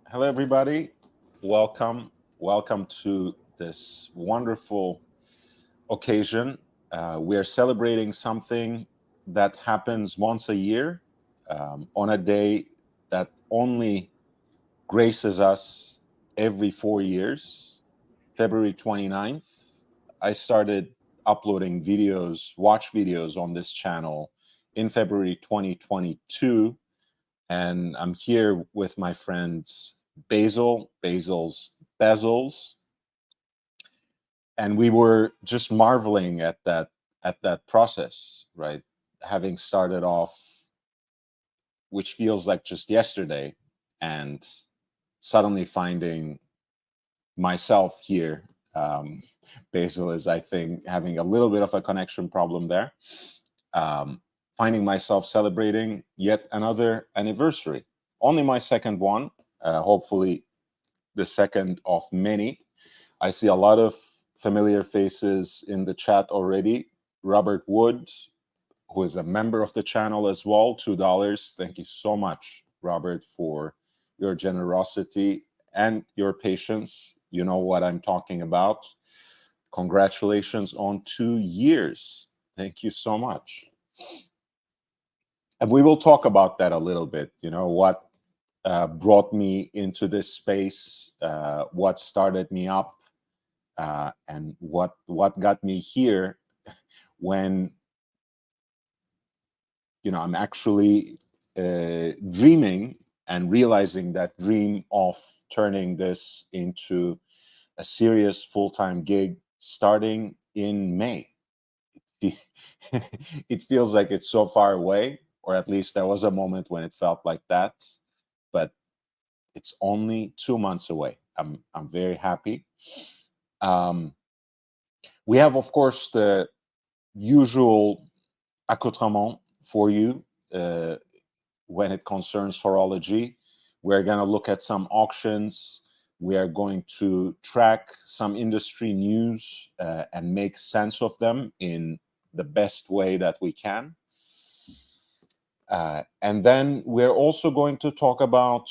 Hello, everybody. Welcome. Welcome to this wonderful occasion. We are celebrating something that happens once a year on a day that only graces us every 4 years, February 29th. I started uploading videos, watch videos on this channel in February 2022. And I'm here with my friends Bezels, and we were just marveling at that process, right? Having started off, which feels like just yesterday, and suddenly finding myself here. Basil is, I think, having a little bit of a connection problem there. Um, Finding myself celebrating yet another anniversary. Only my second one, hopefully the second of many. I see a lot of familiar faces in the chat already. Robert Wood, who is a member of the channel as well, $2. Thank you so much, Robert, for your generosity and your patience. You know what I'm talking about. Congratulations on 2 years. Thank you so much. And we will talk about that a little bit, what brought me into this space, what started me up, and what got me here when I'm actually dreaming and realizing that dream of turning this into a serious full-time gig starting in May. It feels like it's so far away, or at least there was a moment when it felt like that, but it's only 2 months away. I'm very happy. We have, of course, the usual accoutrement for you when it concerns horology. We're going to look at some auctions. We are going to track some industry news and make sense of them in the best way that we can. And then we're also going to talk about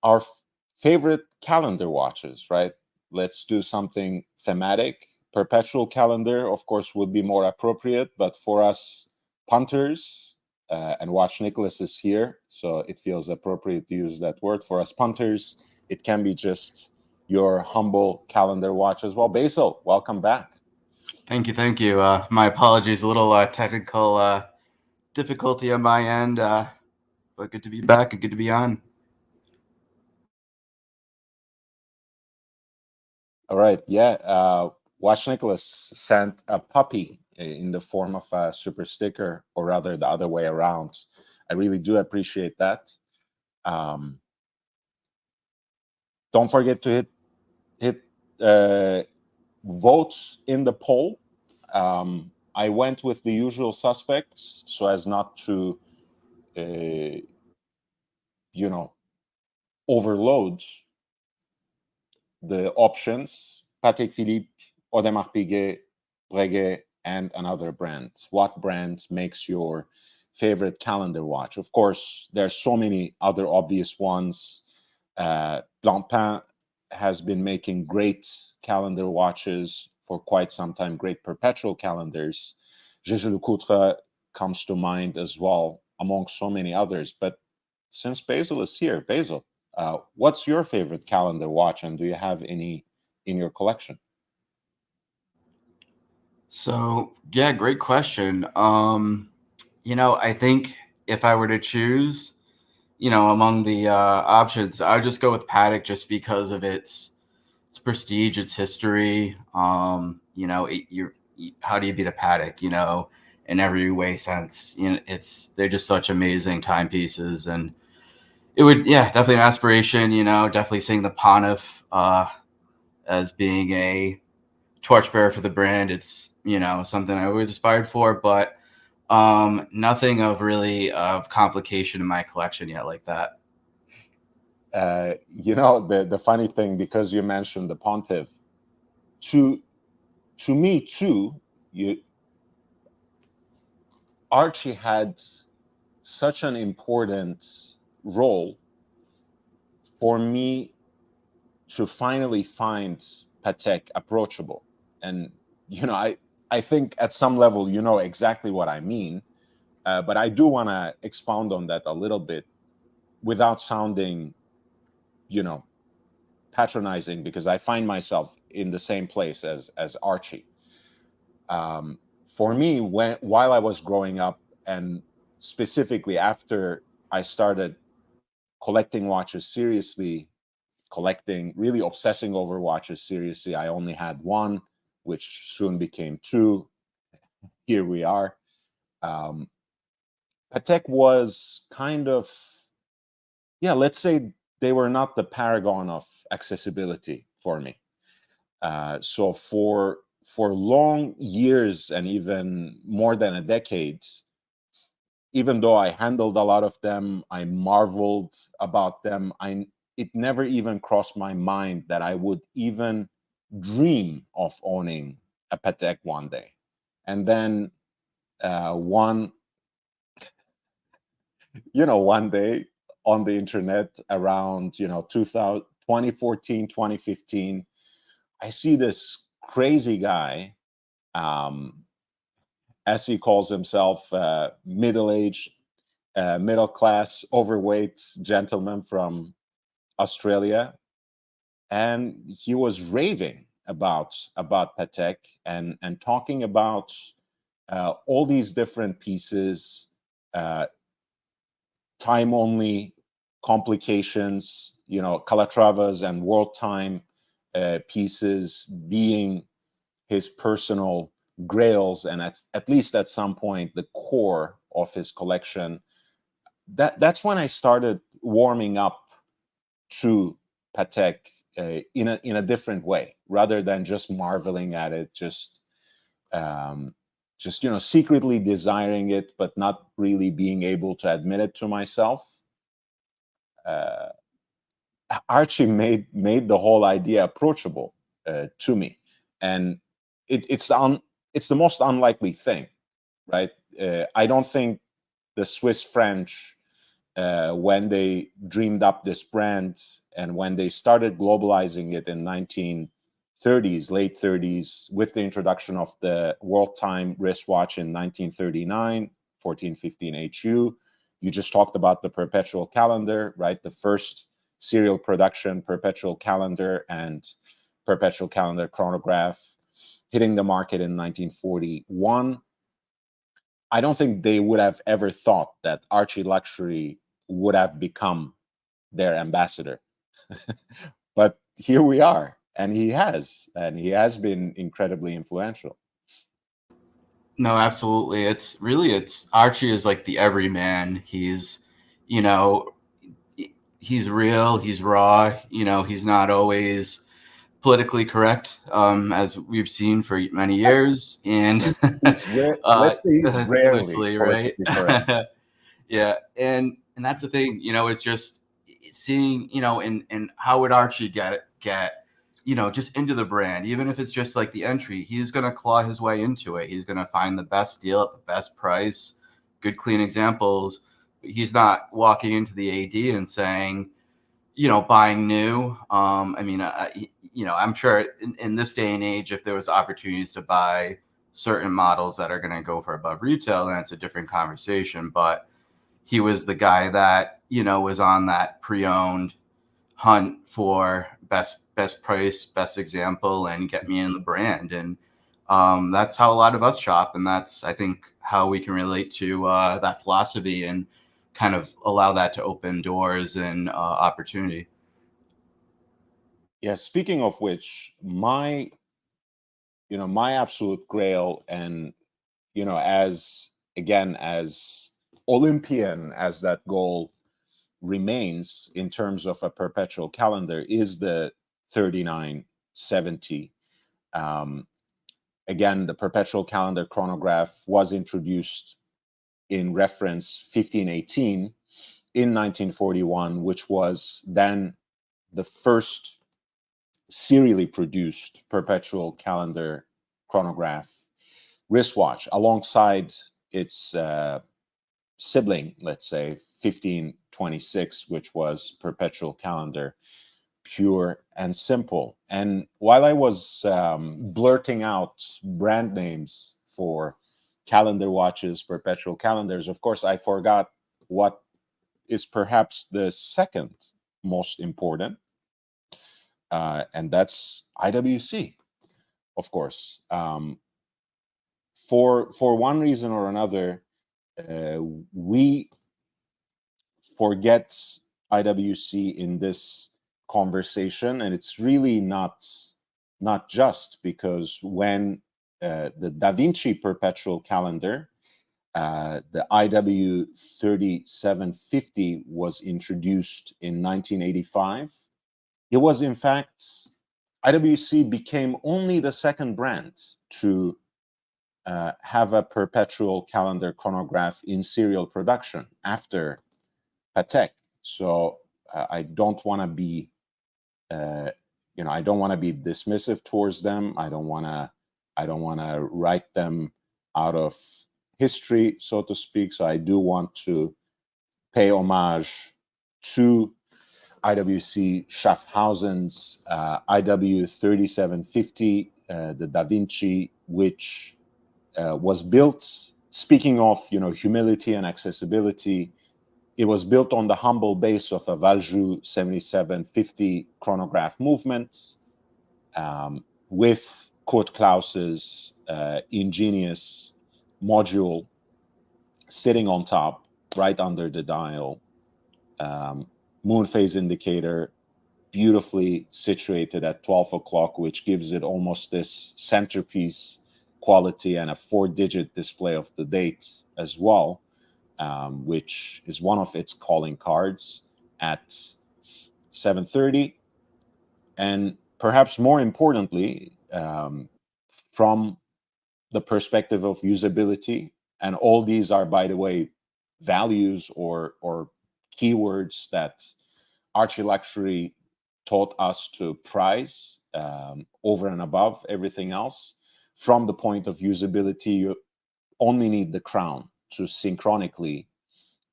our favorite calendar watches, right? Let's do something thematic. Perpetual calendar, of course, would be more appropriate, but for us punters, and Watch Nicholas is here, so it feels appropriate to use that word. For us punters, it can be just your humble calendar watch as well. Basil, welcome back. Thank you, thank you. My apologies, a little technical difficulty on my end, but good to be back and good to be on. All right, yeah. Watch Nicholas sent a puppy in the form of a super sticker, or rather the other way around. I really do appreciate that. Um, don't forget to hit vote in the poll. I went with the usual suspects so as not to, you know, overload the options. Patek Philippe, Audemars Piguet, Breguet, and another brand. What brand makes your favorite calendar watch? Of course, there's so many other obvious ones. Blancpain has been making great calendar watches for quite some time, great perpetual calendars. Jaeger-LeCoultre comes to mind as well, among so many others. But since Basil is here, Basil, what's your favorite calendar watch, and do you have any in your collection? So, yeah, great question. I think if I were to choose, among the options, I would just go with Patek just because of its prestige, its history. How do you beat a Patek? In every way sense. They're just such amazing timepieces, and it would, yeah, definitely an aspiration. Definitely seeing the Pontiff as being a torchbearer for the brand. It's something I always aspired for, but nothing of really of complication in my collection yet like that. The funny thing, because you mentioned the Pontiff, to me too, Archie had such an important role for me to finally find Patek approachable. And I think at some level you know exactly what I mean, but I do want to expound on that a little bit without sounding, patronizing, because I find myself in the same place as Archie. For me, while I was growing up, and specifically after I started collecting watches seriously, really obsessing over watches seriously. I only had one, which soon became two. Here we are. Um, Patek was kind of, yeah, let's say they were not the paragon of accessibility for me. So for long years and even more than a decade, even though I handled a lot of them, I marveled about them. It never even crossed my mind that I would even dream of owning a Patek one day. And then one day on the internet around 2014, 2015, I see this crazy guy, as he calls himself, middle-aged, middle-class, overweight gentleman from Australia, and he was raving about Patek, and talking about all these different pieces, uh, time only complications, Calatravas and world time pieces being his personal grails, and at least at some point the core of his collection. That's when I started warming up to Patek in a different way, rather than just marveling at it, just secretly desiring it, but not really being able to admit it to myself. Uh, Archie made the whole idea approachable to me, and it's the most unlikely thing, right? I don't think the Swiss French, when they dreamed up this brand and when they started globalizing it in 1930s, late 30s, with the introduction of the World Time wristwatch in 1939, 1415 HU. You just talked about the perpetual calendar, right? The first serial production perpetual calendar and perpetual calendar chronograph hitting the market in 1941. I don't think they would have ever thought that Archie Luxury would have become their ambassador. But here we are, and he has been incredibly influential. No, absolutely. It's Archie is like the everyman. You know, he's real, he's raw, he's not always politically correct, as we've seen for many years. And Let's say he's rarely loosely, right? politically correct. Yeah. And that's the thing, it's just seeing, and how would Archie get just into the brand, even if it's just like the entry. He's going to claw his way into it. He's going to find the best deal at the best price, good, clean examples. He's not walking into the AD and saying, buying new. I'm sure in this day and age, if there was opportunities to buy certain models that are going to go for above retail, then it's a different conversation. But he was the guy that, was on that pre-owned hunt for best price, best example, and get me in the brand. And that's how a lot of us shop. And that's, I think, how we can relate to that philosophy and kind of allow that to open doors and opportunity. Yeah, speaking of which, my absolute grail, and as Olympian as that goal remains in terms of a perpetual calendar, is the 3970. Again, the perpetual calendar chronograph was introduced in reference 1518 in 1941, which was then the first serially produced perpetual calendar chronograph wristwatch, alongside its sibling, let's say 1526, which was perpetual calendar pure and simple. And while I was blurting out brand names for calendar watches, perpetual calendars, of course, I forgot what is perhaps the second most important, and that's IWC, of course. For one reason or another, we forget IWC in this conversation, and it's really not just because when the Da Vinci perpetual calendar, the IW 3750 was introduced in 1985, it was in fact IWC became only the second brand to have a perpetual calendar chronograph in serial production after Patek. So I don't want to be, I don't want to be dismissive towards them. I don't want to write them out of history, so to speak. So I do want to pay homage to IWC Schaffhausen's IW 3750, the Da Vinci, which was built. Speaking of humility and accessibility, it was built on the humble base of a Valjoux 7750 chronograph movement, with Kurt Klaus's ingenious module sitting on top, right under the dial, moon phase indicator beautifully situated at 12 o'clock, which gives it almost this centerpiece quality, and a 4-digit display of the date as well, which is one of its calling cards at 7:30. And perhaps more importantly, from the perspective of usability, and all these are, by the way, values or keywords that Archie Luxury taught us to prize over and above everything else. From the point of usability, you only need the crown to synchronically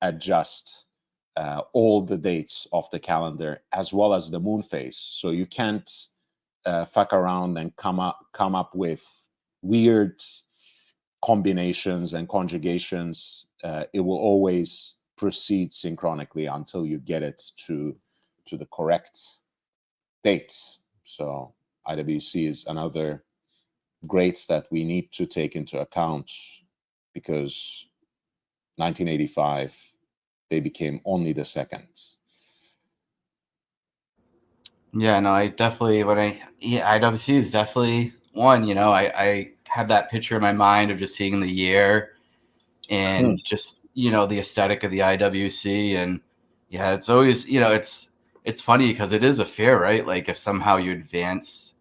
adjust all the dates of the calendar as well as the moon phase. So you can't fuck around and come up with weird combinations and conjugations. It will always proceed synchronically until you get it to the correct date. So IWC is another great that we need to take into account, because 1985 they became only the second. Yeah, no, I definitely IWC is definitely one. I have that picture in my mind of just seeing the year and just the aesthetic of the IWC, and yeah, it's always it's funny because it is a fair, right? Like if somehow you advance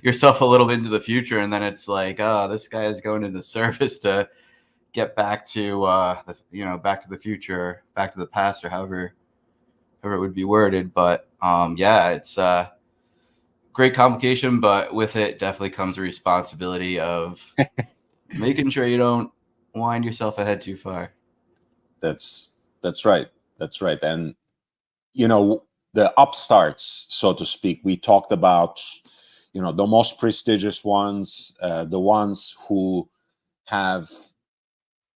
yourself a little bit into the future, and then it's like, oh, this guy is going into service to get back to back to the future, back to the past, or however it would be worded. But yeah, it's a great complication, but with it definitely comes the responsibility of making sure you don't wind yourself ahead too far. That's right. That's right. And the upstarts, so to speak, we talked about the most prestigious ones, the ones who have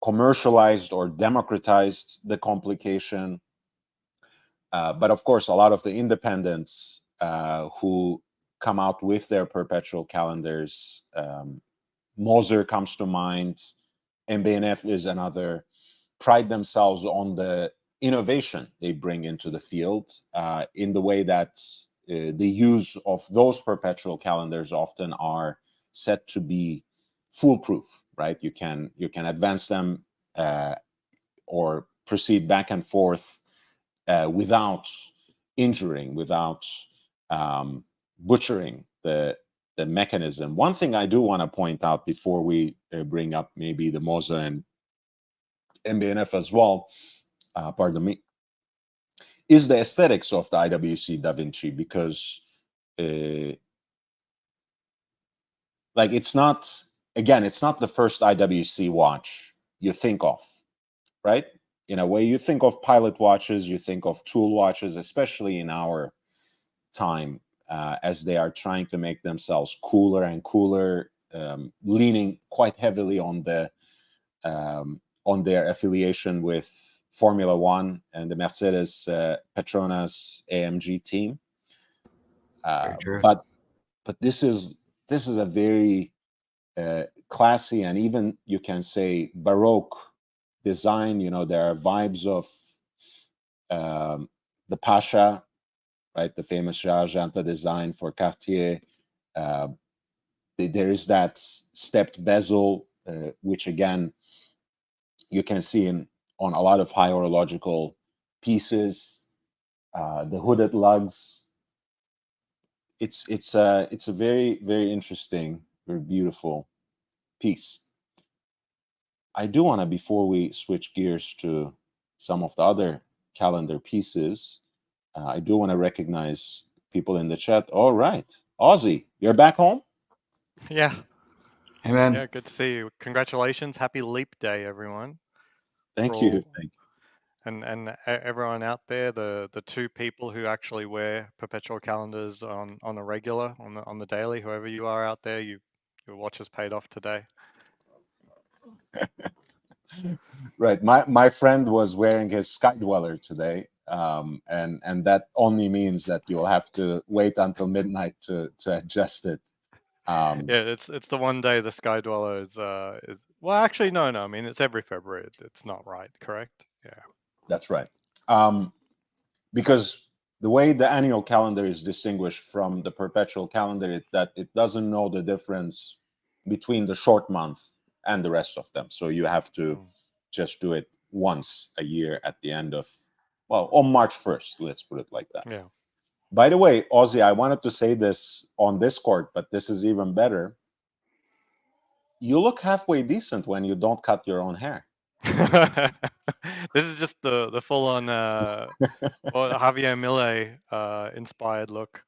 commercialized or democratized the complication. But of course, a lot of the independents who come out with their perpetual calendars, Moser comes to mind, MB&F is another, pride themselves on the innovation they bring into the field, in the way that the use of those perpetual calendars often are said to be foolproof, right? You can advance them or proceed back and forth without injuring, without butchering the mechanism. One thing I do want to point out before we bring up maybe the Moser and MB&F as well, pardon me, is the aesthetics of the IWC Da Vinci, because it's not the first IWC watch you think of, right? In a way, you think of pilot watches, you think of tool watches, especially in our time as they are trying to make themselves cooler and cooler, leaning quite heavily on their affiliation with Formula One and the Mercedes Petronas AMG team. Very true. But this is a very classy and even, you can say, Baroque design. You know, there are vibes of the Pasha, right? The famous Jarjanta design for Cartier. There is that stepped bezel, which again you can see on a lot of high horological pieces. The hooded lugs. It's a very, very interesting, very beautiful piece. I do want to, before we switch gears to some of the other calendar pieces, I do want to recognize people in the chat. All right, Ozzy, you're back home? Yeah. Hey, man. Yeah, good to see you. Congratulations. Happy Leap Day, everyone. Thank you. Thank you. And everyone out there, the two people who actually wear perpetual calendars on a regular, on the daily, whoever you are out there, your watch has paid off today. Right. My friend was wearing his Sky Dweller today, and that only means that you'll have to wait until midnight to adjust it. Yeah, it's the one day the Sky Dweller is well, actually no, I mean it's every February. It's not right, correct? Yeah. That's right. Because the way the annual calendar is distinguished from the perpetual calendar, that it doesn't know the difference between the short month and the rest of them. So you have to just do it once a year at the end of, well, on March 1st, let's put it like that. Yeah. By the way, Ozzy, I wanted to say this on Discord, but this is even better. You look halfway decent when you don't cut your own hair. This is just the full on Javier Milei inspired look.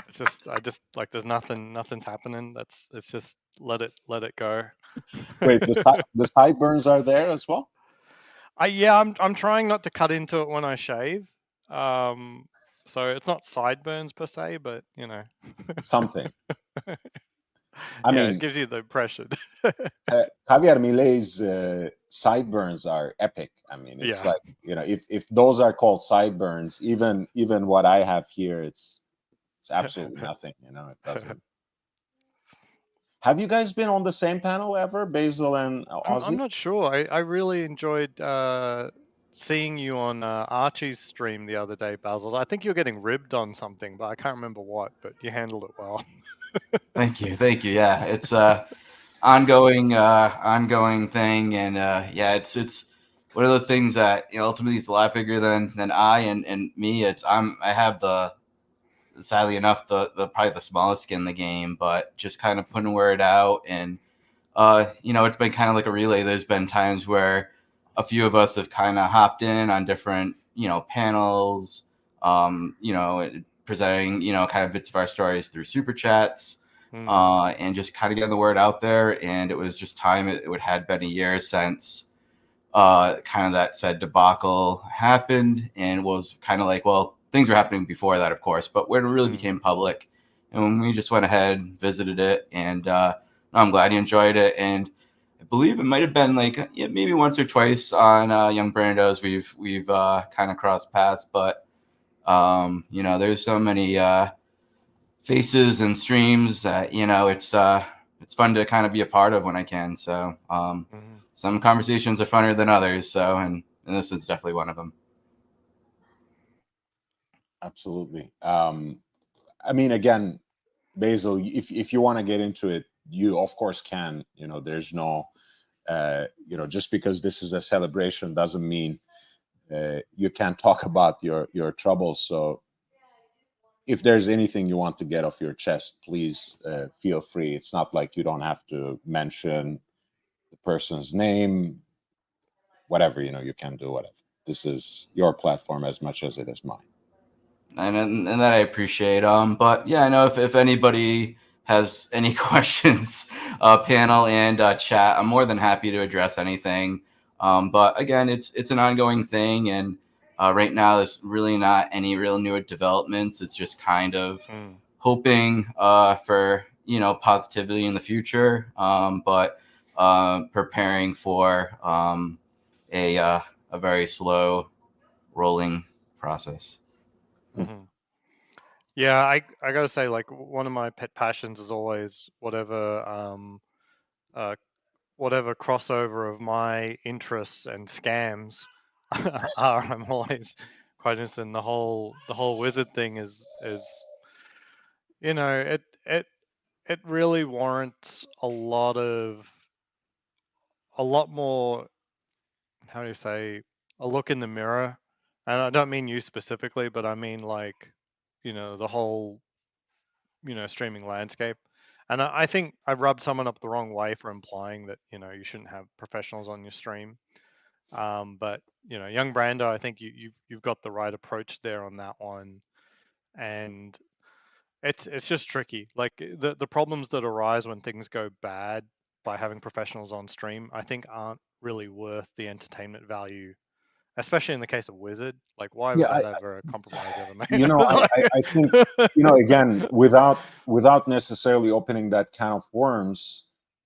It's just like there's nothing's happening. It's just let it go. Wait, the sideburns are there as well? I'm trying not to cut into it when I shave. So it's not sideburns per se, but you know, something. I mean, it gives you the impression. Javier Milei's sideburns are epic. I mean, it's like, you know, if those are called sideburns, even what I have here, it's absolutely nothing. You know, it doesn't. Have you guys been on the same panel ever, Basil and Ozzy? I'm not sure. I really enjoyed seeing you on Archie's stream the other day, Basil. I think you're getting ribbed on something, but I can't remember what. But you handled it well. Thank you. Yeah, it's ongoing thing, and it's one of those things that, you know, ultimately is a lot bigger than I and me. I have sadly enough the probably the smallest skin in the game, but just kind of putting word out, and you know, it's been kind of like a relay. There's been times where a few of us have kind of hopped in on different, you know, panels, you know, presenting, you know, kind of bits of our stories through super chats. And just kind of getting the word out there. And it was just time. It had been a year since kind of that said debacle happened, and was kind of like, well, things were happening before that, of course, but when it really became public, and when we just went ahead, visited it, and I'm glad you enjoyed it. And I believe it might have been like maybe once or twice on Young Brandos we've kind of crossed paths, but you know, there's so many faces and streams that, you know, it's fun to kind of be a part of when I can. So some conversations are funner than others. So, and this is definitely one of them. Absolutely. I mean, again, Basil, if you want to get into it, you of course can. You know, there's no, you know, just because this is a celebration doesn't mean you can't talk about your troubles. So if there's anything you want to get off your chest, please feel free. It's not like you don't have to mention the person's name, whatever, you know, you can do whatever. This is your platform as much as it is mine. And that I appreciate. But yeah, I know if anybody has any questions, panel and chat, I'm more than happy to address anything. But again, it's an ongoing thing, and Right now, there's really not any real new developments. It's just kind of Mm. hoping for positivity in the future, but preparing for a very slow rolling process. Mhm. Yeah, I gotta say, like, one of my pet passions is always whatever crossover of my interests and scams are. I'm always quite interested in the whole wizard thing. Is it really warrants a lot more, how do you say, a look in the mirror. And I don't mean you specifically, but I mean, like, the whole streaming landscape. And I think I rubbed someone up the wrong way for implying that you shouldn't have professionals on your stream. But young Brando, I think you've got the right approach there on that one. And it's just tricky. Like, the problems that arise when things go bad by having professionals on stream, I think aren't really worth the entertainment value, especially in the case of Wizard. Like, why was Yeah, that ever a compromise ever made? It was I think, again, without necessarily opening that can of worms,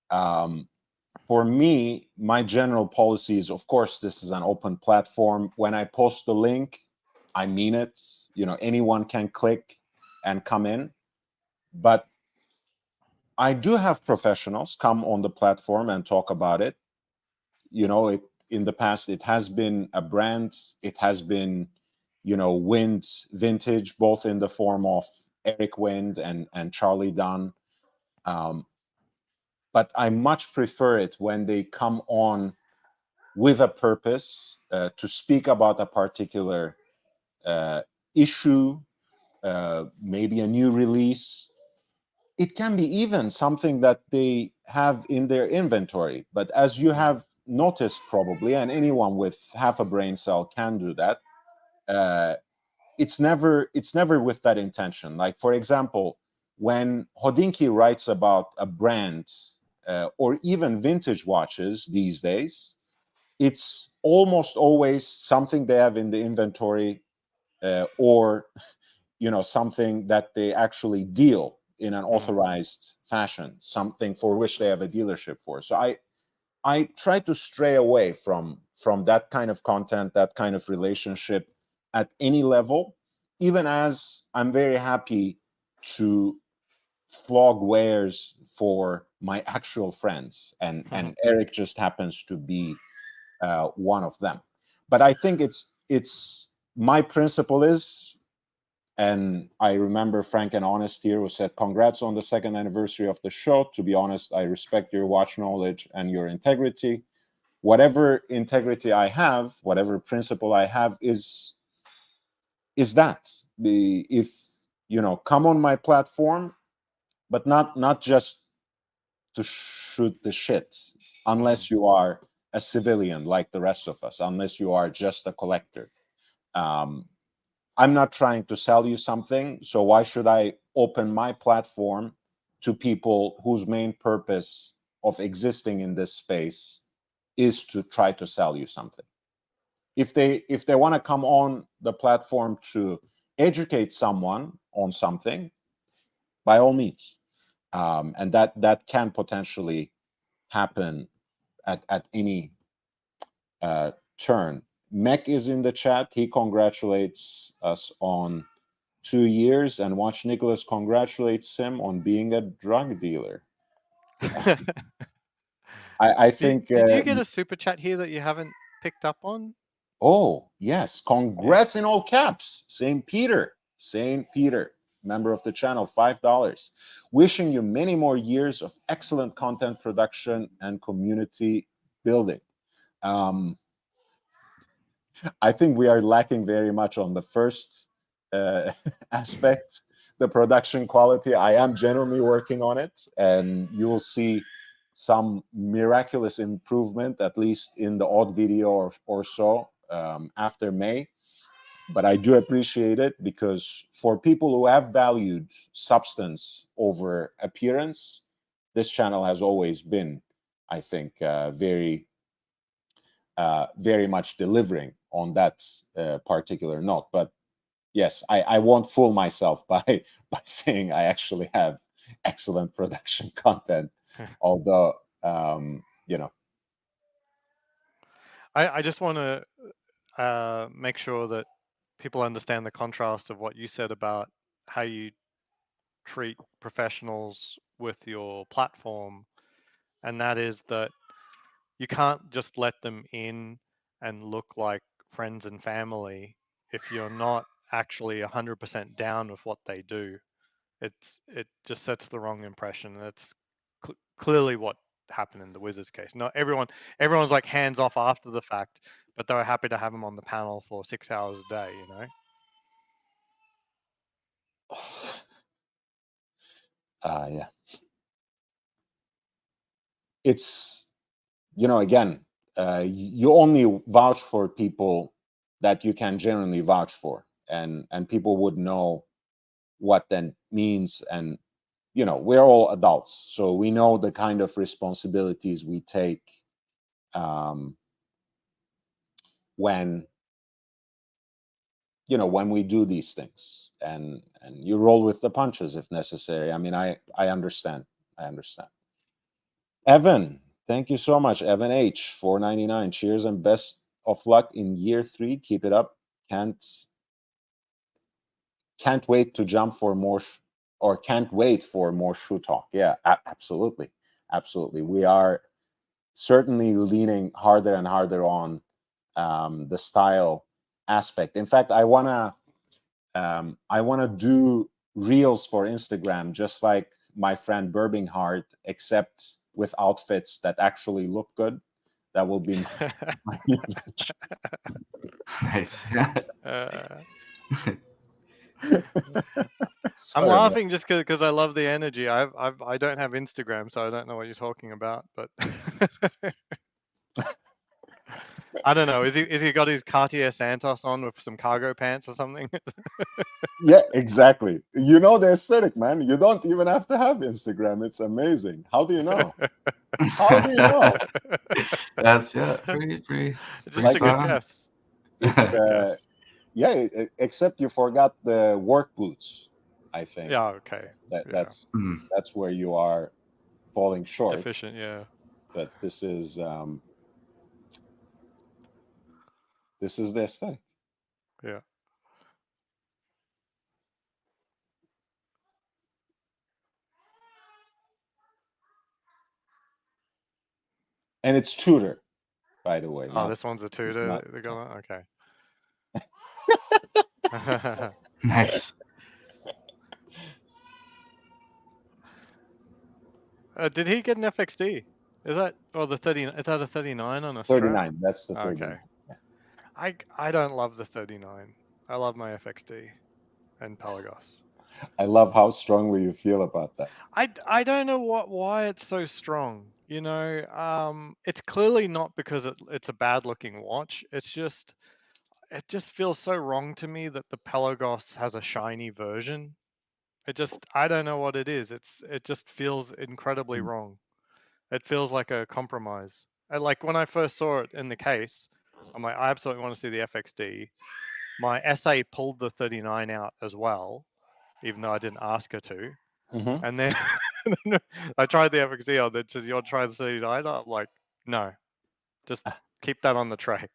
for me, my general policy is, of course, this is an open platform. When I post the link, I mean it. Anyone can click and come in. But I do have professionals come on the platform and talk about it. In the past, it has been a brand. It has been, Wind Vintage, both in the form of Eric Wind and Charlie Dunn. But I much prefer it when they come on with a purpose, to speak about a particular issue, maybe a new release. It can be even something that they have in their inventory. But as you have noticed probably, and anyone with half a brain cell can do that, it's never with that intention. Like, for example, when Hodinky writes about a brand, or even vintage watches these days, it's almost always something they have in the inventory, or something that they actually deal in an authorized fashion, something for which they have a dealership for. So I try to stray away from that kind of content, that kind of relationship at any level, even as I'm very happy to flog wares for my actual friends, and Eric just happens to be one of them. But I think it's my principle is, and I remember Frank and Honest here who said, "Congrats on the second anniversary of the show. To be honest, I respect your watch knowledge and your integrity. Whatever integrity I have, whatever principle I have, is that if come on my platform, but not just to shoot the shit, unless you are a civilian like the rest of us, unless you are just a collector. I'm not trying to sell you something, so why should I open my platform to people whose main purpose of existing in this space is to try to sell you something? If they want to come on the platform to educate someone on something, by all means, and that can potentially happen at any turn. Mech is in the chat. He congratulates us on 2 years, and Watch Nicholas congratulates him on being a drug dealer. I think. Did you get a super chat here that you haven't picked up on? Oh yes, congrats in all caps, Saint Peter, member of the channel, $5. Wishing you many more years of excellent content production and community building. I think we are lacking very much on the first aspect, the production quality. I am genuinely working on it, and you will see some miraculous improvement, at least in the odd video or so, after May. But I do appreciate it, because for people who have valued substance over appearance, this channel has always been, I think, very much delivering on that particular note. But yes, I won't fool myself by saying I actually have excellent production content, although I just want to make sure that people understand the contrast of what you said about how you treat professionals with your platform, and that is that you can't just let them in and look like friends and family if you're not actually 100% down with what they do. It just sets the wrong impression. That's clearly what happened in the Wizards case. Not everyone's like hands off after the fact, but they were happy to have him on the panel for 6 hours a day, you know. Yeah, it's again, you only vouch for people that you can genuinely vouch for, and people would know what that means. And we're all adults, so we know the kind of responsibilities we take when we do these things, and you roll with the punches if necessary. I mean, I understand. Evan, thank you so much. Evan H, 4.99. Cheers and best of luck in year 3. Keep it up. Can't wait to jump for more can't wait for more shoe talk. Yeah, absolutely. We are certainly leaning harder and harder on the style aspect. In fact, I wanna do reels for Instagram, just like my friend Birbinghart, except with outfits that actually look good. That will be my Nice. I'm laughing just because I love the energy. I don't have Instagram, so I don't know what you're talking about. But I don't know. Is he got his Cartier Santos on with some cargo pants or something? Yeah, exactly. The aesthetic, man. You don't even have to have Instagram. It's amazing. How do you know? How do you know? That's pretty Just a good spot on. guess. It's Good guess. yeah, except you forgot the work boots. I think. Yeah. Okay. That's where you are falling short. Deficient. Yeah. But this is the aesthetic. Yeah. And it's Tudor, by the way. Oh, this one's a Tudor. Okay. Nice. Did he get an FXD? Is that the 30? Is that a 39 on a strap? 39. That's the 39. Okay. I don't love the 39. I love my FXD and Pelagos. I love how strongly you feel about that. I don't know why it's so strong. It's clearly not because it's a bad looking watch. It just feels so wrong to me that the Pelagos has a shiny version. I don't know what it is. It just feels incredibly wrong. It feels like a compromise. Like when I first saw it in the case, I'm like, I absolutely want to see the FXD. My SA pulled the 39 out as well, even though I didn't ask her to. Mm-hmm. And then I tried the FXD on it. Says, you want to try the 39? I'm like, no, just keep that on the tray.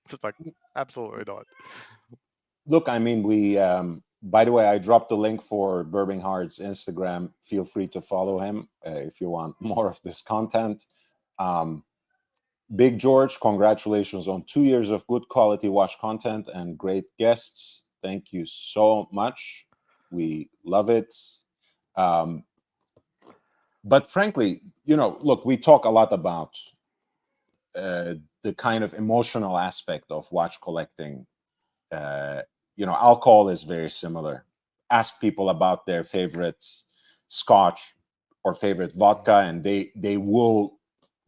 Just like, absolutely not. Look, I mean, we, by the way, I dropped the link for Birbinghart's Instagram. Feel free to follow him if you want more of this content. Big George, congratulations on 2 years of good quality watch content and great guests. Thank you so much. We love it. But frankly, look, we talk a lot about the kind of emotional aspect of watch collecting. Alcohol is very similar. Ask people about their favorite scotch or favorite vodka, and they will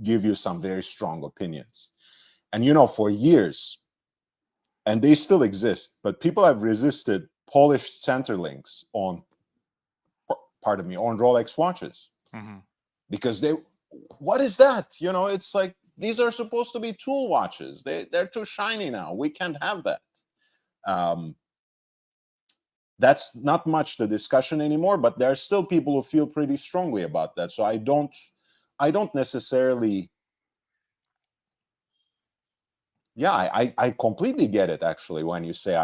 give you some very strong opinions. And for years, and they still exist, but people have resisted polished center links on Rolex watches. Mm-hmm. Because what is that? It's like these are supposed to be tool watches. They're too shiny now. We can't have that. That's not much the discussion anymore, but there are still people who feel pretty strongly about that. So I don't necessarily. Yeah, I completely get it, actually, when you say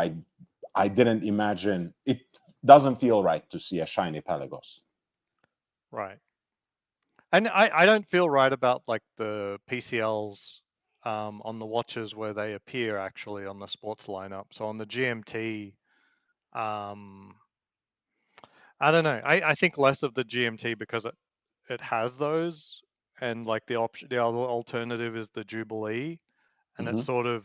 I didn't imagine. It doesn't feel right to see a shiny Pelagos. Right. And I don't feel right about like the PCLs on the watches where they appear actually on the sports lineup. So on the GMT, I don't know. I think less of the GMT because it has those, and like the other alternative is the Jubilee, and it's Mhm. sort of,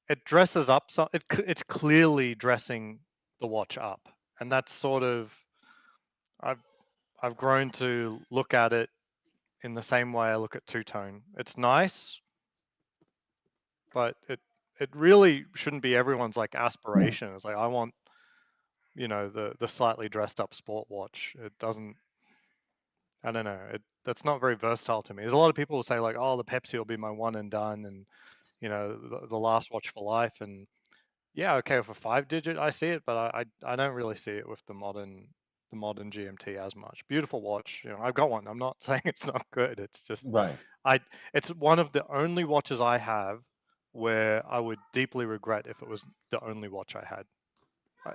it dresses up. So it's clearly dressing the watch up, and that's sort of, I've grown to look at it in the same way I look at two-tone. It's nice, but it really shouldn't be everyone's like aspiration. It's like, I want, the slightly dressed up sport watch. It doesn't, I don't know. That's not very versatile to me. There's a lot of people who say like, oh, the Pepsi will be my one and done, and the last watch for life. And yeah, okay, with a 5-digit, I see it, but I don't really see it with the modern GMT as much. Beautiful watch. I've got one. I'm not saying it's not good. It's just Right. it's one of the only watches I have where I would deeply regret if it was the only watch I had.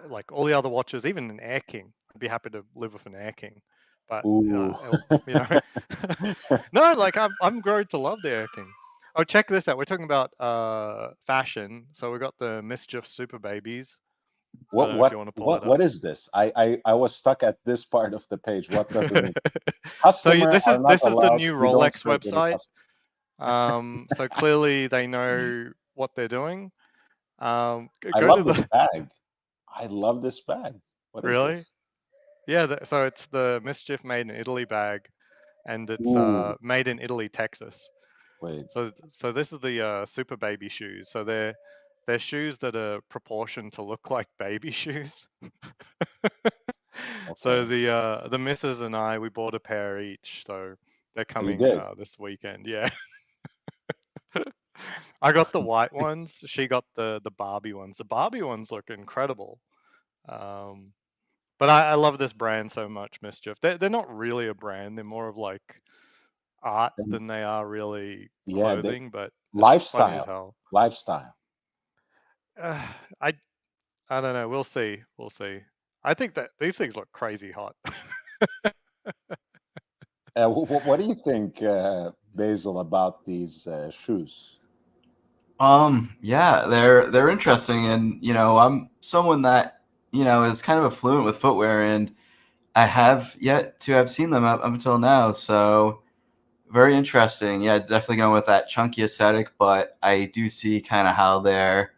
Like all the other watches, even an Air King, I'd be happy to live with an Air King. But Ooh. no, like I'm growing to love the Air King. Oh, check this out. We're talking about fashion. So we got the MSCHF Super Babies. I don't know if you want to pull that up. What is this? I was stuck at this part of the page. What does it mean? So Customer this is are not the allowed. new We don't Rolex serve any website. customer. So clearly they know what they're doing. I Go to love this the bag. I love this bag. What is really, this? yeah. So it's the MSCHF made in Italy bag, and it's Ooh, made in Italy, Texas. wait. So this is the Super Baby shoes. So they're shoes that are proportioned to look like baby shoes. So Okay. the missus and I, we bought a pair each. So they're Oh, you coming did. this weekend. Yeah. I got the white ones. She got the Barbie ones. The Barbie ones look incredible. Um, but I love this brand so much, MSCHF. They're not really a brand. They're more of like art And than they are really yeah, the clothing. But it's funny as lifestyle. hell. Lifestyle. Uh, I I don't know. We'll see. We'll see. I think that these things look crazy hot. What do you think, Basil, about these shoes? Yeah, they're interesting, and I'm someone that is kind of a fluent with footwear, and I have yet to have seen them up until now. So very interesting. Yeah, definitely going with that chunky aesthetic, but I do see kind of how they're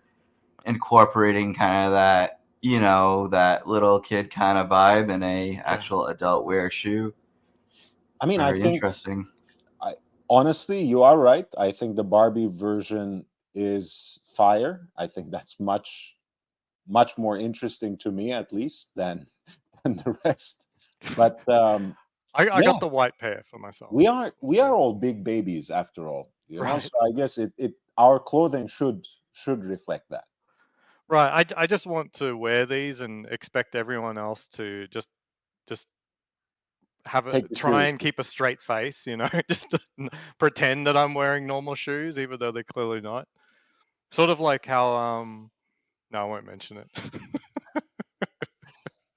incorporating kind of that that little kid kind of vibe in a Yeah. actual adult wear shoe. I mean, I Very think, interesting. honestly, you are right. I think the Barbie version is fire. I think that's much more interesting to me, at least, than than the rest. But I yeah, got the white pair for myself. We'll we see. are all big babies after all, you know. Right. So I guess it our clothing should reflect that. Right. I just want to wear these and expect everyone else to just Take it try and seriously. keep a straight face, just to pretend that I'm wearing normal shoes, even though they're clearly not. Sort of like how no, I won't mention it.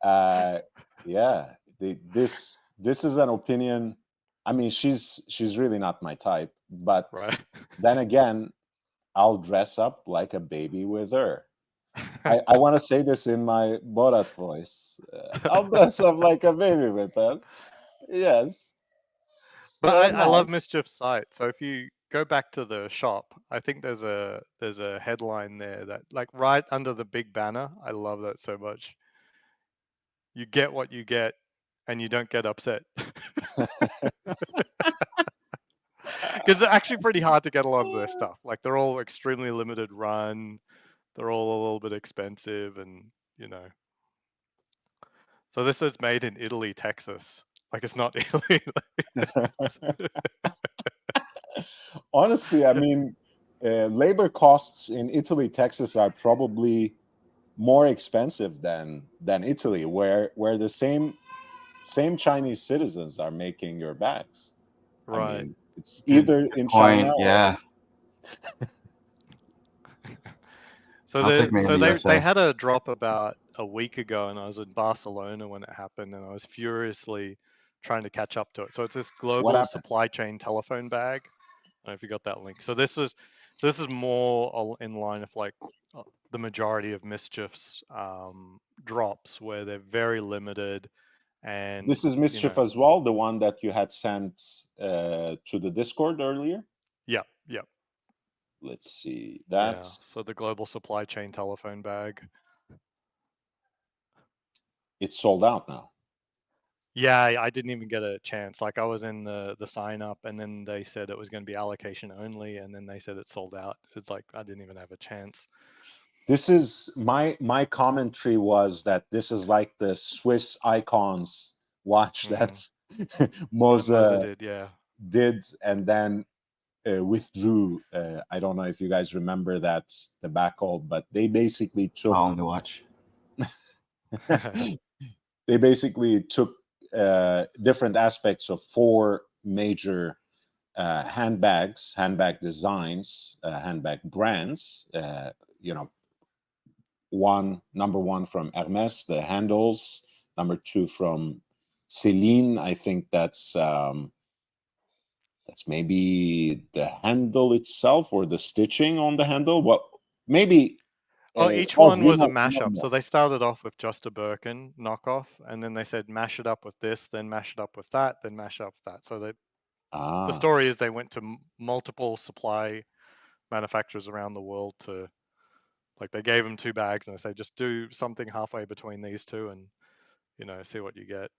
Uh, yeah, this is an opinion. I mean, she's really not my type, but Right. then again, I'll dress up like a baby with her. I want to say this in my Borat voice. I'll dress up like a baby with her. Yes, But they're I love nice. Mischief's site. So if you go back to the shop, I think there's a headline there that like right under the big banner. I love that so much. You get what you get, and you don't get upset. Because it's actually pretty hard to get a lot of their stuff. Like they're all extremely limited run. They're all a little bit expensive, and you know. So this is made in Italy, Texas. Like it's not Italy. Honestly, I mean, labor costs in Italy, Texas are probably more expensive than Italy, where the same Chinese citizens are making your bags. I Right. mean, it's Good, either good in China point. or Yeah, So I'll take made in the they USA. had a drop about a week ago, and I was in Barcelona when it happened, and I was furiously trying to catch up to it. So it's this what global happened? supply chain telephone bag. I don't know if you got that link. So this is more in line of like the majority of Mischief's drops, where they're very limited, This and is Mischief as well, the one that you had sent to the Discord earlier. yeah, yeah, Let's see. yeah. That's So the global supply chain telephone bag. it's sold out now. Yeah, I didn't even get a chance. Like I was in the sign up, and then they said it was going to be allocation only, and then they said it sold out. It's like I didn't even have a chance. This is my commentary was that this is like the Swiss Icons watch that Moser Moser did, yeah. did and then withdrew. I don't know if you guys remember that debacle, but they basically took I'll only watch. they basically took different aspects of four major handbag designs, handbag brands. Number one from Hermes, the handles. Number two from Celine. I think that's maybe the handle itself or the stitching on the handle. Well, maybe. Oh, each Oh, one was a mashup. So they started off with just a Birkin knockoff, and then they said mash it up with this, then mash it up with that, then mash it up with that. So the Ah, story is they went to multiple supply manufacturers around the world to, like, they gave them two bags and they say just do something halfway between these two and see what you get.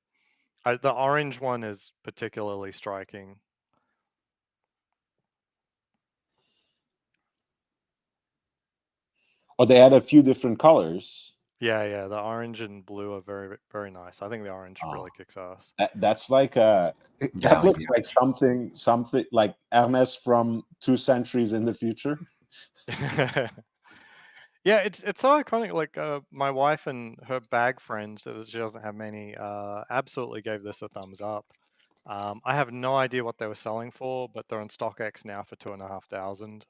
The orange one is particularly striking. oh, they had a few different colors. Yeah, the orange and blue are very, very nice. I think the orange Oh, really kicks ass. that's like Yeah, I that like looks the like something like Hermes from 2 centuries in the future. Yeah, it's so iconic. Like my wife and her bag friends, that she doesn't have many, absolutely gave this a thumbs up. I have no idea what they were selling for, but they're on StockX now for 2,500.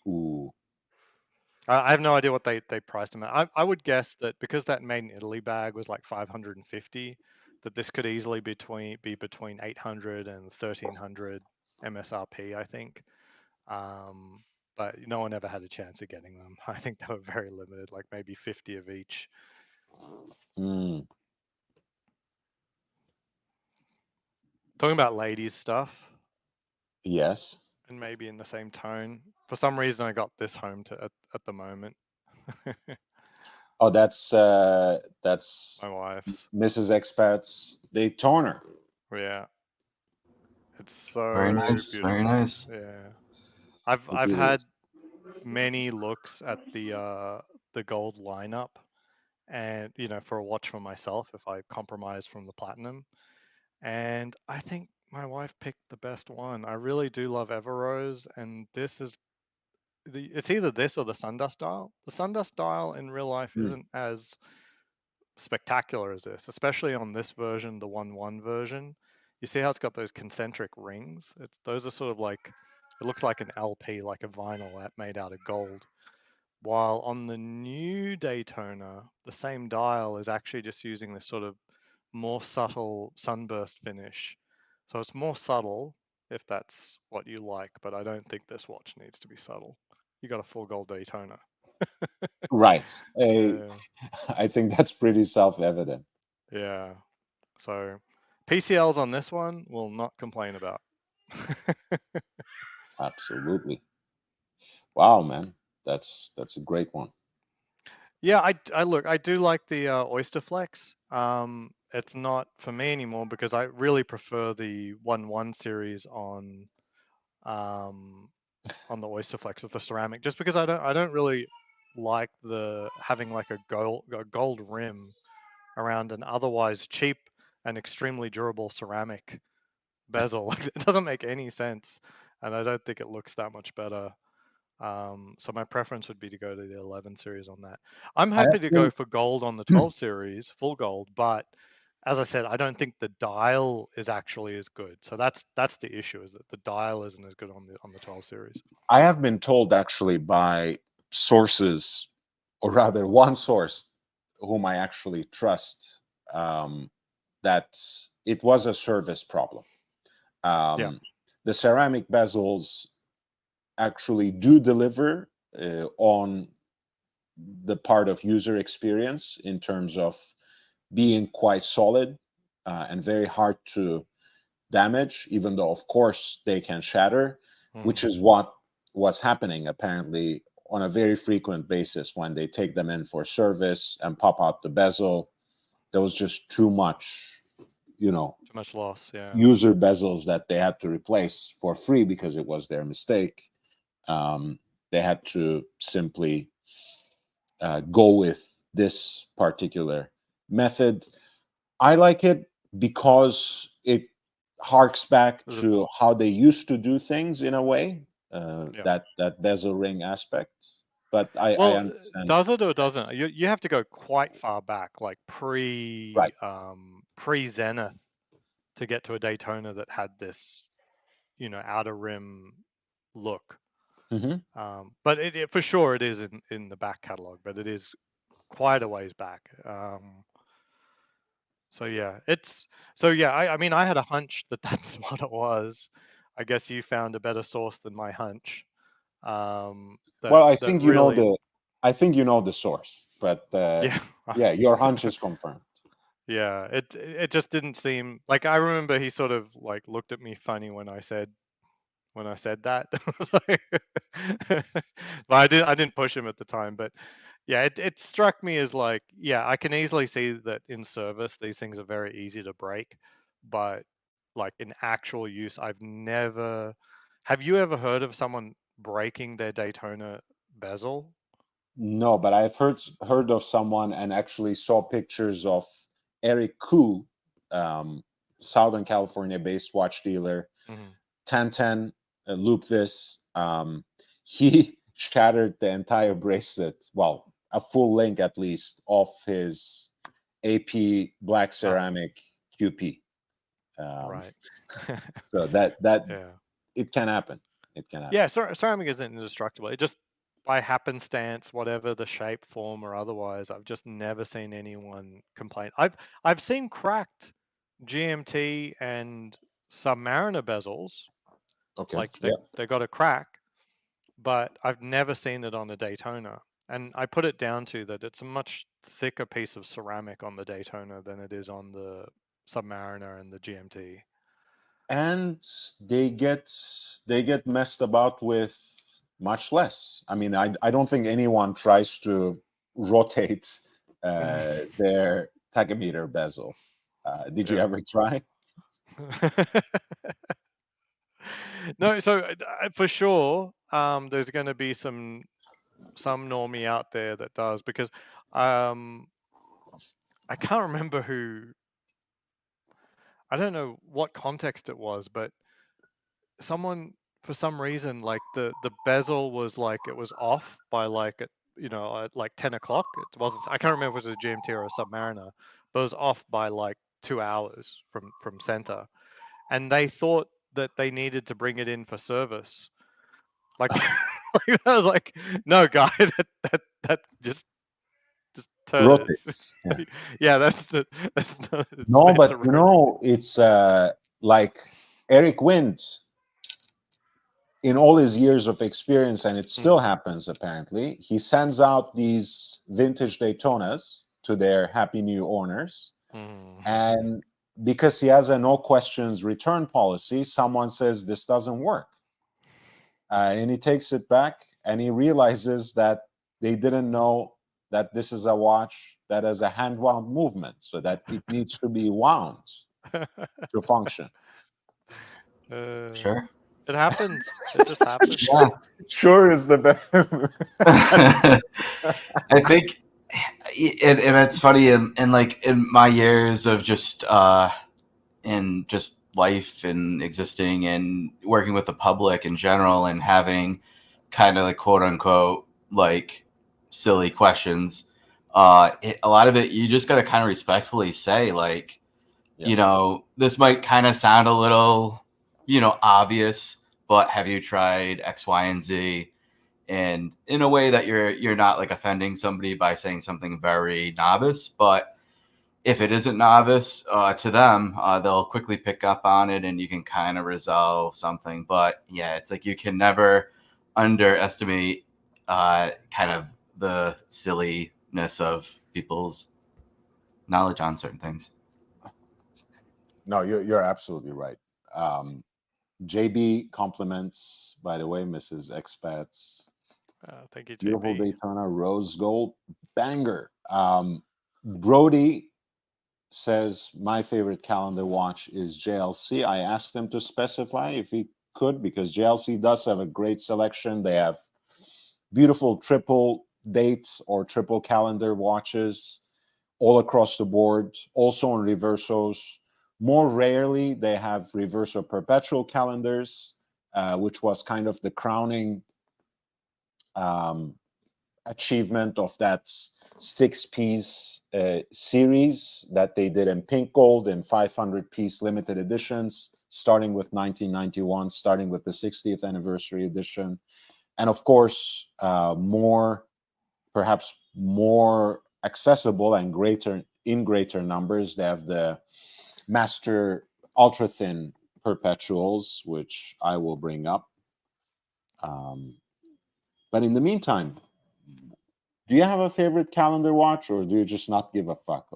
Ooh, I have no idea what they priced them at. I would guess that because that made in Italy bag was like 550, that this could easily be between 800 and 1,300 MSRP, I think. But no one ever had a chance of getting them. I think they were very limited, like maybe 50 of each. mm, Talking about ladies stuff, yes. and maybe in the same tone. For some reason, I got this home at the moment. Oh, that's My wife's. Mrs. Expat's Daytona. Yeah, it's very so nice, very beautiful. nice. Yeah, I've It I've really had is. many looks at the gold lineup, and for a watch for myself if I compromise from the platinum. And I think my wife picked the best one. I really do love Everose, and this is it's either this or the Sundust dial. The Sundust dial in real life Mm, isn't as spectacular as this, especially on this version, the 1.1 version. You see how it's got those concentric rings? Those are sort of like, it looks like an LP, like a vinyl made out of gold. While on the new Daytona, the same dial is actually just using this sort of more subtle sunburst finish. So it's more subtle if that's what you like, but I don't think this watch needs to be subtle. You got a full gold Daytona. right. Yeah, I think that's pretty self-evident. yeah. So PCLs on this one will not complain about. Absolutely. Wow, man. That's a great one. Yeah, I look, I do like the Oyster Flex. It's not for me anymore because I really prefer the 1.1 series um, on the Oyster Flex with the ceramic, just because I don't really like the having like a gold rim around an otherwise cheap and extremely durable ceramic bezel. Like it doesn't make any sense. and I don't think it looks that much better. So my preference would be to go to the 11 series on that. I'm I happy have to been go for gold on the 12 series, full gold, but as I said, I don't think the dial is actually as good. So that's the issue, is that the dial isn't as good on the 12 series. I have been told actually by sources, or rather one source whom I actually trust, that it was a service problem. Yeah. The ceramic bezels actually do deliver on the part of user experience in terms of being quite solid and very hard to damage, even though of course they can shatter, which is what was happening apparently on a very frequent basis when they take them in for service and pop out the bezel. There was just too much, Too much loss. Yeah. user bezels that they had to replace for free because it was their mistake. They had to simply go with this particular method. I like it because it harks back to how they used to do things in a way, Yeah. that bezel ring aspect. But I Well, understand. does it or doesn't? You have to go quite far back, like Right. pre Zenith, to get to a Daytona that had this, outer rim look. Mhm. But it for sure it is in the back catalog, but it is quite a ways back. So yeah, I mean, I had a hunch that that's what it was. I guess you found a better source than my hunch. That Well, really, I think you know the source, but yeah, yeah, your hunch is confirmed. yeah. It just didn't seem like, I remember he sort of like looked at me funny when I said that. But I didn't push him at the time. But yeah, it struck me as like, yeah, I can easily see that in service these things are very easy to break, but like in actual use, I've never. Have you ever heard of someone breaking their Daytona bezel? No, but I've heard of someone and actually saw pictures of Eric Koo, Southern California-based watch dealer, Hmm. 1010 loop this. He shattered the entire bracelet, well, a full link at least, of his AP black ceramic QP. Right. So that Yeah. it can happen. It can happen. Yeah, ceramic isn't indestructible. It just, by happenstance, whatever the shape, form, or otherwise, I've just never seen anyone complain. I've seen cracked GMT and Submariner bezels, Okay. like Yeah. they got a crack, but I've never seen it on a Daytona. And I put it down to that it's a much thicker piece of ceramic on the Daytona than it is on the Submariner and the GMT. And they get messed about with much less. I mean, I don't think anyone tries to rotate their tachometer bezel. Did you Yeah. ever try? No, so for sure, there's going to be some normie out there that does, because um, I can't remember who. I don't know what context it was, but someone, for some reason, like the bezel was like, it was off by like at like 10 o'clock. It wasn't. I can't remember if it was a GMT or a Submariner, but it was off by like 2 hours from center, and they thought that they needed to bring it in for service. Like, like I was like, no, guy, that just turn it. Rotates. Yeah. Yeah, that's not. It's No, meant but to rotate. it's like Eric Wind, in all his years of experience, and it still happens apparently, he sends out these vintage Daytonas to their happy new owners. And because he has a no questions return policy, someone says this doesn't work. And he takes it back and he realizes that they didn't know that this is a watch that has a hand wound movement, so that it needs to be wound to function. Sure. It happens. It just happens. Yeah. Sure is the best. I think, and it's funny, in like in my years of just in just life and existing and working with the public in general and having kind of like quote unquote like silly questions. A lot of it you just got to kind of respectfully say like, this might kind of sound a little, obvious, but have you tried X, Y, and Z? And in a way that you're not like offending somebody by saying something very novice, but if it isn't novice to them, they'll quickly pick up on it and you can kind of resolve something. But yeah, it's like you can never underestimate kind of the silliness of people's knowledge on certain things. No, you're absolutely right. JB compliments, by the way, Mrs. Expats. Thank you, Beautiful JB. Daytona rose gold banger. Brody says my favorite calendar watch is JLC. I asked him to specify if he could because JLC does have a great selection. They have beautiful triple date or triple calendar watches all across the board, also on reversos. More rarely, they have reverso perpetual calendars, which was kind of the crowning achievement of that 6-piece series that they did in pink gold in 500-piece limited editions, starting with 1991, starting with the 60th anniversary edition. And of course, perhaps more accessible and greater numbers. They have the Master Ultra Thin Perpetuals, which I will bring up. But in the meantime, do you have a favorite calendar watch, or do you just not give a fuck?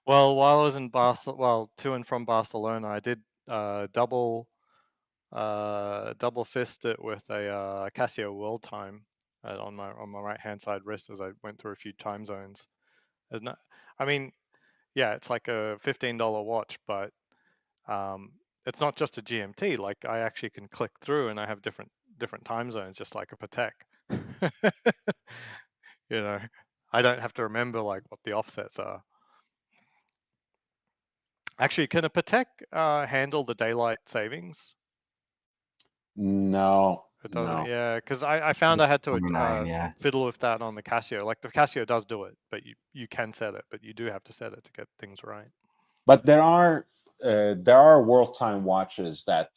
Well, while I was in to and from Barcelona, I did double fist it with a Casio World Time on my right hand side wrist as I went through a few time zones. I mean, yeah, it's like a $15 watch, but it's not just a GMT. Like I actually can click through, and I have different time zones, just like a Patek. I don't have to remember like what the offsets are. Actually, can a Patek handle the daylight savings? No, It doesn't. no. Yeah, because I found I had to 29, fiddle with that on the Casio. Like the Casio does do it, but you can set it, but you do have to set it to get things right. But there are world time watches that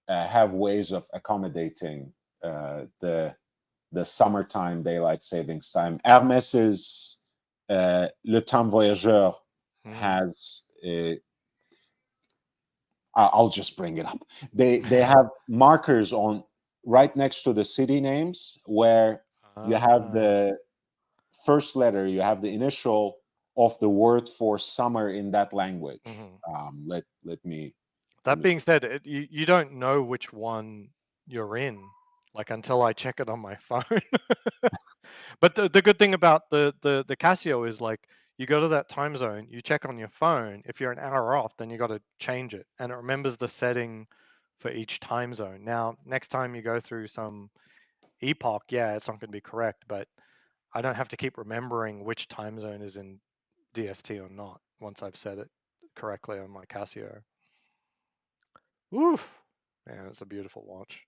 have ways of accommodating the summertime daylight savings time. Hermes's Le Temps Voyageur has. I'll just bring it up. They have markers on right next to the city names where you have the first letter, you have the initial of the word for summer in that language. Let me. That being said, you don't know which one you're in, like until I check it on my phone. But the good thing about the Casio is like you go to that time zone, you check on your phone. If you're an hour off, then you got to change it, and it remembers the setting for each time zone. Now, next time you go through some epoch, yeah, it's not going to be correct, but I don't have to keep remembering which time zone is in DST or not once I've set it correctly on my Casio. Woof. Man, it's a beautiful watch.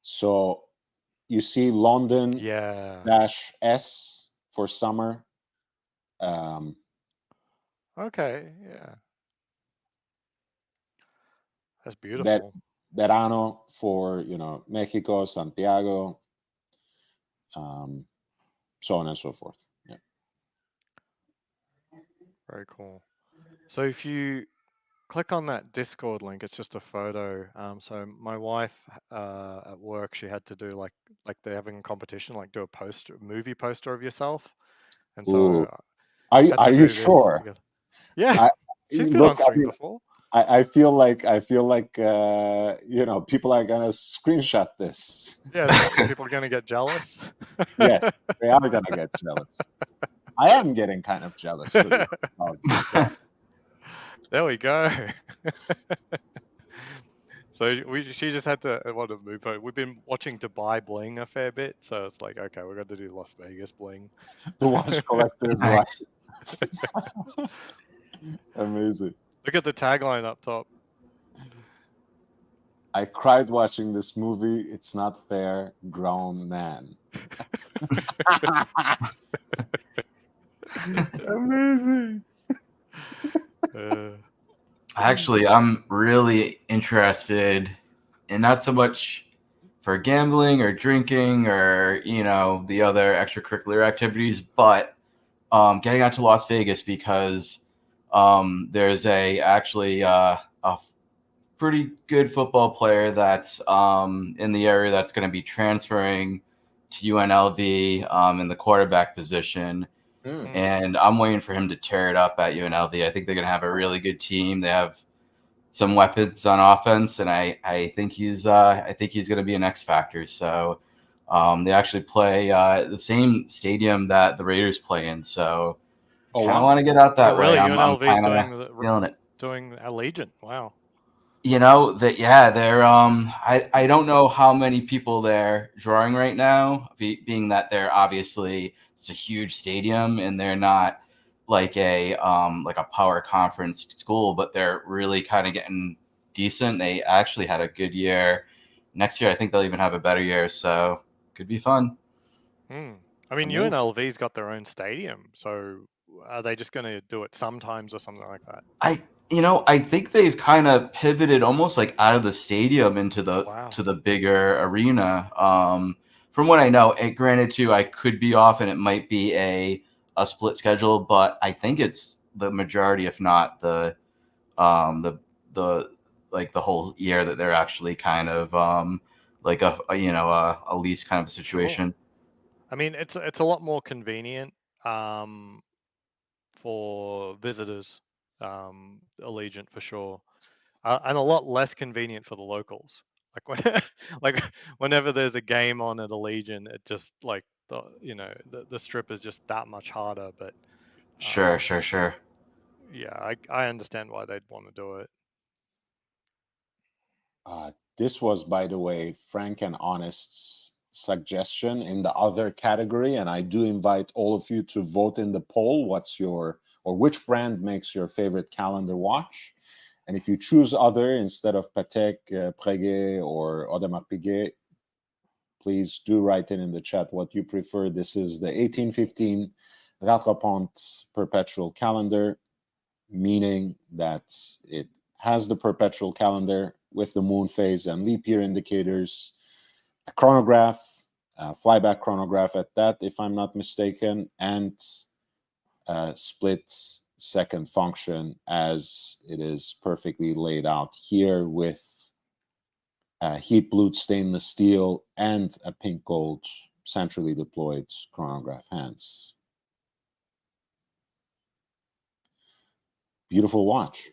So you see London -S for summer. Okay, yeah. That's beautiful. Verano for, Mexico, Santiago, so on and so forth. Yeah. Very cool. So if you click on that Discord link, it's just a photo. So my wife at work, she had to do like they're having a competition, like do a movie poster of yourself. And so are you sure? Together. Yeah, she's been on stream before. I feel like people are gonna screenshot this. Yeah, people are gonna get jealous. Yes, they are gonna get jealous. I am getting kind of jealous. There we go. So she just had to want to move over. We've been watching Dubai Bling a fair bit, so it's like, okay, we're going to do Las Vegas Bling. The watch collector's watch. Amazing. Look at the tagline up top. I cried watching this movie. It's not fair, grown man. Amazing. Actually, I'm really interested in not so much for gambling or drinking or, you know, the other extracurricular activities, but getting out to Las Vegas because there's a pretty good football player that's in the area that's going to be transferring to UNLV in the quarterback position. And I'm waiting for him to tear it up at UNLV. I think they're going to have a really good team. They have some weapons on offense, and I think he's going to be an X factor. So they actually play the same stadium that the Raiders play in. So Oh, kind of wow. want to get out that Oh, way. really? I'm UNLV's kind of feeling it. doing Allegiant. Wow. You know that, yeah, they're I don't know how many people they're drawing right now, being that they're obviously it's a huge stadium and they're not like a power conference school, but they're really kind of getting decent. They actually had a good year. Next year I think they'll even have a better year, so could be fun. I mean, Amazing. UNLV's got their own stadium, so are they just going to do it sometimes or something like that? I think they've kind of pivoted almost like out of the stadium into the Wow. to the bigger arena. From what I know, granted too, I could be off and it might be a split schedule, but I think it's the majority, if not the like the whole year that they're actually kind of like a lease kind of a situation. I mean, it's a lot more convenient for visitors, Allegiant for sure, and a lot less convenient for the locals. Like when, like whenever there's a game on at Allegiant, it just like the strip is just that much harder. But Sure. yeah, I understand why they'd want to do it. This was, by the way, frank and honest's suggestion in the other category, and I do invite all of you to vote in the poll. Which brand makes your favorite calendar watch? And if you choose other instead of Patek, Breguet, or Audemars Piguet, please do write in the chat what you prefer. This is the 1815 Rattrapante perpetual calendar, meaning that it has the perpetual calendar with the moon phase and leap year indicators, a chronograph, a flyback chronograph at that, if I'm not mistaken, and a split second function as it is perfectly laid out here with heat blued stainless steel and a pink gold centrally deployed chronograph hands. Beautiful watch.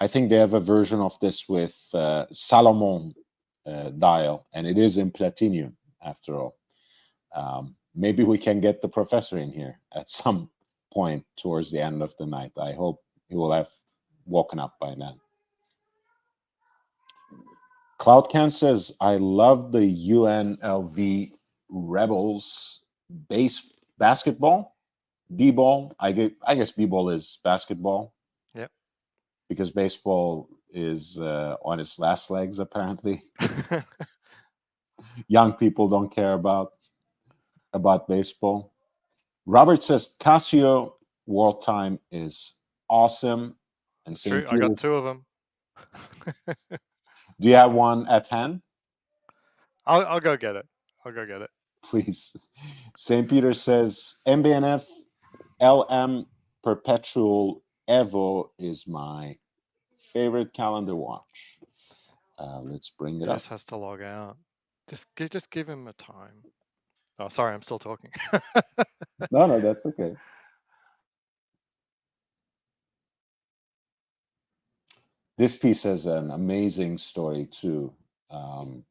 I think they have a version of this with Salomon dial, and it is in platinum after all. Maybe we can get the professor in here at some point towards the end of the night. I hope he will have woken up by then. CloudCan says, I love the UNLV Rebels base basketball. B-ball, I guess B-ball is basketball. Yep. Because baseball is on its last legs, apparently. Young people don't care about baseball. Robert says Casio World Time is awesome. And True. I got two of them. Do you have one at hand? I'll go get it. Please. St. Peter says MB&F LM Perpetual Evo is my favorite calendar watch. Let's bring it up. Just has to log out. Just give him a time. Oh, sorry, I'm still talking. No, that's okay. This piece has an amazing story too. And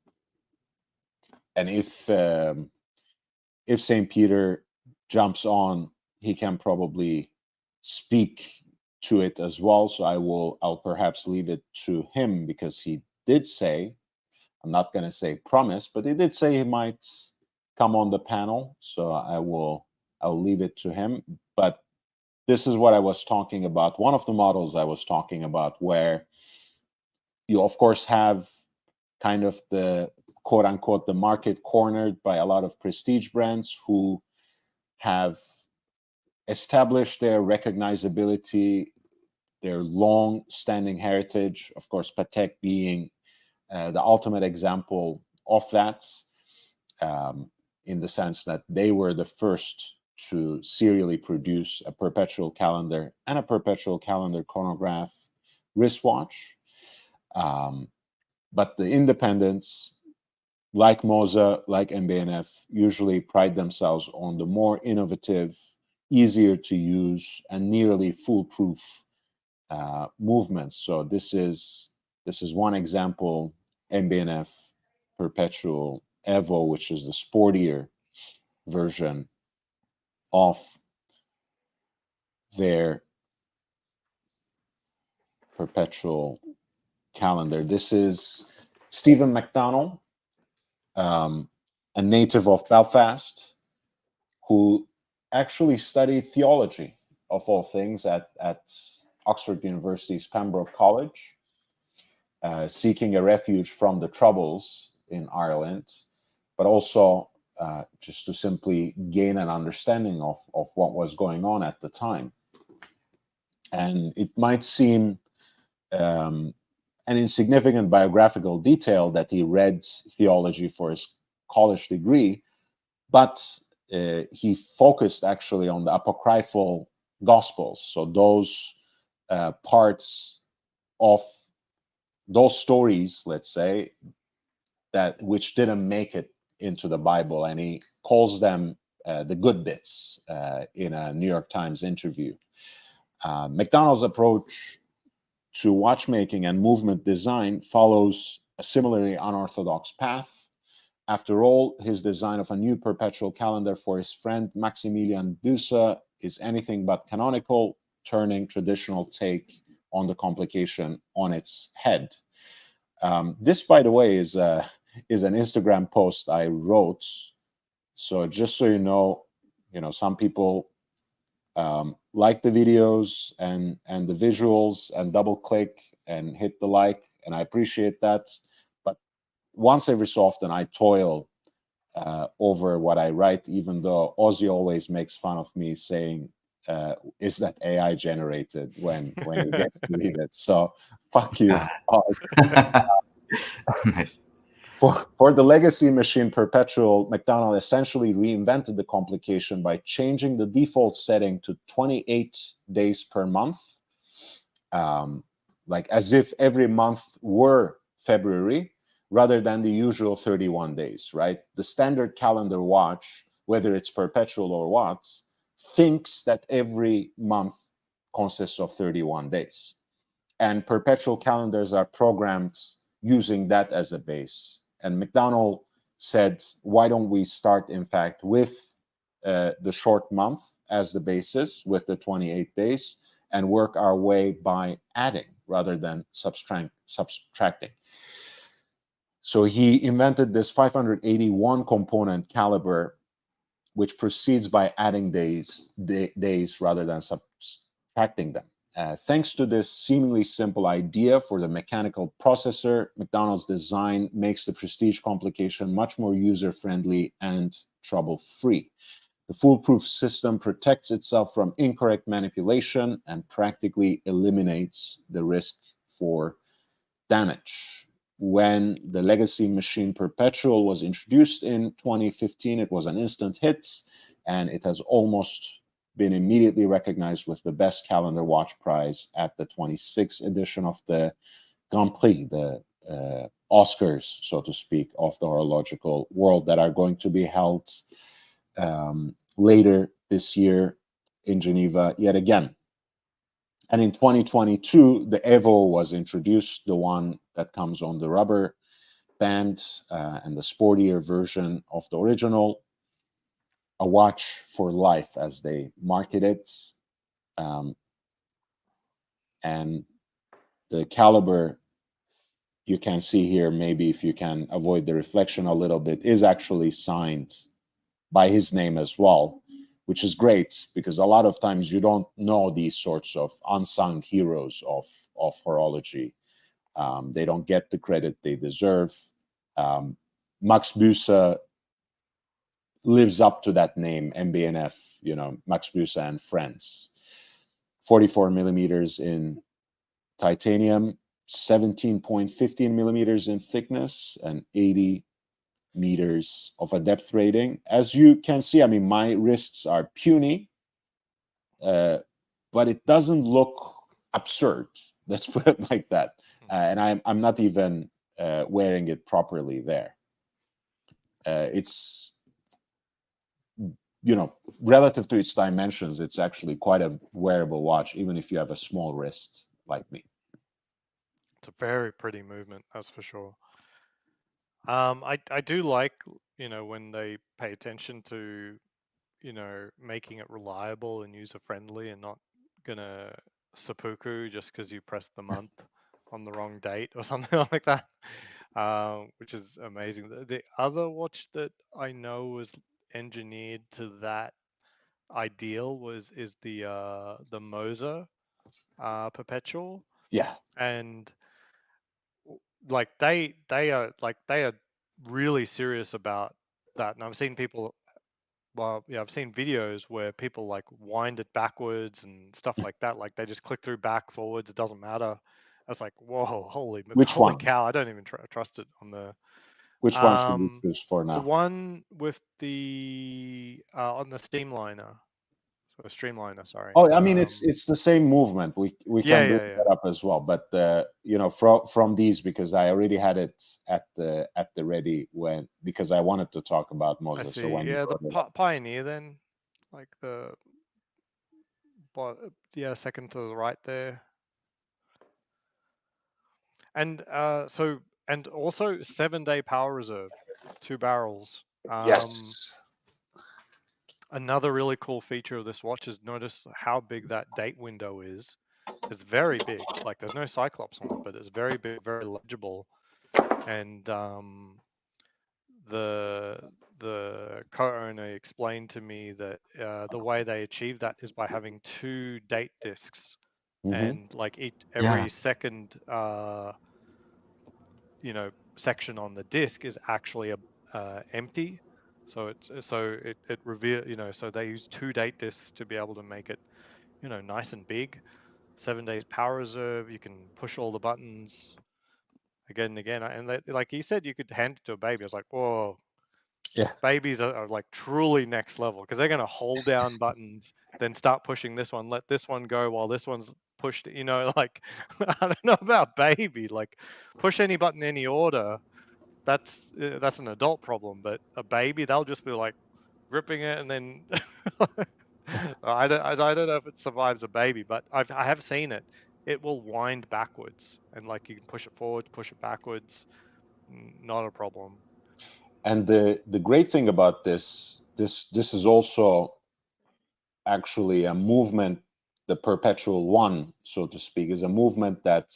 if St. Peter jumps on, he can probably speak to it as well. So I'll perhaps leave it to him, because he did say, I'm not going to say promise, but he did say he might come on the panel. So I'll leave it to him. But this is what I was talking about. One of the models I was talking about, where you, of course, have kind of the quote unquote the market cornered by a lot of prestige brands who have established their recognizability, their long-standing heritage. Of course, Patek being the ultimate example of that, in the sense that they were the first to serially produce a perpetual calendar and a perpetual calendar chronograph wristwatch. But the independents, like Moser, like MB&F, usually pride themselves on the more innovative, easier to use, and nearly foolproof movements. So this is one example, MB&F Perpetual Evo, which is the sportier version of their perpetual calendar. This is Stephen McDonald, a native of Belfast, who actually studied theology, of all things, at Oxford University's Pembroke College, seeking a refuge from the Troubles in Ireland, but also just to simply gain an understanding of what was going on at the time. And it might seem an insignificant biographical detail that he read theology for his college degree, but he focused actually on the apocryphal Gospels. So those parts of those stories, let's say, that which didn't make it into the Bible, and he calls them the good bits in a New York Times interview. McDonald's approach to watchmaking and movement design follows a similarly unorthodox path. After all, his design of a new perpetual calendar for his friend Maximilian Büsser is anything but canonical, turning traditional take on the complication on its head. This, by the way, is an Instagram post I wrote. So just so you know, some people like the videos and the visuals and double click and hit the like, and I appreciate that. But once every so often, I toil over what I write, even though Ozzy always makes fun of me saying, is that AI generated when he gets to read it? So fuck you. Nice. For the legacy machine Perpetual, McDonald essentially reinvented the complication by changing the default setting to 28 days per month, like as if every month were February rather than the usual 31 days, right? The standard calendar watch, whether it's perpetual or what, thinks that every month consists of 31 days. And perpetual calendars are programmed using that as a base. And McDonald said, why don't we start, in fact, with the short month as the basis, with the 28 days, and work our way by adding rather than subtracting. So he invented this 581 component caliber, which proceeds by adding days rather than subtracting them. Thanks to this seemingly simple idea for the mechanical processor, McDonald's design makes the prestige complication much more user-friendly and trouble-free. The foolproof system protects itself from incorrect manipulation and practically eliminates the risk for damage. When the legacy machine Perpetual was introduced in 2015, it was an instant hit, and it has almost been immediately recognized with the best calendar watch prize at the 26th edition of the Grand Prix, the Oscars, so to speak, of the horological world, that are going to be held later this year in Geneva yet again. And in 2022, the Evo was introduced, the one that comes on the rubber band and the sportier version of the original. A watch for life, as they market it. And the caliber, you can see here, maybe if you can avoid the reflection a little bit, is actually signed by his name as well. which is great because a lot of times you don't know these sorts of unsung heroes of horology. They don't get the credit they deserve. Max Büsser lives up to that name, MB&F, Max Büsser and Friends. 44 millimeters in titanium, 17.15 millimeters in thickness, and 80 meters of a depth rating. As you can see, I mean, my wrists are puny, but it doesn't look absurd. Let's put it like that. And I'm not even wearing it properly there. It's, relative to its dimensions, it's actually quite a wearable watch, even if you have a small wrist like me. It's a very pretty movement, that's for sure. I do like, when they pay attention to, making it reliable and user friendly and not gonna seppuku just because you pressed the month on the wrong date or something like that, which is amazing. The other watch that I know was engineered to that ideal is the Moser Perpetual, Yeah. and like they are really serious about that. And I've seen people, I've seen videos where people like wind it backwards and stuff like that. Like they just click through back, forwards, it doesn't matter. It's like, whoa, holy Which one? cow! I don't even trust it on the Which one should we choose for the now? one with the on the Streamliner. So Streamliner, sorry. Oh, I mean, it's the same movement. We can bring yeah. that up as well. But from these, because I already had it at the ready because I wanted to talk about I Moser. see. So when Yeah, the Pioneer then, like second to the right there. And and also 7-day power reserve, 2 barrels. yes, Another really cool feature of this watch is notice how big that date window is. It's very big. Like there's no Cyclops on it, but it's very big, very legible. And the co-owner explained to me that the way they achieve that is by having 2 date discs, and like every second section on the disc is actually empty. So it reveal, so they use 2 date discs to be able to make it, nice and big. 7 days power reserve. You can push all the buttons again and again. And like he said, you could hand it to a baby. I was like, whoa. Yeah. Babies are like truly next level because they're going to hold down buttons, then start pushing this one, let this one go while this one's pushed. Like I don't know about baby. Like push any button, any order. That's an adult problem, but a baby, they'll just be like gripping it and then I don't know if it survives a baby, but I have seen it. It will wind backwards, and like you can push it forward, push it backwards, not a problem. And the great thing about this is also actually a movement. The Perpetual One, so to speak, is a movement that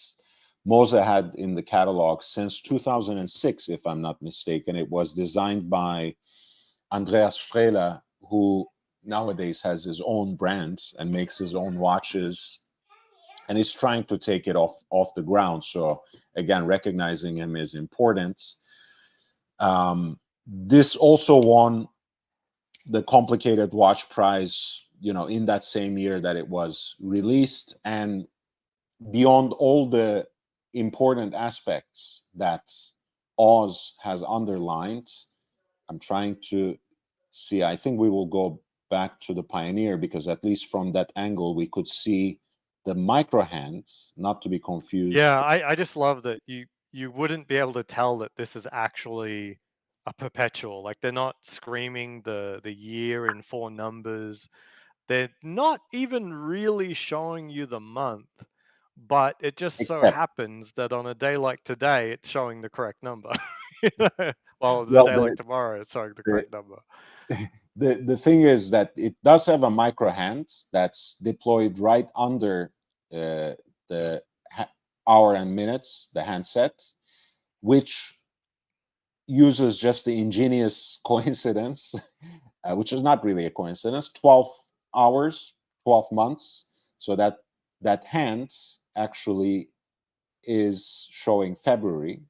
Moser had in the catalog since 2006, if I'm not mistaken. It was designed by Andreas Strehler, who nowadays has his own brand and makes his own watches, and is trying to take it off the ground. So again, recognizing him is important. This also won the Complicated Watch Prize, in that same year that it was released. And beyond all the important aspects that Oz has underlined, I'm trying to see, I think we will go back to the Pioneer, because at least from that angle, we could see the micro hands, not to be confused. Yeah, I just love that you wouldn't be able to tell that this is actually a perpetual. Like they're not screaming the year in 4 numbers. They're not even really showing you the month, but it just so Except, happens that on a day like today, it's showing the correct number. Well, a well, day like tomorrow, it's showing the correct number. the thing is that it does have a micro hand that's deployed right under the hour and minutes, the handset, which uses just the ingenious coincidence which is not really a coincidence. 12 hours, 12 months. So that hand actually is showing February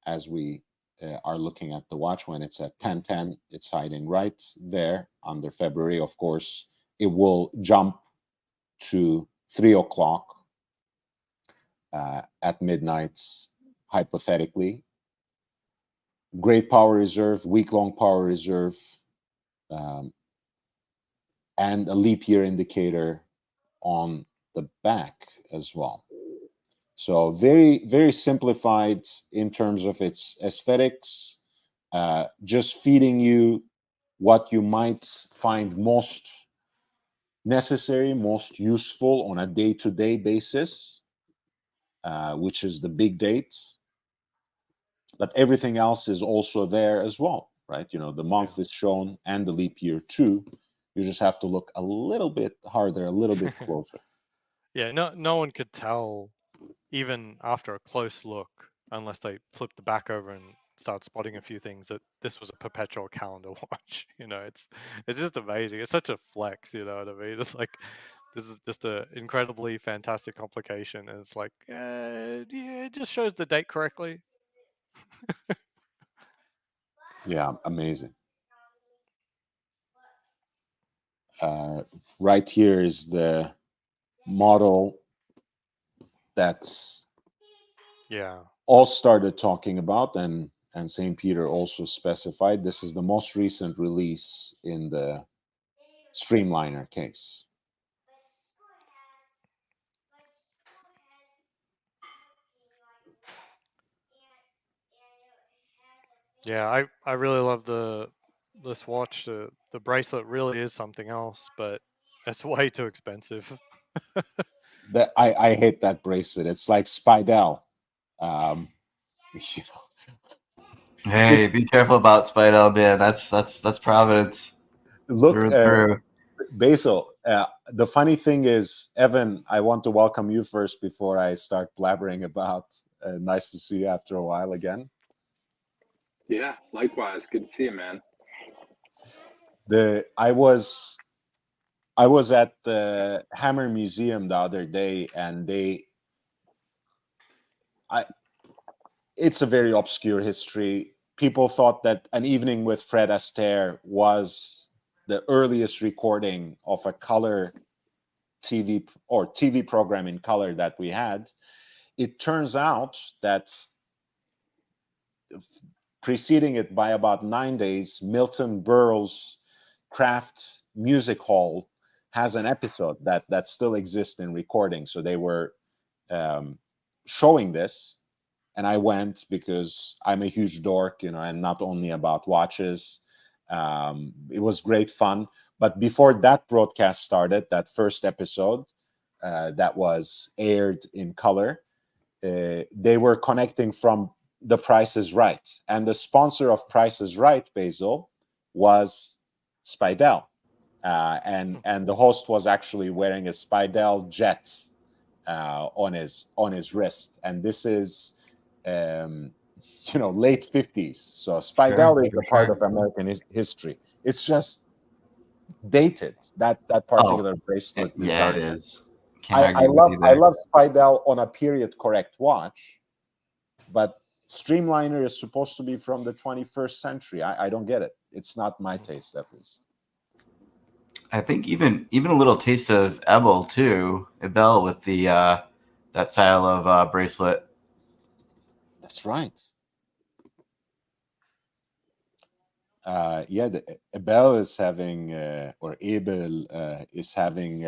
as we are looking at the watch. When it's at 10:10, it's hiding right there under February. Of course, it will jump to 3 o'clock at midnight, hypothetically. Great power reserve, week-long power reserve, and a leap year indicator on the back as well. So very, very simplified in terms of its aesthetics, just feeding you what you might find most necessary, most useful on a day-to-day basis, which is the big date. But everything else is also there as well, right? You know, the month is shown and the leap year too. You just have to look a little bit harder, a little bit closer. Yeah, no one could tell even after a close look, unless they flip the back over and start spotting a few things, that this was a perpetual calendar watch. You know, it's just amazing. It's such a flex. You know what I mean? It's like this is just an incredibly fantastic complication, and it's like, yeah, it just shows the date correctly. Yeah, amazing. Right here is the model that's all started talking about, and St. Peter also specified this is the most recent release in the Streamliner case. Yeah, I really love this watch. The bracelet really is something else, but it's way too expensive. That I hate that bracelet. It's like Spidell. You know, Hey, be careful about Spidell, man. That's Providence. Look, Through and through. Basil. The funny thing is, Evan, I want to welcome you first before I start blabbering about. Nice to see you after a while again. Yeah, likewise. Good to see you, man. I was at the Hammer Museum the other day, and it's a very obscure history. People thought that An Evening with Fred Astaire was the earliest recording of a color TV program in color that we had. It turns out that preceding it by about 9 days, Milton Berle's Kraft Music Hall has an episode that still exists in recording. So they were showing this, and I went because I'm a huge dork, you know, and not only about watches. It was great fun. But before that broadcast started, that first episode that was aired in color, they were connecting from The Price is Right. And the sponsor of Price is Right, Basil, was Spidell. And the host was actually wearing a Spidell jet on his wrist. And this is late 50s. So Spidell is a part of American history. It's just dated, that particular bracelet design. Yeah, it is. I love Spidell on a period correct watch, but Streamliner is supposed to be from the 21st century. I don't get it. It's not my taste, at least. I think even a little taste of Ebel too. Ebel with the that style of bracelet. That's right. Ebel is having, or Ebel is having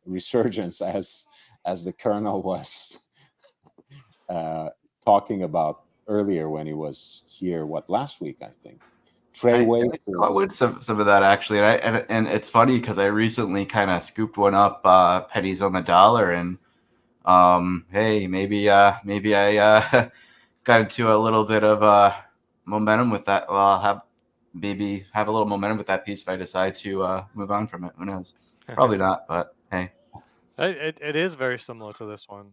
resurgence, as the Colonel was talking about earlier when he was here. last week, I think. Trey Waits. I caught with some of that actually, and it's funny because I recently kind of scooped one up, pennies on the dollar, and hey, maybe I got into a little bit of momentum with that. Well, I'll have a little momentum with that piece if I decide to move on from it. Who knows? Probably not, but hey. It is very similar to this one.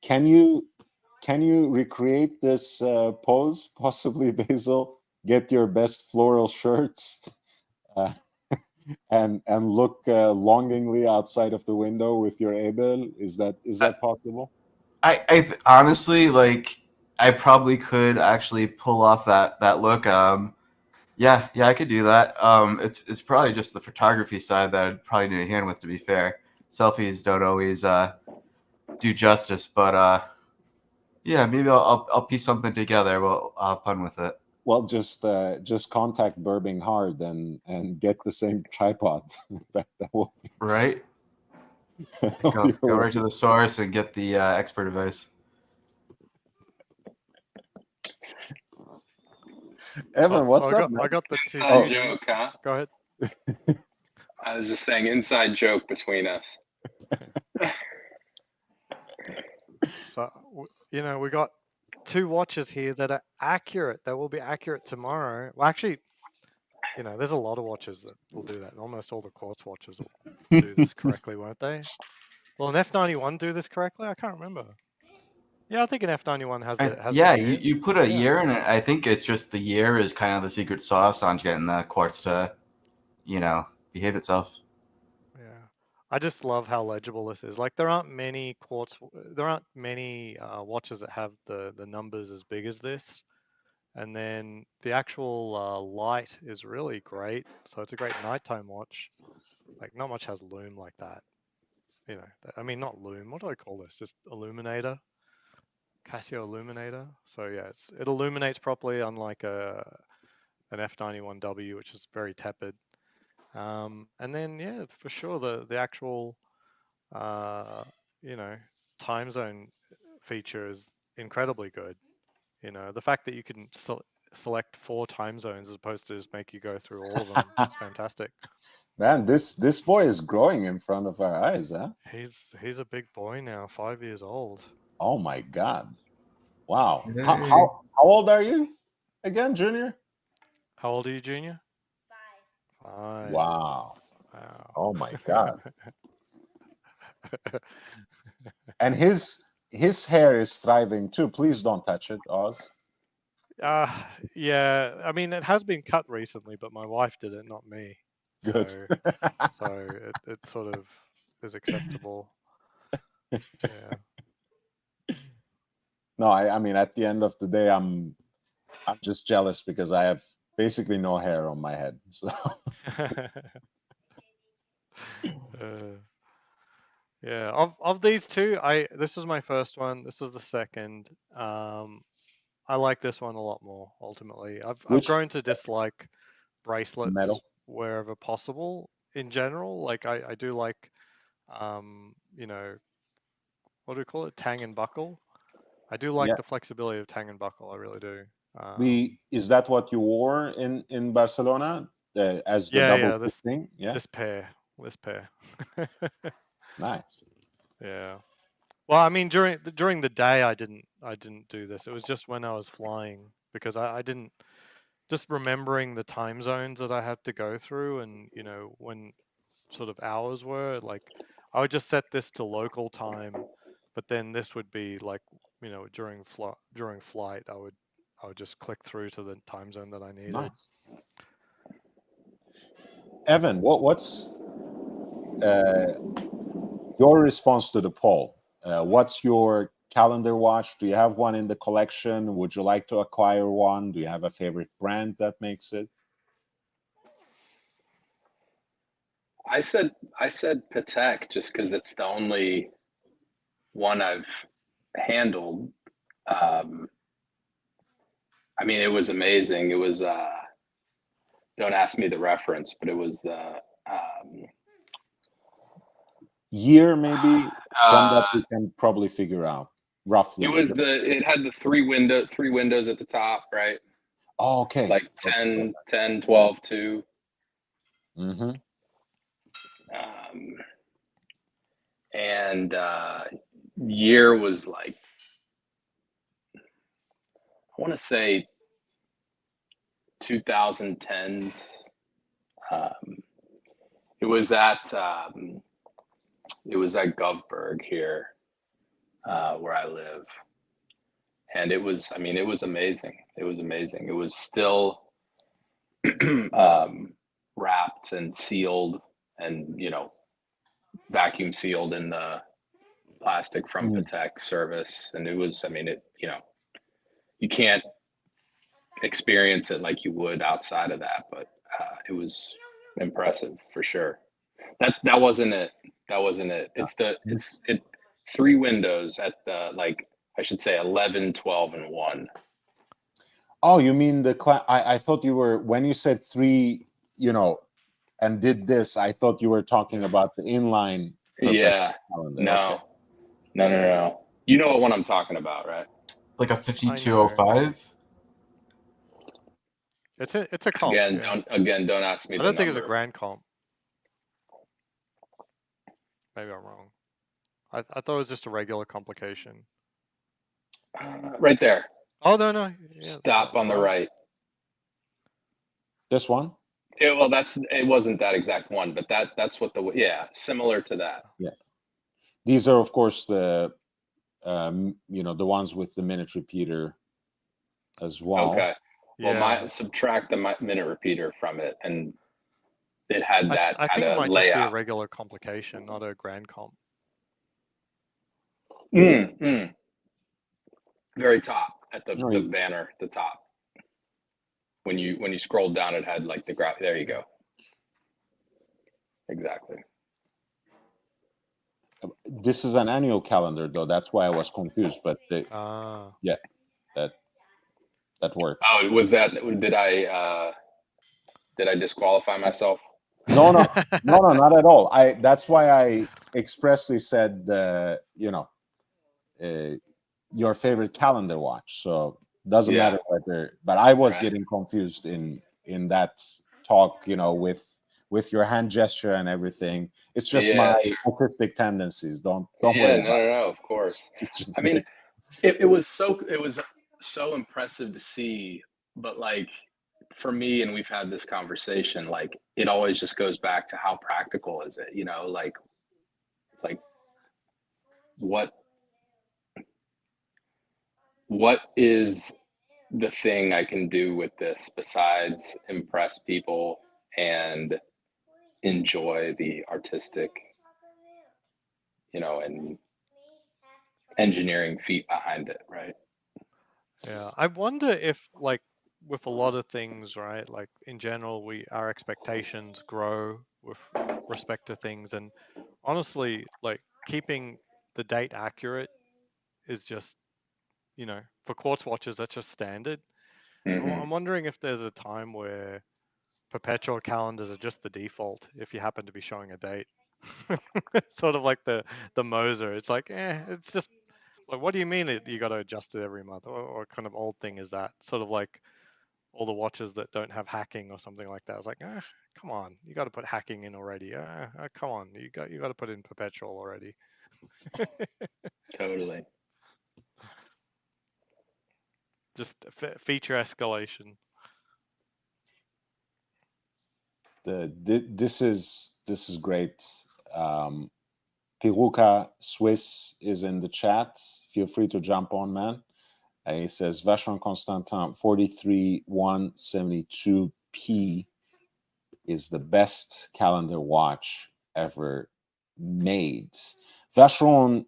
Can you recreate this pose, possibly, Basil? Get your best floral shirts, uh, and look longingly outside of the window with your Abel? Is that possible? Honestly, like, I probably could actually pull off that look. Yeah, I could do that. It's probably just the photography side that I'd probably need a hand with. To be fair, selfies don't always do justice, but yeah, maybe I'll piece something together. I'll have fun with it. Well, just contact Burbing Hard and get the same tripod. that will be Right? Go right to the source and get the expert advice. Evan, what's up? I got the two. Inside joke, huh? Go ahead. I was just saying, inside joke between us. So we got two watches here that are accurate. That will be accurate tomorrow. Well, actually, there's a lot of watches that will do that. Almost all the quartz watches will do this correctly, won't they? Will an F91 do this correctly? I can't remember. Yeah, I think an F91 has the yeah, the year. you put a year in it. I think it's just the year is kind of the secret sauce on getting the quartz to, behave itself. Yeah, I just love how legible this is. Like, there aren't many watches that have the numbers as big as this, and then the actual light is really great. So it's a great nighttime watch. Like, not much has lume like that. I mean, not lume. What do I call this? Just illuminator. Casio illuminator. So yeah, it illuminates properly, unlike an F91W, which is very tepid. And then yeah, for sure the actual time zone feature is incredibly good. The fact that you can select 4 time zones as opposed to just make you go through all of them is fantastic. Man, this boy is growing in front of our eyes, huh? He's a big boy now, 5 years old. Oh my God! Wow. Hey. How old are you again, Junior? How old are you, Junior? 5. Wow. Wow. Oh my God. And his hair is thriving too. Please don't touch it, Oz. Yeah. I mean, it has been cut recently, but my wife did it, not me. Good. So it sort of is acceptable. Yeah. No, I mean, at the end of the day, I'm just jealous because I have basically no hair on my head. So yeah. Of these two, this was my first one. This was the second. I like this one a lot more. Ultimately, I've grown to dislike bracelets metal. wherever possible. In general, like I do like, what do we call it? Tang and buckle. I do like the flexibility of tang and buckle. I really do. Is that what you wore in Barcelona as the double thing? Yeah. This pair. Nice. Yeah. Well, I mean, during the day, I didn't do this. It was just when I was flying, because I didn't, just remembering the time zones that I had to go through, and when sort of hours were, like, I would just set this to local time, but then this would be like, during flight, I would just click through to the time zone that I needed. Nice. Evan, what's your response to the poll? What's your calendar watch? Do you have one in the collection? Would you like to acquire one? Do you have a favorite brand that makes it? I said Patek just because it's the only one I've handled. I mean, it was amazing. It was don't ask me the reference, but it was the year, maybe from that we can probably figure out roughly. It had the three windows at the top, right? Oh, okay. Like 10, 12, 2. Mm-hmm. And year was like, I want to say 2010s. It was at Govberg here, where I live, and it was amazing. It was amazing. It was still wrapped and sealed and, vacuum sealed in the plastic from Patek service. And it was, I mean, you can't experience it like you would outside of that, but it was impressive for sure. That wasn't it. That wasn't it. It's 3 windows at the, like, I should say 11, 12, and 1. Oh, you mean the I thought you were, when you said 3, and did this, I thought you were talking about the inline. Yeah. Calendar. No. Okay. No. You know what one I'm talking about, right? Like a 5205. It's a comp. Don't ask me. I don't think it's a grand comp. Maybe I'm wrong. I thought it was just a regular complication. Right there. Oh no. Yeah, Stop on the right. This one? Well, it wasn't that exact one, but that's what similar to that. Yeah. These are, of course, the the ones with the minute repeater as well. Okay. Well, subtract the minute repeater from it, and it had that I think kind it of might layout. just be a regular complication, not a grand comp. Very top at the banner, the top. When you scrolled down, it had like the graph. There you go. Exactly. This is an annual calendar, though. That's why I was confused. But yeah, that works. Oh, was that? Did I disqualify myself? No, not at all. That's why I expressly said your favorite calendar watch. So doesn't matter whether. But I was getting confused in that talk. With your hand gesture and everything. It's just my artistic tendencies. Don't worry. No, of course. I mean, it was so impressive to see, but like for me, and we've had this conversation, like it always just goes back to how practical is it, like what is the thing I can do with this besides impress people and enjoy the artistic, and engineering feat behind it, right? Yeah, I wonder if, like, with a lot of things, right, like in general, our expectations grow with respect to things, and honestly, like keeping the date accurate is just, for quartz watches, that's just standard. I'm wondering if there's a time where perpetual calendars are just the default if you happen to be showing a date. Sort of like the Moser. It's like, it's just like, what do you mean that you got to adjust it every month? Or kind of old thing is that? Sort of like all the watches that don't have hacking or something like that. It's like, come on, you got to put hacking in already. Come on, you got to put in perpetual already. Totally. Just feature escalation. This is great. Piruka Swiss is in the chat. Feel free to jump on, man. He says Vacheron Constantin 43172P is the best calendar watch ever made. Vacheron,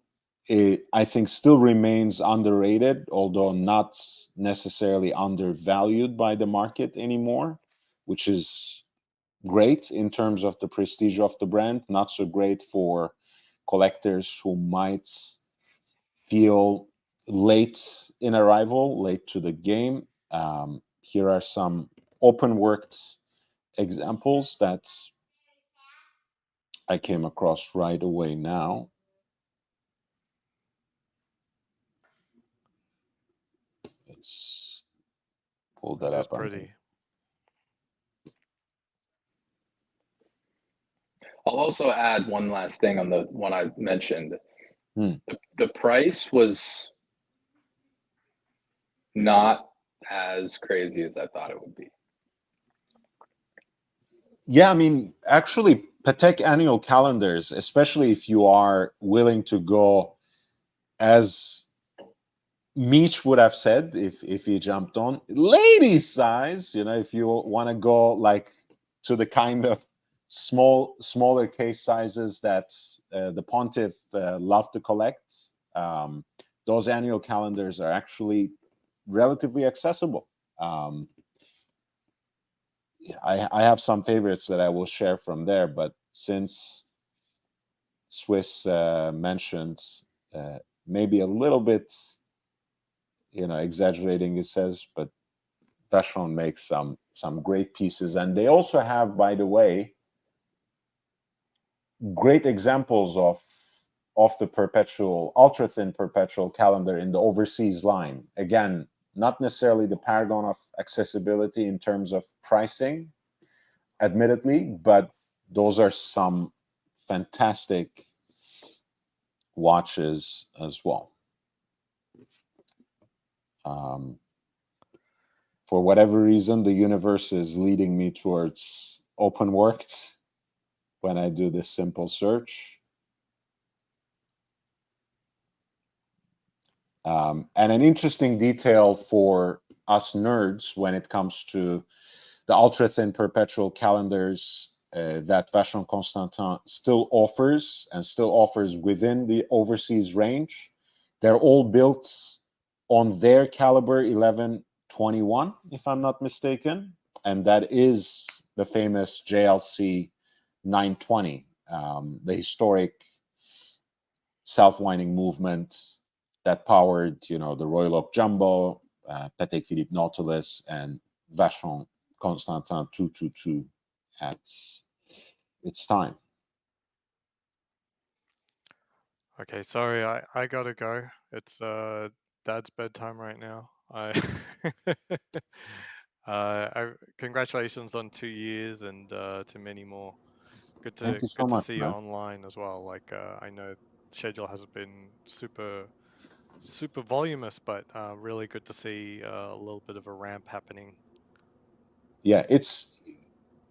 I think, still remains underrated, although not necessarily undervalued by the market anymore, which is great in terms of the prestige of the brand. Not so great for collectors who might feel late in arrival, late to the game. Here are some open worked examples that I came across right away now. Let's pull that up. Pretty. I'll also add one last thing on the one I mentioned. The price was not as crazy as I thought it would be. Yeah, I mean, actually, Patek annual calendars, especially if you are willing to go, as Meech would have said if he jumped on, lady size, if you want to go like to the kind of smaller case sizes that the Pontiff love to collect, those annual calendars are actually relatively accessible. I have some favorites that I will share from there, but since Swiss mentioned maybe a little bit, exaggerating, it says, but Vacheron makes some great pieces, and they also have, by the way, great examples of the perpetual, ultra thin perpetual calendar in the overseas line. Again, not necessarily the paragon of accessibility in terms of pricing, admittedly, but those are some fantastic watches as well. For whatever reason, the universe is leading me towards open worked when I do this simple search. And an interesting detail for us nerds when it comes to the ultra-thin perpetual calendars that Vacheron Constantin still offers, and still offers within the overseas range. They're all built on their caliber 1121, if I'm not mistaken, and that is the famous JLC 920, the historic self-winding movement that powered, the Royal Oak Jumbo, Patek Philippe Nautilus, and Vacheron Constantin 222 at its time. Okay, sorry, I gotta go. It's Dad's bedtime right now. Congratulations on 2 years and to many more. Thank you so much, See you man. online as well. Like I know schedule hasn't been super voluminous, but really good to see a little bit of a ramp happening. Yeah,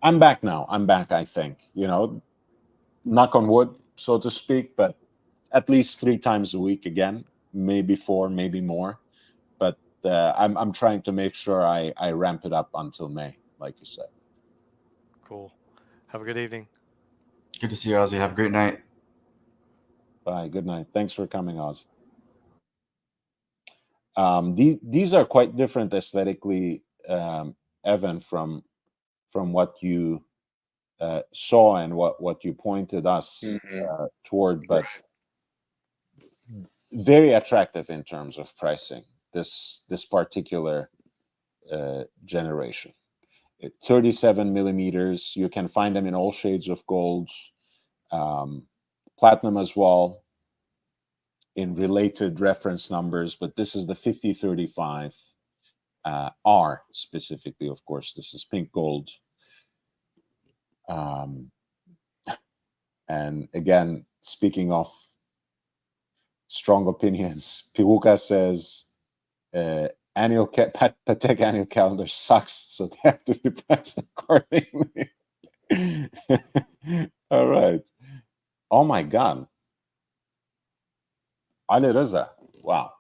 I'm back now. I'm back, I think. Knock on wood, so to speak, but at least 3 times a week again, maybe 4, maybe more. But I'm trying to make sure I ramp it up until May, like you said. Cool. Have a good evening. Good to see you, Ozzy. Have a great night. Bye. Good night. Thanks for coming, Oz. These are quite different aesthetically, Evan, from what you saw and what you pointed us toward, but very attractive in terms of pricing. This particular generation, 37 millimeters. You can find them in all shades of gold, platinum as well, in related reference numbers, but this is the 5035 R specifically. Of course, this is pink gold. And again, speaking of strong opinions, Piruka says Patek annual calendar sucks, so they have to be priced accordingly. All right. Oh my God. Ali Reza. Wow.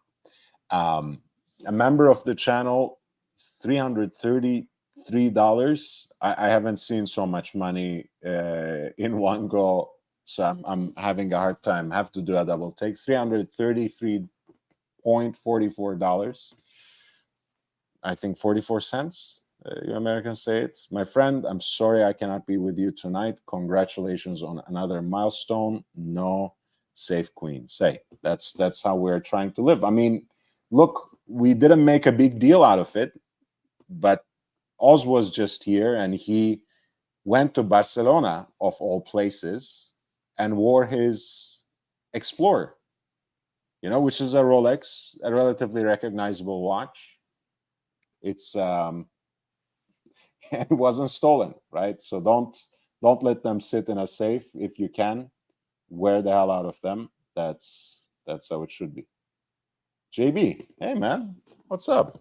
A member of the channel, $333. I haven't seen so much money in one go, so I'm having a hard time. Have to do a double take. $333.44. I think 44 cents. You Americans say it. My friend, I'm sorry I cannot be with you tonight. Congratulations on another milestone. No, safe queen. Say that's how we're trying to live. I mean, look, we didn't make a big deal out of it, but Oz was just here and he went to Barcelona, of all places, and wore his Explorer, which is a Rolex, a relatively recognizable watch. It's it wasn't stolen, right? So don't let them sit in a safe. If you can, wear the hell out of them. That's how it should be. JB, hey man, what's up?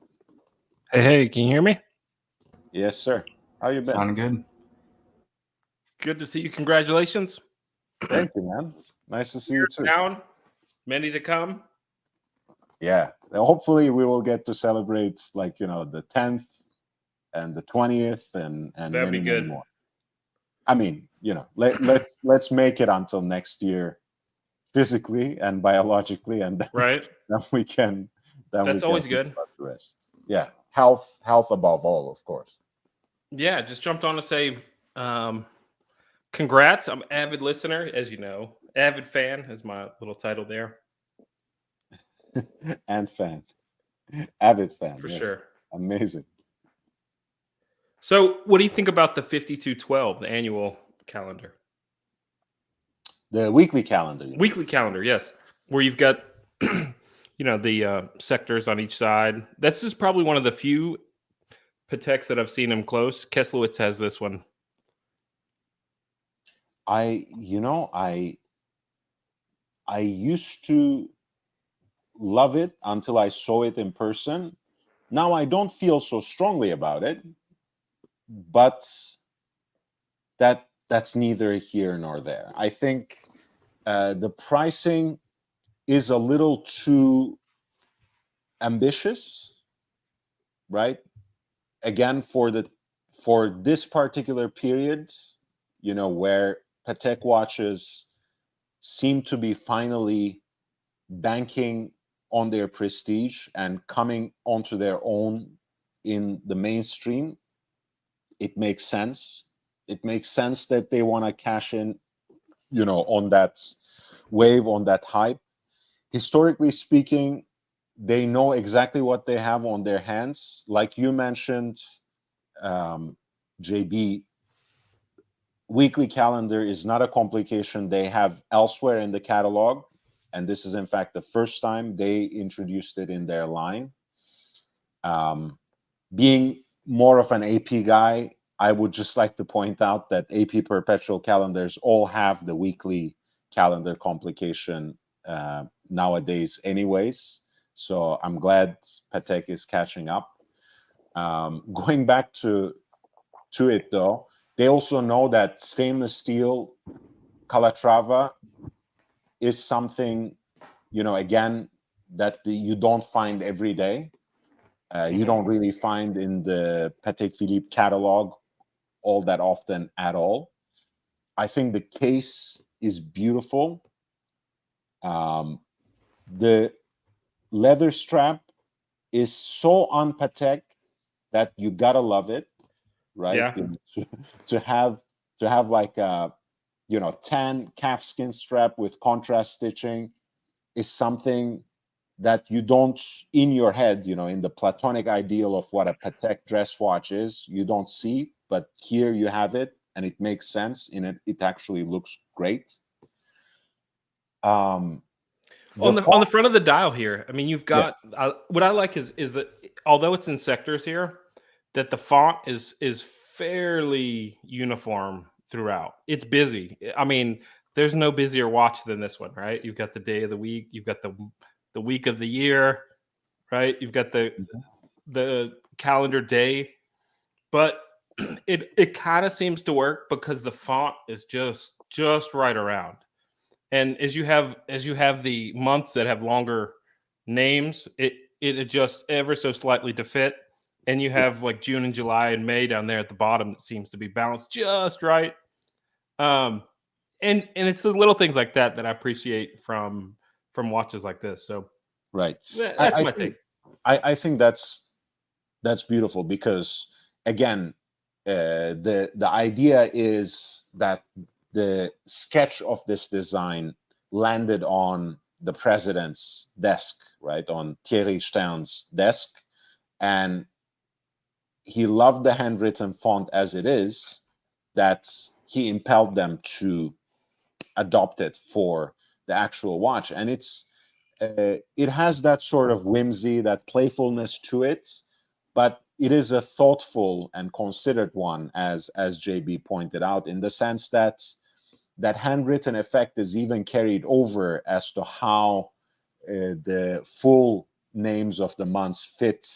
Hey, can you hear me? Yes, sir. How you been? Sounding good. Good to see you. Congratulations. Thank you, man. Nice to see you too. Down, many to come. Yeah, hopefully we will get to celebrate the 10th and the 20th and That'd be many good. more. I mean, let's make it until next year, physically and biologically, and Right. then we can. That's always good. About the rest. Yeah, health above all, of course. Yeah, just jumped on to say, congrats. I'm an avid listener, as you know. Avid fan is my little title there. And fan, avid fan, For yes. sure. Amazing. So, what do you think about the 5212, the annual calendar? The weekly calendar. Weekly calendar, yes, where you've got, the sectors on each side. This is probably one of the few Pateks that I've seen him close. Kesslowitz has this one. I used to love it until I saw it in person. Now I don't feel so strongly about it, but that's neither here nor there. I think the pricing is a little too ambitious, right? Again, for this particular period, where Patek watches seem to be finally banking on their prestige and coming onto their own in the mainstream, it makes sense. It makes sense that they want to cash in, on that wave, on that hype. Historically speaking, they know exactly what they have on their hands. Like you mentioned, JB, weekly calendar is not a complication they have elsewhere in the catalog. And this is, in fact, the first time they introduced it in their line. Being more of an AP guy, I would just like to point out that AP perpetual calendars all have the weekly calendar complication nowadays anyways. So I'm glad Patek is catching up. Going back to it, though, they also know that stainless steel Calatrava is something, again, that you don't find every day. You don't really find in the Patek Philippe catalog all that often at all. I think the case is beautiful. The leather strap is so on Patek that you gotta love it, right? Yeah. To have like a tan calfskin strap with contrast stitching is something that you don't, in your head, in the platonic ideal of what a Patek dress watch is, you don't see, but here you have it and it makes sense, and it actually looks great. On the front of the dial here, I mean, you've got what I like is that although it's in sectors here, that the font is fairly uniform throughout. It's busy. I mean, there's no busier watch than this one, right? You've got the day of the week, you've got the week of the year, right? You've got the calendar day, but it kind of seems to work because the font is just right around. And as you have the months that have longer names, it adjusts ever so slightly to fit. And you have like June and July and May down there at the bottom that seems to be balanced just right. And it's the little things like that I appreciate from watches like this. So right, that's my take. I think that's beautiful because, again, the idea is that the sketch of this design landed on the president's desk, right, on Thierry Stern's desk, and he loved the handwritten font as it is, that he impelled them to adopt it for the actual watch. And it has that sort of whimsy, that playfulness to it, but it is a thoughtful and considered one, as JB pointed out, in the sense that that handwritten effect is even carried over as to how the full names of the months fit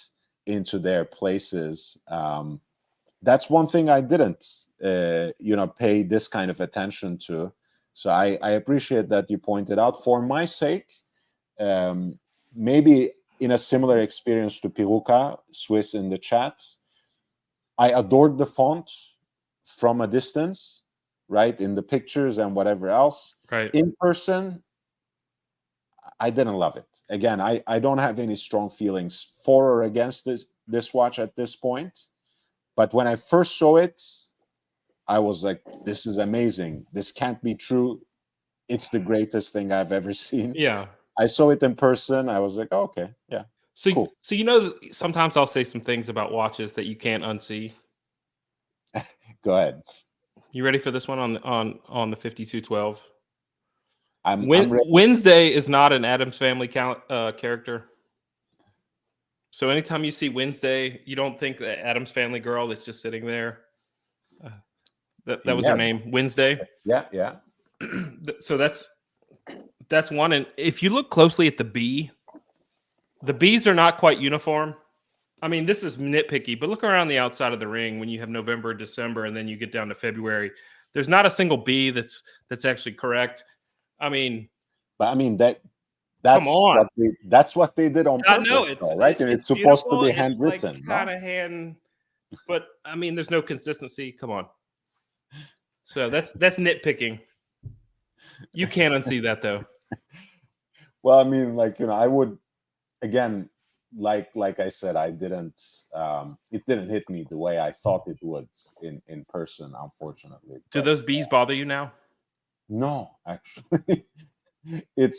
into their places. That's one thing I didn't, pay this kind of attention to. So I appreciate that you pointed out. For my sake, maybe in a similar experience to Piruka, Swiss in the chat, I adored the font from a distance, right, in the pictures and whatever else. Right. In person, I didn't love it. Again, I don't have any strong feelings for or against this watch at this point. But when I first saw it, I was like, this is amazing. This can't be true. It's the greatest thing I've ever seen. Yeah. I saw it in person. I was like, oh, okay, yeah, So, cool. so you know, sometimes I'll say some things about watches that you can't unsee. Go ahead. You ready for this one on the 5212? I'm ready. Wednesday is not an Addams Family character. So anytime you see Wednesday, you don't think the Addams Family girl that's just sitting there. That was her name, Wednesday. Yeah, yeah. So that's one. And if you look closely at the Bs are not quite uniform. I mean, this is nitpicky, but look around the outside of the ring when you have November, December, and then you get down to February. There's not a single B that's actually correct. I mean, but I mean that's what they did on purpose. I know right, and it's supposed to be handwritten. Like kind of hand, but I mean, there's no consistency. Come on. So that's nitpicking. You can't unsee that though. Well, I mean, like, I would, again, like I said, I didn't. It didn't hit me the way I thought it would in person, unfortunately. Do those Bs bother you now? No, actually. It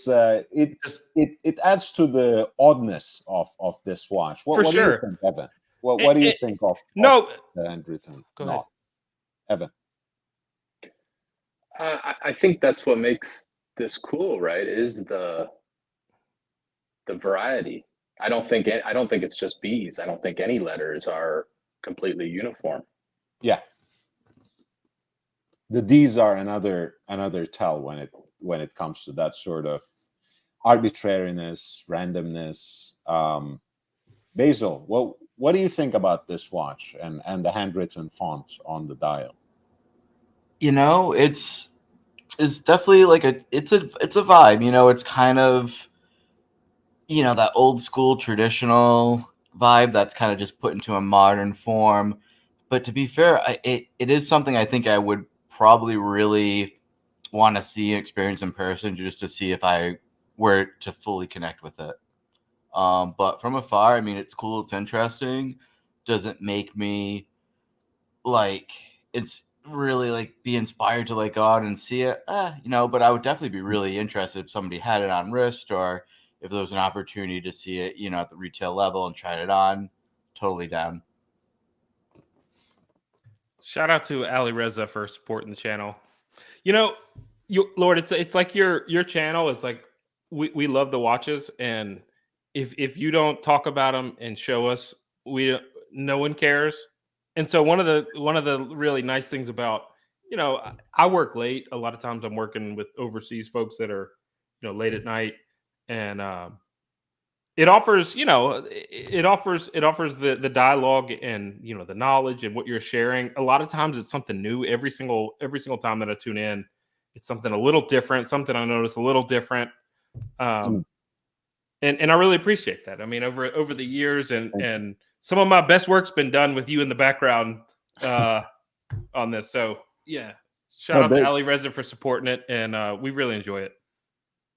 adds to the oddness of this watch. What do you think, Evan? What do you think of the handwritten? Go ahead. Evan. I think that's what makes this cool, right? Is the variety. I don't think it's just B's. I don't think any letters are completely uniform. Yeah. The D's are another tell when it comes to that sort of arbitrariness, randomness. Basil, what do you think about this watch and the handwritten font on the dial? It's definitely like it's a vibe. It's kind of that old school traditional vibe that's kind of just put into a modern form. But to be fair, it is something I think I would probably really want to see and experience in person, just to see if I were to fully connect with it. But from afar, I mean, it's cool, it's interesting. Doesn't make me it's really be inspired to go out and see it, but I would definitely be really interested if somebody had it on wrist, or if there was an opportunity to see it, at the retail level and try it on. Totally down. Shout out to Ali Reza for supporting the channel. Lord, it's like your channel is like, we love the watches, and if you don't talk about them and show us, no one cares. And so one of the really nice things about, I work late. A lot of times I'm working with overseas folks that are, late at night, and it offers the dialogue and the knowledge and what you're sharing. A lot of times it's something new every single time that I tune in. It's something a little different, something I notice a little different. And I really appreciate that. I mean, over the years, and some of my best work's been done with you in the background on this. So yeah, shout out to Ali Reza for supporting it, and we really enjoy it.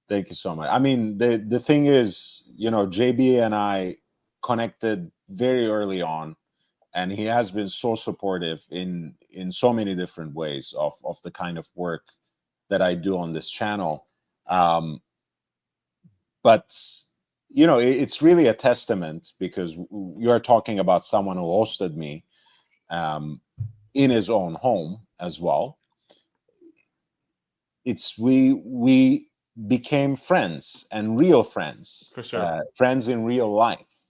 Thank you so much. I mean, the thing is, JB and I connected very early on, and he has been so supportive in so many different ways of the kind of work that I do on this channel. But it's really a testament, because you're talking about someone who hosted me in his own home as well. We became friends, and real friends. For sure. Friends in real life.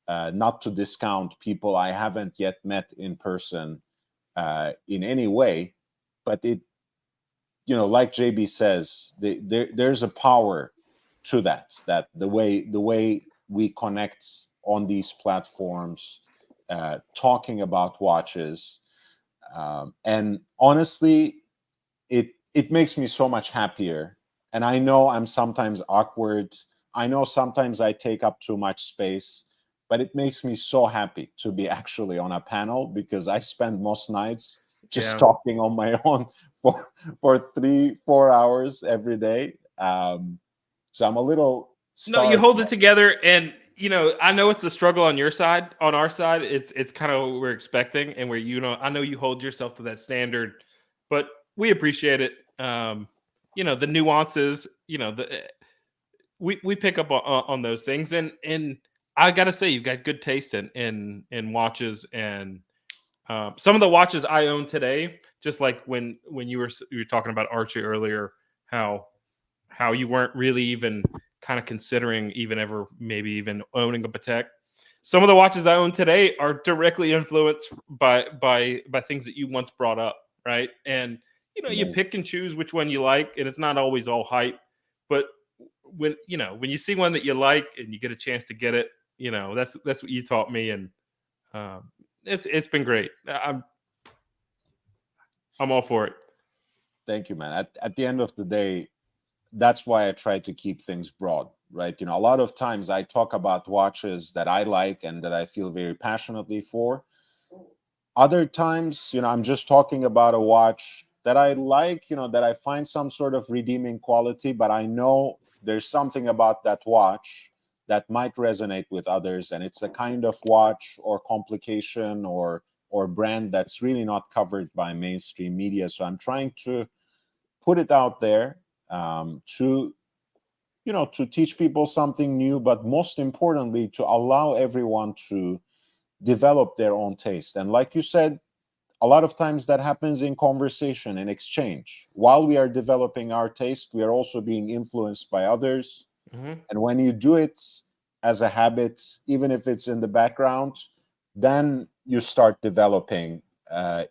Not to discount people I haven't yet met in person in any way, but it, like JB says, there's a power to that the way we connect on these platforms, talking about watches, and honestly, it makes me so much happier. And I know I'm sometimes awkward. I know sometimes I take up too much space, but it makes me so happy to be actually on a panel, because I spend most nights just Yeah. talking on my own for 3-4 hours every day. So I'm a little No, you starved. hold it together, and I know it's a struggle on your side. On our side, it's kind of what we're expecting, and where I know you hold yourself to that standard, but we appreciate it. The nuances, we pick up on those things, and I gotta say, you've got good taste in watches, and some of the watches I own today, just like when you were talking about Archie earlier, how you weren't really even kind of considering even ever maybe even owning a Patek. Some of the watches I own today are directly influenced by things that you once brought up, right? And you pick and choose which one you like, and it's not always all hype. But when you see one that you like and you get a chance to get it, that's what you taught me, and it's been great. I'm all for it. Thank you, man. At the end of the day, that's why I try to keep things broad, right? A lot of times I talk about watches that I like and that I feel very passionately for. Other times, I'm just talking about a watch that I like, that I find some sort of redeeming quality, but I know there's something about that watch that might resonate with others, and it's a kind of watch or complication or brand that's really not covered by mainstream media. So I'm trying to put it out there, to teach people something new, but most importantly, to allow everyone to develop their own taste. And like you said, a lot of times that happens in conversation and exchange. While we are developing our taste, we are also being influenced by others. Mm-hmm. And when you do it as a habit, even if it's in the background, then you start developing,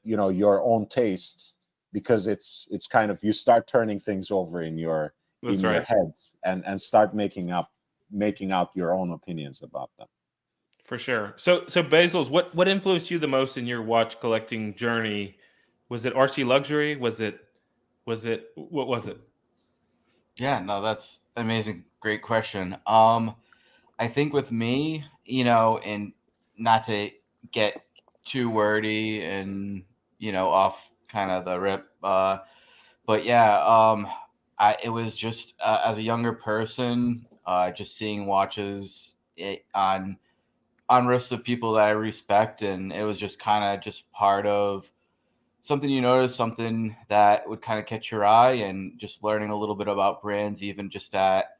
your own taste, because it's kind of, you start turning things over in your your heads and start making out your own opinions about them. For sure. So Basil's, what influenced you the most in your watch collecting journey? Was it Archie Luxury? Was it what was it? Yeah, no, that's amazing. Great question. I think with me, and not to get too wordy and, off kind of the rip, but yeah, it was just as a younger person, just seeing watches on wrists of people that I respect, and it was just kind of just part of something you notice, something that would kind of catch your eye, and just learning a little bit about brands, even just at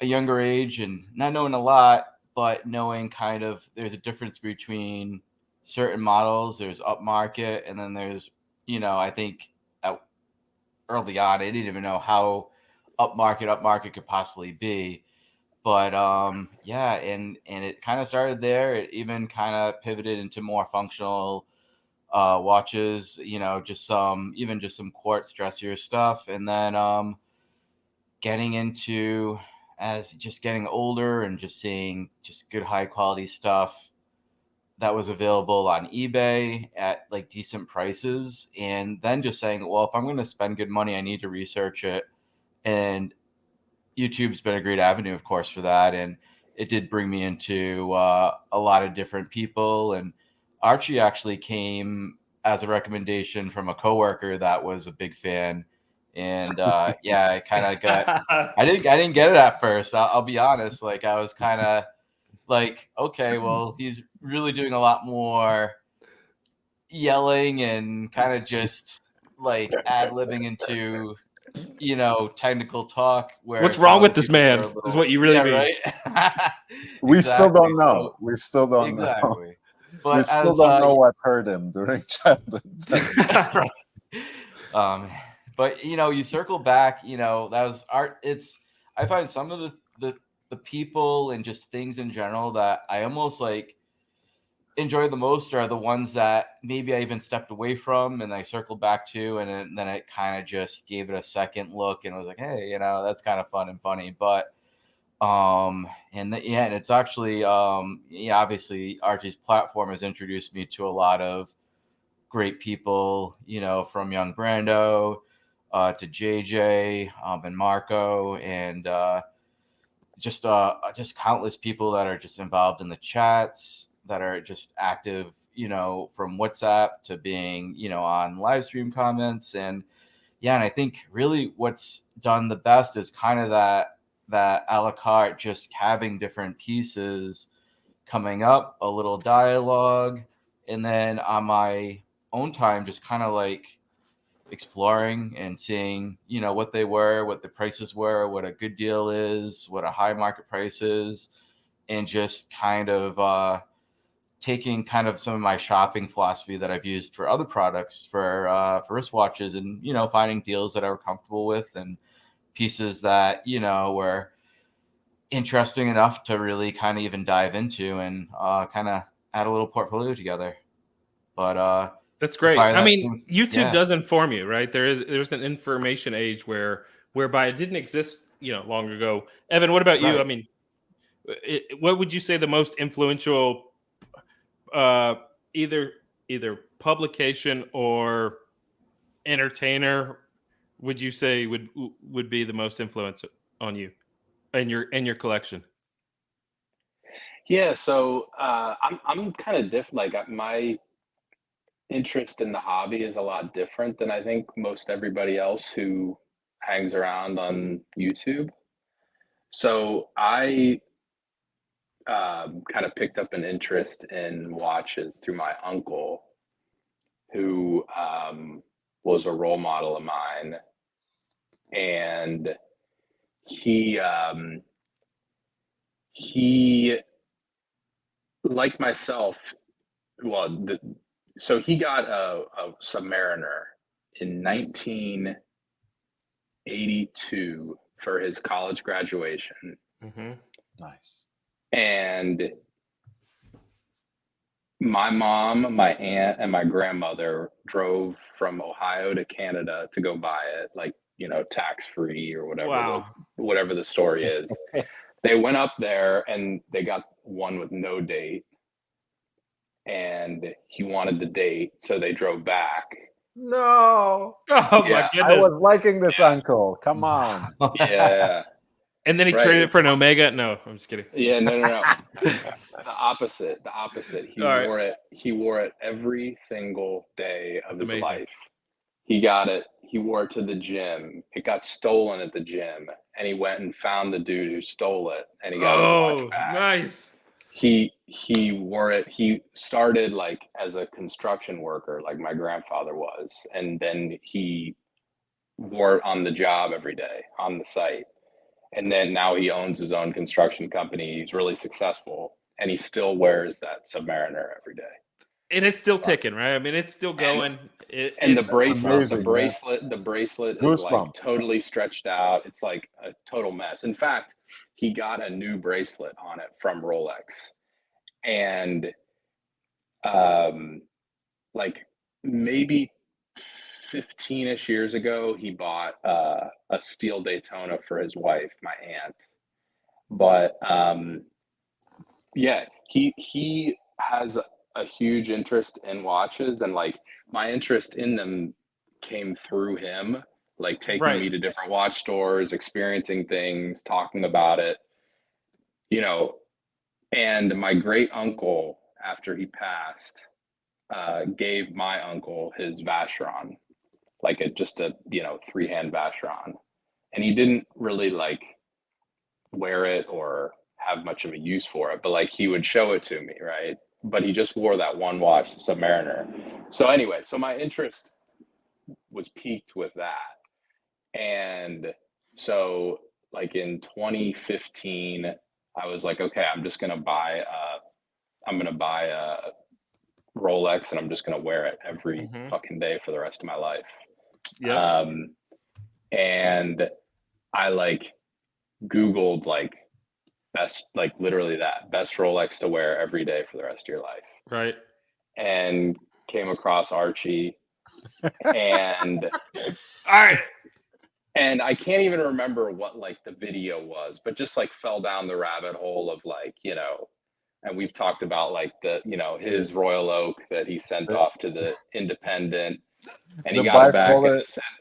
a younger age, and not knowing a lot, but knowing kind of there's a difference between certain models. There's upmarket, and then there's, I think early on, I didn't even know how upmarket could possibly be. But yeah, and it kind of started there. It even kind of pivoted into more functional watches, just some quartz dressier stuff, and then getting into, as just getting older and just seeing just good high quality stuff that was available on eBay at like decent prices, and then just saying, well, if I'm going to spend good money, I need to research it. And YouTube's been a great avenue, of course, for that. And it did bring me into a lot of different people. And Archie actually came as a recommendation from a coworker that was a big fan. And yeah, I kind of got, I didn't get it at first. I'll be honest. Like, I was kind of like, okay, well, he's really doing a lot more yelling and kind of just like ad-libbing into, technical talk. Where What's wrong with this man? Little, is what you really mean. Right? We still Exactly. don't know. So, we still don't know. exactly. But We still don't know what hurt him during childhood. Right. But you circle back. That was art. I find some of the people and just things in general that I almost like enjoy the most are the ones that maybe I even stepped away from and I circled back to, and then it kind of just gave it a second look and was like, hey, that's kind of fun and funny. But and it's actually obviously Archie's platform has introduced me to a lot of great people, from young Brando to JJ and Marco, and just countless people that are just involved in the chats, that are just active, from WhatsApp to being, on live stream comments. And yeah, and I think really what's done the best is kind of that a la carte, just having different pieces coming up, a little dialogue, and then on my own time, just kind of like exploring and seeing, what they were, what the prices were, what a good deal is, what a high market price is, and just kind of taking kind of some of my shopping philosophy that I've used for other products for wristwatches, and finding deals that I were comfortable with and pieces that were interesting enough to really kind of even dive into and kind of add a little portfolio together. But that's great. I mean, YouTube yeah. does inform you, right? There's an information age whereby it didn't exist, long ago. Evan, what about you? Right. I mean, what would you say the most influential either publication or entertainer would you say would be the most influence on you and your collection? Yeah, so I'm kind of different. Like my interest in the hobby is a lot different than I think most everybody else who hangs around on YouTube. So I kind of picked up an interest in watches through my uncle, who was a role model of mine, and he like myself. Well, so he got a Submariner in 1982 for his college graduation. Mm-hmm. Nice. And my mom, my aunt, and my grandmother drove from Ohio to Canada to go buy it, like, tax free or whatever. Wow. Whatever the story is. They went up there and they got one with no date, and he wanted the date, so they drove back. No. Oh my Yeah. goodness. I was liking this uncle. Come on. Yeah. And then he Right, traded it for an it's- Omega. No, I'm just kidding. Yeah, no. The opposite. He All right. wore it. He wore it every single day of his Amazing. life. He got it. He wore it to the gym. It got stolen at the gym, and he went and found the dude who stole it, and he got his watch back. Nice. He wore it. He started like as a construction worker, like my grandfather was, and then he wore it on the job every day on the site. And then now he owns his own construction company. He's really successful, and he still wears that Submariner every day. And it's still ticking, right? I mean, it's still going. And the amazing, bracelet is like Goosebumps. totally stretched out. It's like a total mess. In fact, he got a new bracelet on it from Rolex, and like maybe 15-ish years ago, he bought a steel Daytona for his wife, my aunt. But yeah, he has a huge interest in watches, and like my interest in them came through him, like taking me to different watch stores, experiencing things, talking about it, and my great uncle, after he passed, gave my uncle his Vacheron, like just a 3-hand Vacheron, and he didn't really like wear it or have much of a use for it, but like he would show it to me, right? But he just wore that one watch, the Submariner. So anyway, so my interest was piqued with that, and so like in 2015, I was like, okay, I'm gonna buy a Rolex, and I'm just gonna wear it every fucking day for the rest of my life. Yeah. And I like Googled like best, like literally that best Rolex to wear every day for the rest of your life. Right. And came across Archie, and all right. And I can't even remember what like the video was, but just like fell down the rabbit hole of like, and we've talked about like his Royal Oak that he sent off to the Independent, and he got it back,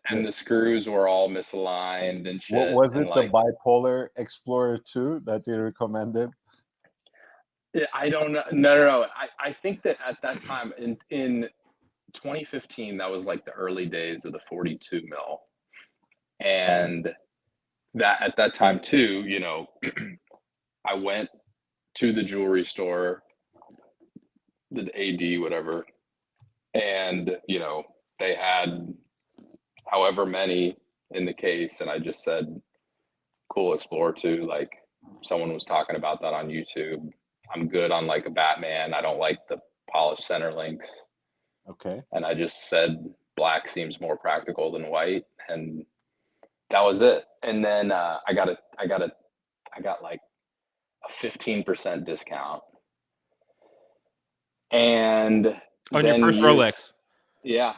and the screws were all misaligned and shit. Was it the Bipolar Explorer 2 that you recommended? Yeah, I don't know. No. I think that at that time in 2015, that was like the early days of the 42 mil, and that at that time too, you know, I went to the jewelry store, the AD, whatever, and you know, they had however many in the case, and I just said, "Cool, Explorer 2." Like someone was talking about that on YouTube. I'm good on like a Batman. I don't like the polished center links, Okay. and I just said black seems more practical than white, and that was it. And then I got like a 15% discount, and On your then first years, Rolex. yeah,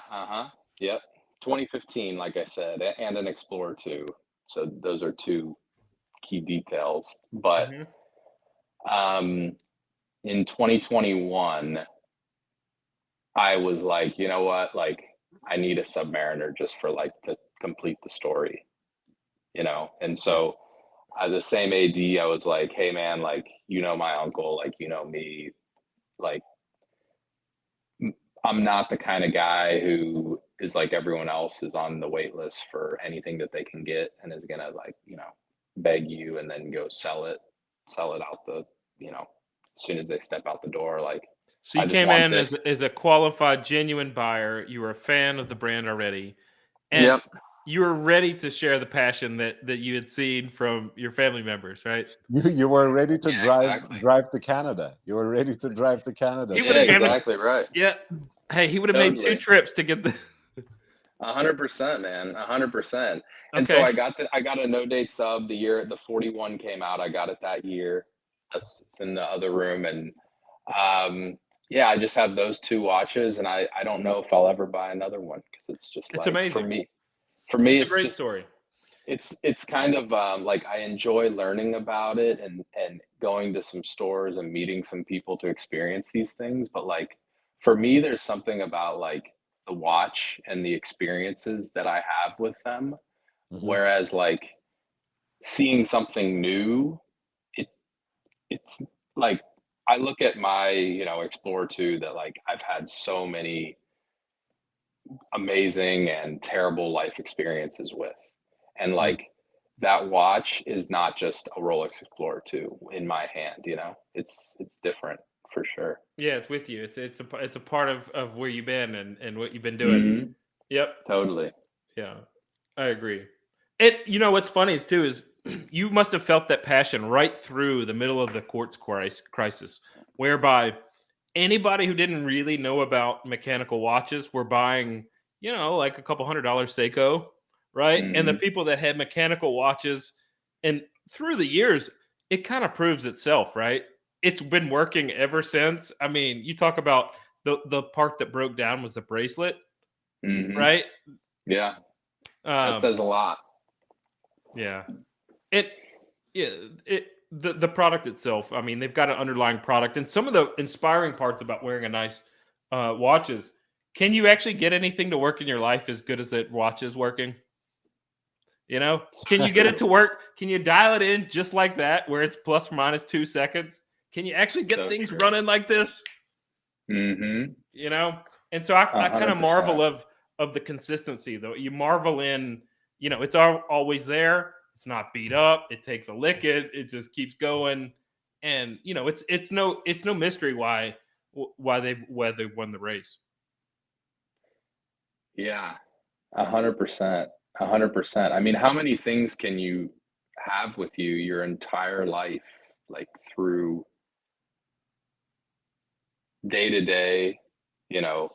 yep, 2015, like I said, and an Explorer 2. So those are two key details. But in 2021, I was like, you know what, like I need a Submariner just for like to complete the story, you know. And so the same AD, I was like, hey man, like you know my uncle, like you know me, like I'm not the kind of guy who is like everyone else is on the wait list for anything that they can get and is gonna like, you know, beg you and then go sell it out the, you know, as soon as they step out the door. Like So you I just came want in this. as a qualified, genuine buyer. You were a fan of the brand already, and Yep. you were ready to share the passion that you had seen from your family members, right? You were ready to Yeah, exactly. drive to Canada. You were ready to drive to Canada. He Yeah, would have given, exactly right. yeah. Hey, he would have made 2 Totally. trips to get the. 100%, man. 100%. And so Okay. I got a no date sub the year the 41 came out. I got it that year. It's in the other room. And yeah, I just have those two watches, and I don't know if I'll ever buy another one because it's just It's like amazing. for me It's a it's great just story. it's kind of like I enjoy learning about it and going to some stores and meeting some people to experience these things. But like for me, there's something about like the watch and the experiences that I have with them. Whereas like seeing something new, it it's like I look at my, you know, Explorer 2 that like I've had so many amazing and terrible life experiences with. And like that watch is not just a Rolex Explorer 2 in my hand, you know. It's different for sure. Yeah, it's with you. It's a part of where you've been and what you've been doing. Mm-hmm. Yep. Totally. Yeah, I agree. It, you know, what's funny is too is you must have felt that passion right through the middle of the quartz crisis, whereby anybody who didn't really know about mechanical watches were buying, you know, like a couple $100 Seiko, right? And the Mm-hmm. people that had mechanical watches, and through the years, it kind of proves itself, right? It's been working ever since. I mean, you talk about the part that broke down was the bracelet, Mm-hmm. right? Yeah. That says a lot. Yeah. It the product itself, I mean, they've got an underlying product, and some of the inspiring parts about wearing a nice watch is, can you actually get anything to work in your life as good as that watch is working? You know, can you get it to work? Can you dial it in just like that, where it's plus or minus 2 seconds? Can you actually get So things true. running like this? Mm-hmm. You know, and so I kind of 100%. marvel of the consistency, though. You marvel in, you know, it's always there. It's not beat up. It takes a licking. It just keeps going, and you know, it's no mystery why they've won the race. Yeah. 100%. 100%. I mean, how many things can you have with you your entire life, like through day to day, you know,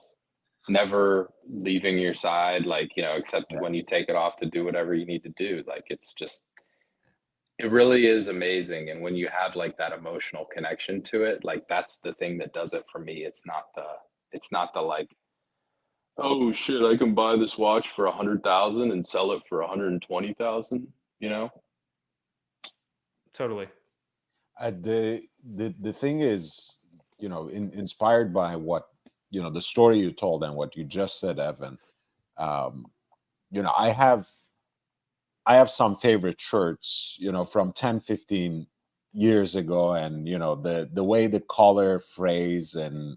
never leaving your side, like, you know, except when you take it off to do whatever you need to do. Like, it's just, it really is amazing. And when you have like that emotional connection to it, like, that's the thing that does it for me. It's not the like, oh shit, I can buy this watch for 100,000 and sell it for 120,000, you know? Totally. The thing is, you know, inspired by what, you know, the story you told and what you just said, Evan. You know, I have some favorite shirts, you know, from 10, 15 years ago, and the way the collar phrase and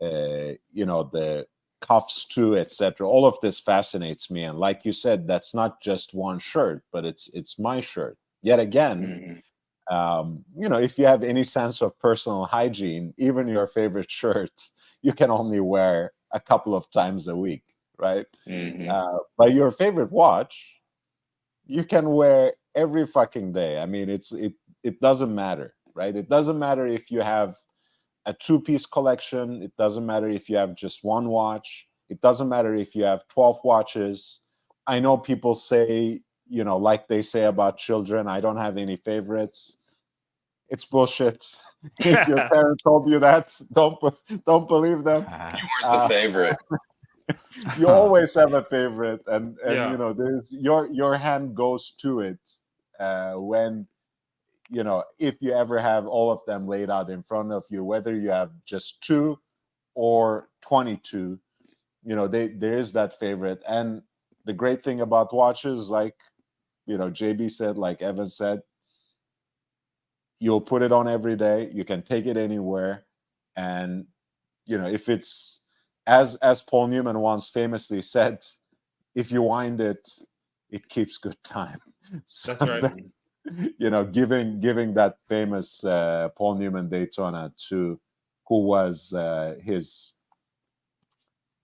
the cuffs too, etc. All of this fascinates me, and like you said, that's not just one shirt, but it's my shirt yet again. If you have any sense of personal hygiene, even your favorite shirt you can only wear a couple of times a week, right? But your favorite watch you can wear every fucking day. I mean, it doesn't matter, right? It doesn't matter if you have a two-piece collection. It doesn't matter if you have just one watch. It doesn't matter if you have 12 watches. I know people say, like they say about children, I don't have any favorites. It's bullshit. If your parent told you that, don't believe them. You weren't the favorite. You always have a favorite, and Yeah. there's your hand goes to it when if you ever have all of them laid out in front of you, whether you have just 2 or 22, there is that favorite. And the great thing about watches, like JB said, like Evan said, you'll put it on every day, you can take it anywhere, and if it's as Paul Newman once famously said, if you wind it, it keeps good time. So That's right. Giving that famous Paul Newman Daytona to who was his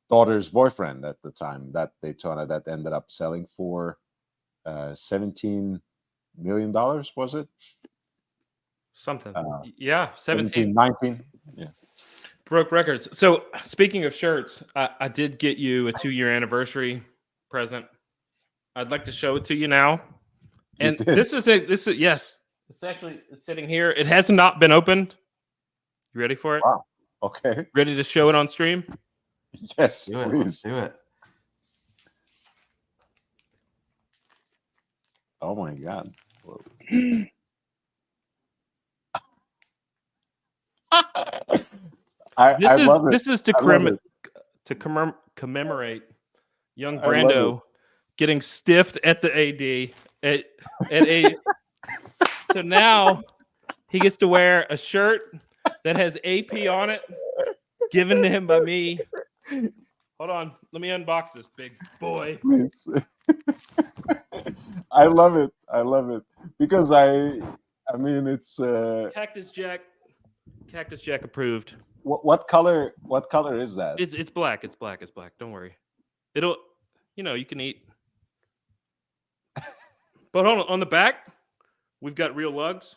daughter's boyfriend at the time, that Daytona that ended up selling for $17 million, was it? Something. Yeah, 17. 19. Yeah. Broke records. So speaking of shirts, I did get you a 2-year anniversary present. I'd like to show it to you now. And this is yes, it's sitting here. It has not been opened. You ready for it? Wow. Okay. Ready to show it on stream? Yes, Do it. please. Let's do it. Oh my God. I love it. This is to commemorate young Brando getting stiffed at the AD at a. So now he gets to wear a shirt that has AP on it, given to him by me. Hold on, let me unbox this big boy. Please. I love it. I love it because I mean it's Cactus Jack approved. What color is that? It's black. It's black. Don't worry. It'll you can eat. But hold on the back, we've got real lugs.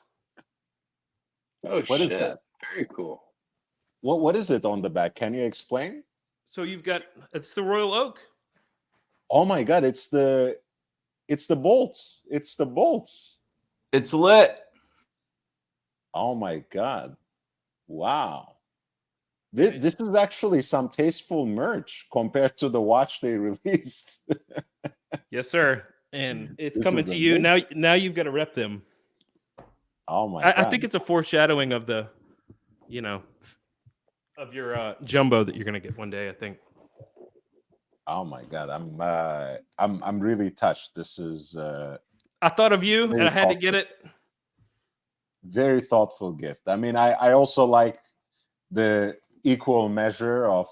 Oh, What is shit. that? Very cool. What is it on the back? Can you explain? So it's the Royal Oak. Oh my God, it's the bolts. It's the bolts. It's lit. Oh my God. Wow. This is actually some tasteful merch compared to the watch they released. Yes, sir. And it's This coming is to you. amazing. Now you've got to rep them. Oh my God. I think it's a foreshadowing of the, of your jumbo that you're gonna get one day, I think. Oh my God. I'm really touched. This is I thought of you and I had to get it. very thoughtful gift. I mean, I also like the equal measure of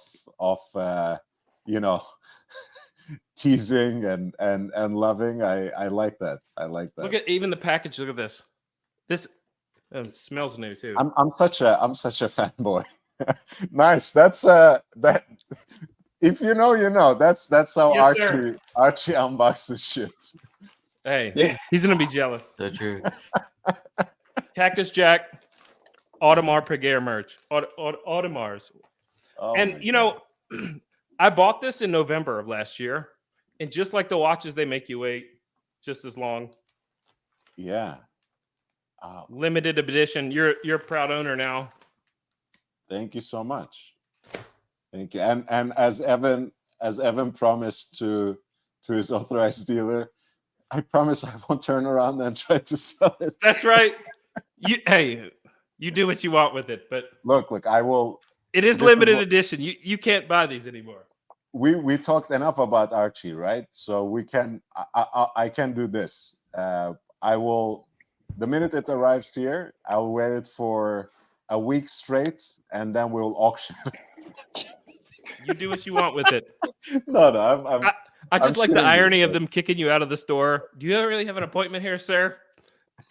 teasing and loving. I like that. I like that. Look at even the package. Look at this. This smells new too. I'm such a fanboy. Nice. That's that. If you know, you know. That's how Yes, sir. Archie unboxes shit. Hey, Yeah. he's gonna be jealous. So true. Cactus Jack, Audemars Piguet merch. Audemars. Oh And my God. I bought this in November of last year, and just like the watches, they make you wait just as long. Yeah. Limited edition. You're a proud owner now. Thank you so much. Thank you. And as Evan promised to his authorized dealer, I promise I won't turn around and try to sell it. That's right. You do what you want with it, but Look, I will. it is This is limited what- edition. You can't buy these anymore. We talked enough about Archie, right? So we can I can do this. I will the minute it arrives here, I'll wear it for a week straight, and then we'll auction it. You do what you want with it. No, I just I'm like the shitting you, irony of but- them kicking you out of the store. Do you really have an appointment here, sir?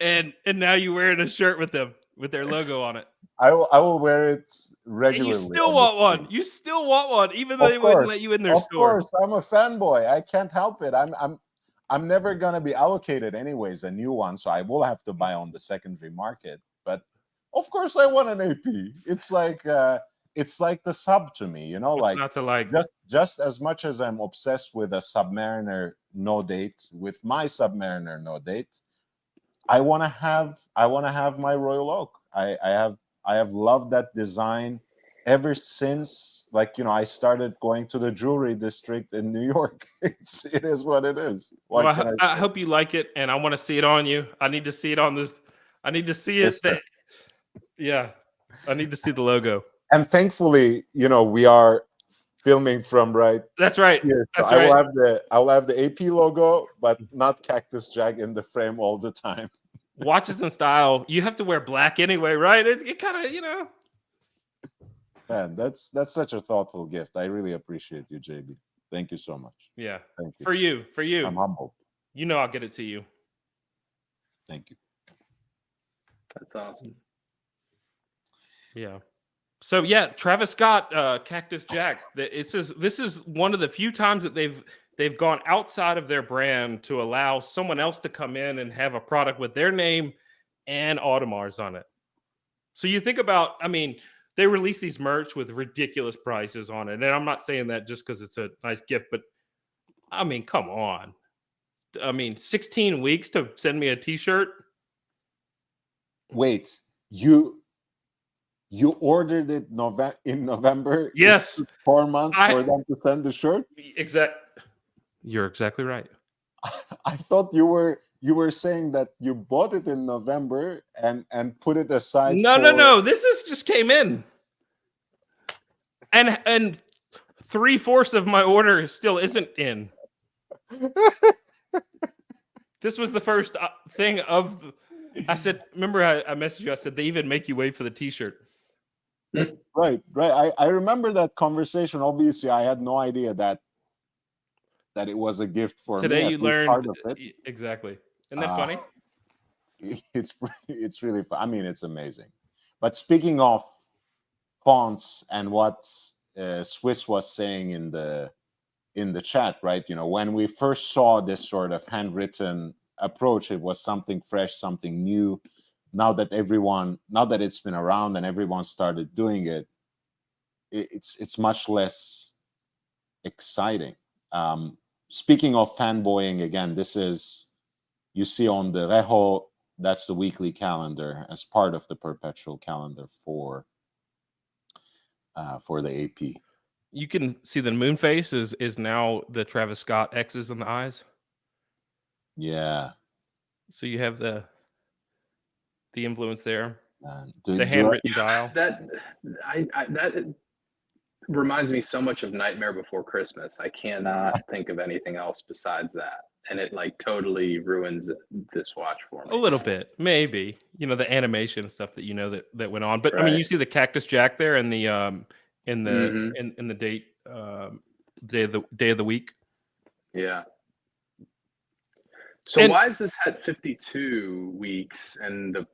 And now you're wearing a shirt with them with their logo on it. I will wear it And regularly. you still on the want one. street. You still want one, even though Of they wouldn't course, let you in their Of store. course, I'm a fanboy. I can't help it. I'm never gonna be allocated anyways a new one, so I will have to buy on the secondary market. But of course, I want an AP. It's like the sub to me, you know, What's like not to like? just as much as I'm obsessed with a Submariner no date, with my Submariner no date, I want to have my Royal Oak. I have loved that design ever since, like, you know, I started going to the jewelry district in New York. It is what it is. What Well, can I say? hope you like it, and I want to see it on you. I need to see it on this. I need to see it. Yes, sir. Yeah, I need to see the logo. And thankfully, you know, we are filming from right That's right. here. So That's I will right. have the AP logo, but not Cactus Jack in the frame all the time. Watches and style. You have to wear black anyway, right? It kind of, you know. Man, that's such a thoughtful gift. I really appreciate you, JB. Thank you so much. Yeah. Thank you. For you. I'm humbled. You know I'll get it to you. Thank you. That's awesome. Yeah. So yeah, Travis Scott, Cactus Jack. This is one of the few times that they've gone outside of their brand to allow someone else to come in and have a product with their name and Audemars on it. So you think about, I mean, they release these merch with ridiculous prices on it, and I'm not saying that just because it's a nice gift, but I mean, come on. I mean, 16 weeks to send me a T-shirt. Wait, you ordered it in November? Yes. It took 4 months for them to send the shirt? You're exactly right. I thought you were saying that you bought it in November and put it aside. No. This is just came in, and 3/4 of my order still isn't in. This was the first thing of. I said, remember I messaged you. I said they even make you wait for the T-shirt. Right. I remember that conversation. Obviously, I had no idea that it was a gift for Today. me. You learned exactly. Isn't that funny? It's really fun. I mean, it's amazing. But speaking of fonts and what Swiss was saying in the chat, right? You know, when we first saw this sort of handwritten approach, it was something fresh, something new. Now that it's been around and everyone started doing it, it's much less exciting. Speaking of fanboying, again, this is, you see on the Reho, that's the weekly calendar as part of the perpetual calendar for the AP. You can see the moon face is now the Travis Scott X's in the eyes. Yeah. So you have the influence there. The The handwritten dial. That reminds me so much of Nightmare Before Christmas. I cannot think of anything else besides that, and it like totally ruins this watch for me. A little bit, maybe. You know, the animation stuff that that went on. But I mean, you Right. see the Cactus Jack there in the Mhm. in the date day of the week. Yeah. So And- why is this at 52 weeks and the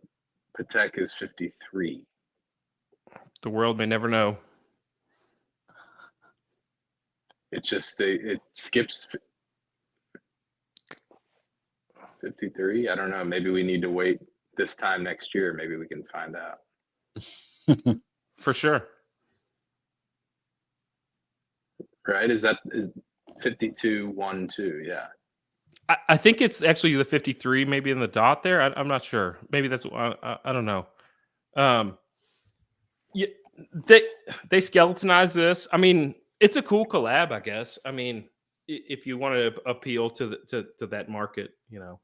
Patek is 53? The world may never know. It's just it skips 53. I don't know. Maybe we need to wait this time next year. Maybe we can find out. For sure. Right? Is 5212? Yeah. I think it's actually the 53, maybe in the dot there. I'm not sure. Maybe that's I don't know. Yeah, they skeletonized this. I mean, it's a cool collab, I guess. I mean, if you want to appeal to that market, you know,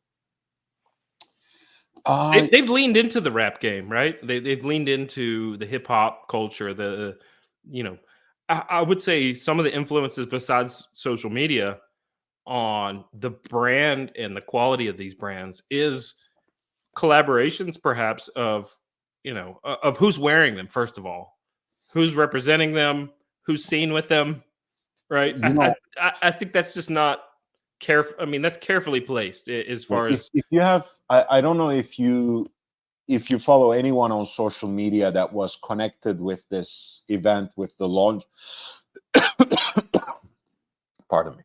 they've leaned into the rap game, right? They've leaned into the hip hop culture. You know, I would say some of the influences besides social media on the brand and the quality of these brands is collaborations, perhaps, of of who's wearing them. First of all, who's representing them, who's seen with them, right? I think that's just not careful. I mean, that's carefully placed as far as if you have. I don't know if you follow anyone on social media that was connected with this event, with the launch. Pardon me.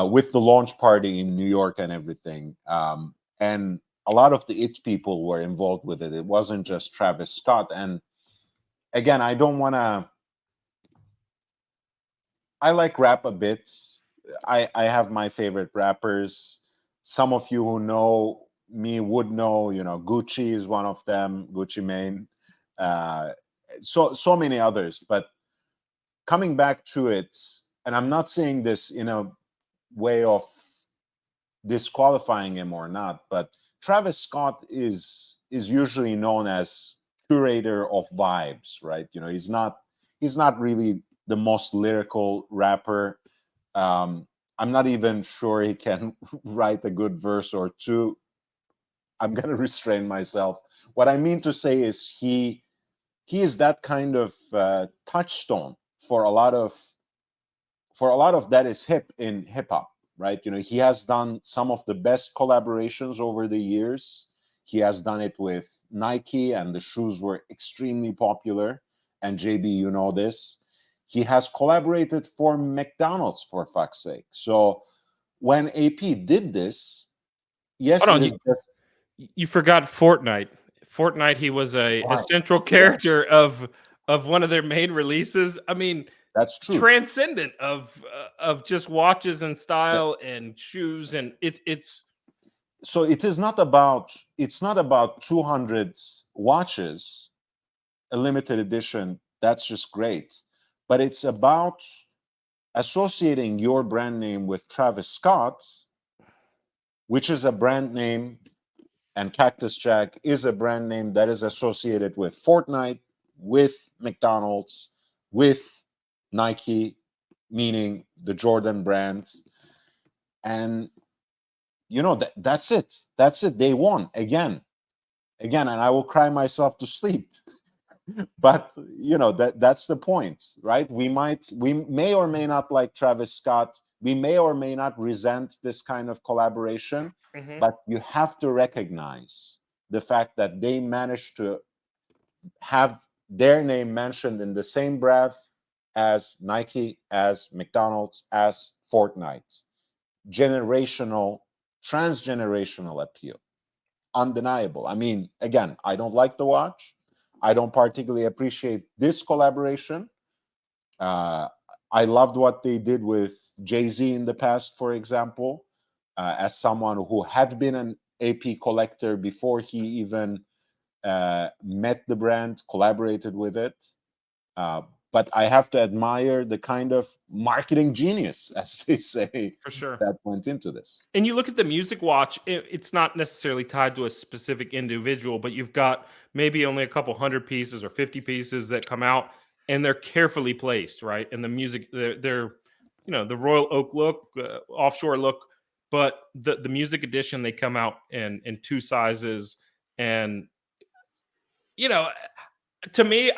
With the launch party in New York and everything, and a lot of the IT people were involved with it. It wasn't just Travis Scott. And again, I don't want to. I like rap a bit. I have my favorite rappers. Some of you who know me would know, Gucci is one of them, Gucci Mane. So many others. But coming back to it, and I'm not saying this in a way of disqualifying him or not, but Travis Scott is usually known as curator of vibes, right? He's not really the most lyrical rapper. I'm not even sure he can write a good verse or two. I'm gonna restrain myself. What I mean to say is he is that kind of touchstone for a lot of that is hip in hip hop, right? He has done some of the best collaborations over the years. He has done it with Nike, and the shoes were extremely popular. And JB, you know this. He has collaborated for McDonald's, for fuck's sake. So when AP did this, yes, you forgot Fortnite. Fortnite, he was a central character of one of their main releases. I mean, that's true. Transcendent of just watches and style and shoes, and it's. So it's not about 200 watches, a limited edition. That's just great, but it's about associating your brand name with Travis Scott, which is a brand name, and Cactus Jack is a brand name that is associated with Fortnite, with McDonald's, with Nike, meaning the Jordan brand. And that's it. They won again, and I will cry myself to sleep. But that's the point, right? We may or may not like Travis Scott. We may or may not resent this kind of collaboration, but you have to recognize the fact that they managed to have their name mentioned in the same breath as Nike, as McDonald's, as Fortnite. Transgenerational appeal. Undeniable. I mean, again, I don't like the watch. I don't particularly appreciate this collaboration. I loved what they did with Jay-Z in the past, for example, as someone who had been an AP collector before he even met the brand, collaborated with it. But I have to admire the kind of marketing genius, as they say, for sure, that went into this. And you look at the music watch, it's not necessarily tied to a specific individual, but you've got maybe only a couple 100 pieces or 50 pieces that come out, and they're carefully placed, right? And the music, they're the Royal Oak look, offshore look, but the music edition, they come out in two sizes, and to me,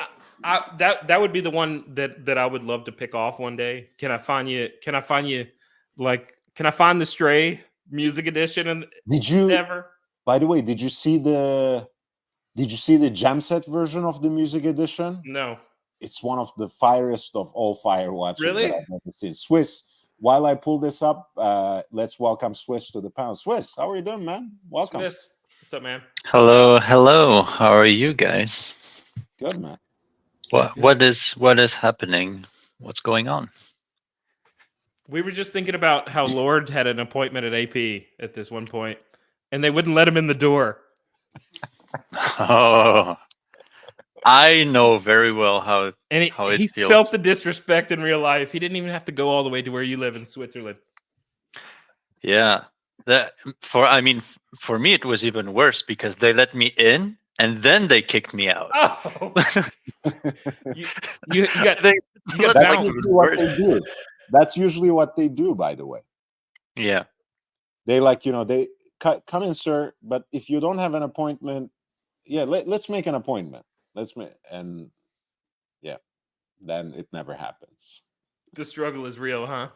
that would be the one that I would love to pick off one day. Can I find you? Can I find the Stray music edition? And did you ever? By the way, did you see the jam set version of the music edition? No. It's one of the fieriest of all fire watches really? that I've ever seen. Swiss. While I pull this up, let's welcome Swiss to the panel. Swiss, how are you doing, man? Welcome. Swiss. What's up, man? Hello. How are you guys? Good, man. What is happening? What's going on? We were just thinking about how Lord had an appointment at AP at this one point, and they wouldn't let him in the door. Oh, I know very well how it he feels. Felt the disrespect in real life. He didn't even have to go all the way to where you live in Switzerland. Yeah, for me it was even worse because they let me in and then they kicked me out. Oh, you got that's usually what they do. That's usually what they do, by the way. Yeah, they come in, sir. But if you don't have an appointment, yeah, let's make an appointment. And yeah, then it never happens. The struggle is real, huh?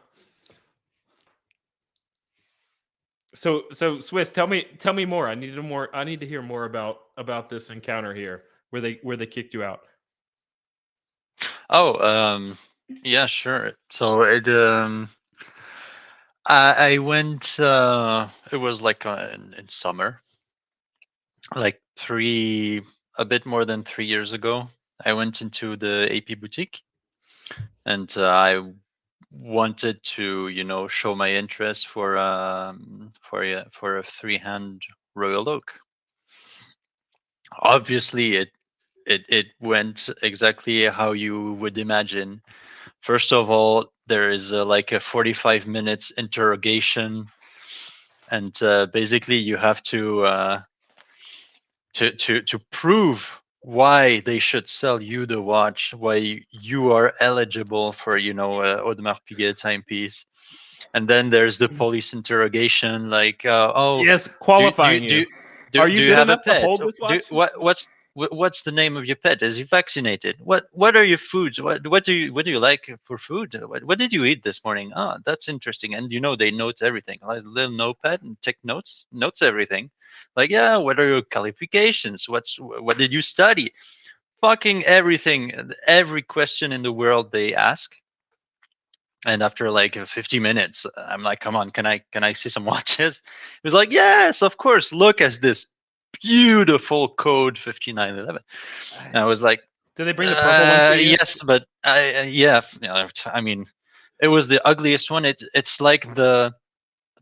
So Swiss, tell me more. I need to hear more about this encounter here where they kicked you out. Oh, yeah, sure. So I went. It was like in summer, like a bit more than 3 years ago. I went into the AP boutique, and I wanted to, show my interest for a 3-hand Royal Oak. Obviously, it went exactly how you would imagine. First of all, there is like a 45 minutes interrogation, and basically you have to prove why they should sell you the watch, why you are eligible for Audemars Piguet timepiece. And then there's the police interrogation, like yes, qualifying do you. Are you do good have a enough to pet? hold this watch? What's the name of your pet? Is he vaccinated? What are your foods? What do you like for food? What did you eat this morning? Oh, that's interesting. And they note everything. Like a little notepad and take notes everything. Like, yeah, what are your qualifications? What did you study? Fucking everything, every question in the world they ask. And after like 50 minutes, I'm like, come on, can I see some watches? He was like, yes, of course. Look at this beautiful code 5911. And I was like, did they bring the purple one to you? yes, but I mean, it was the ugliest one. It's like the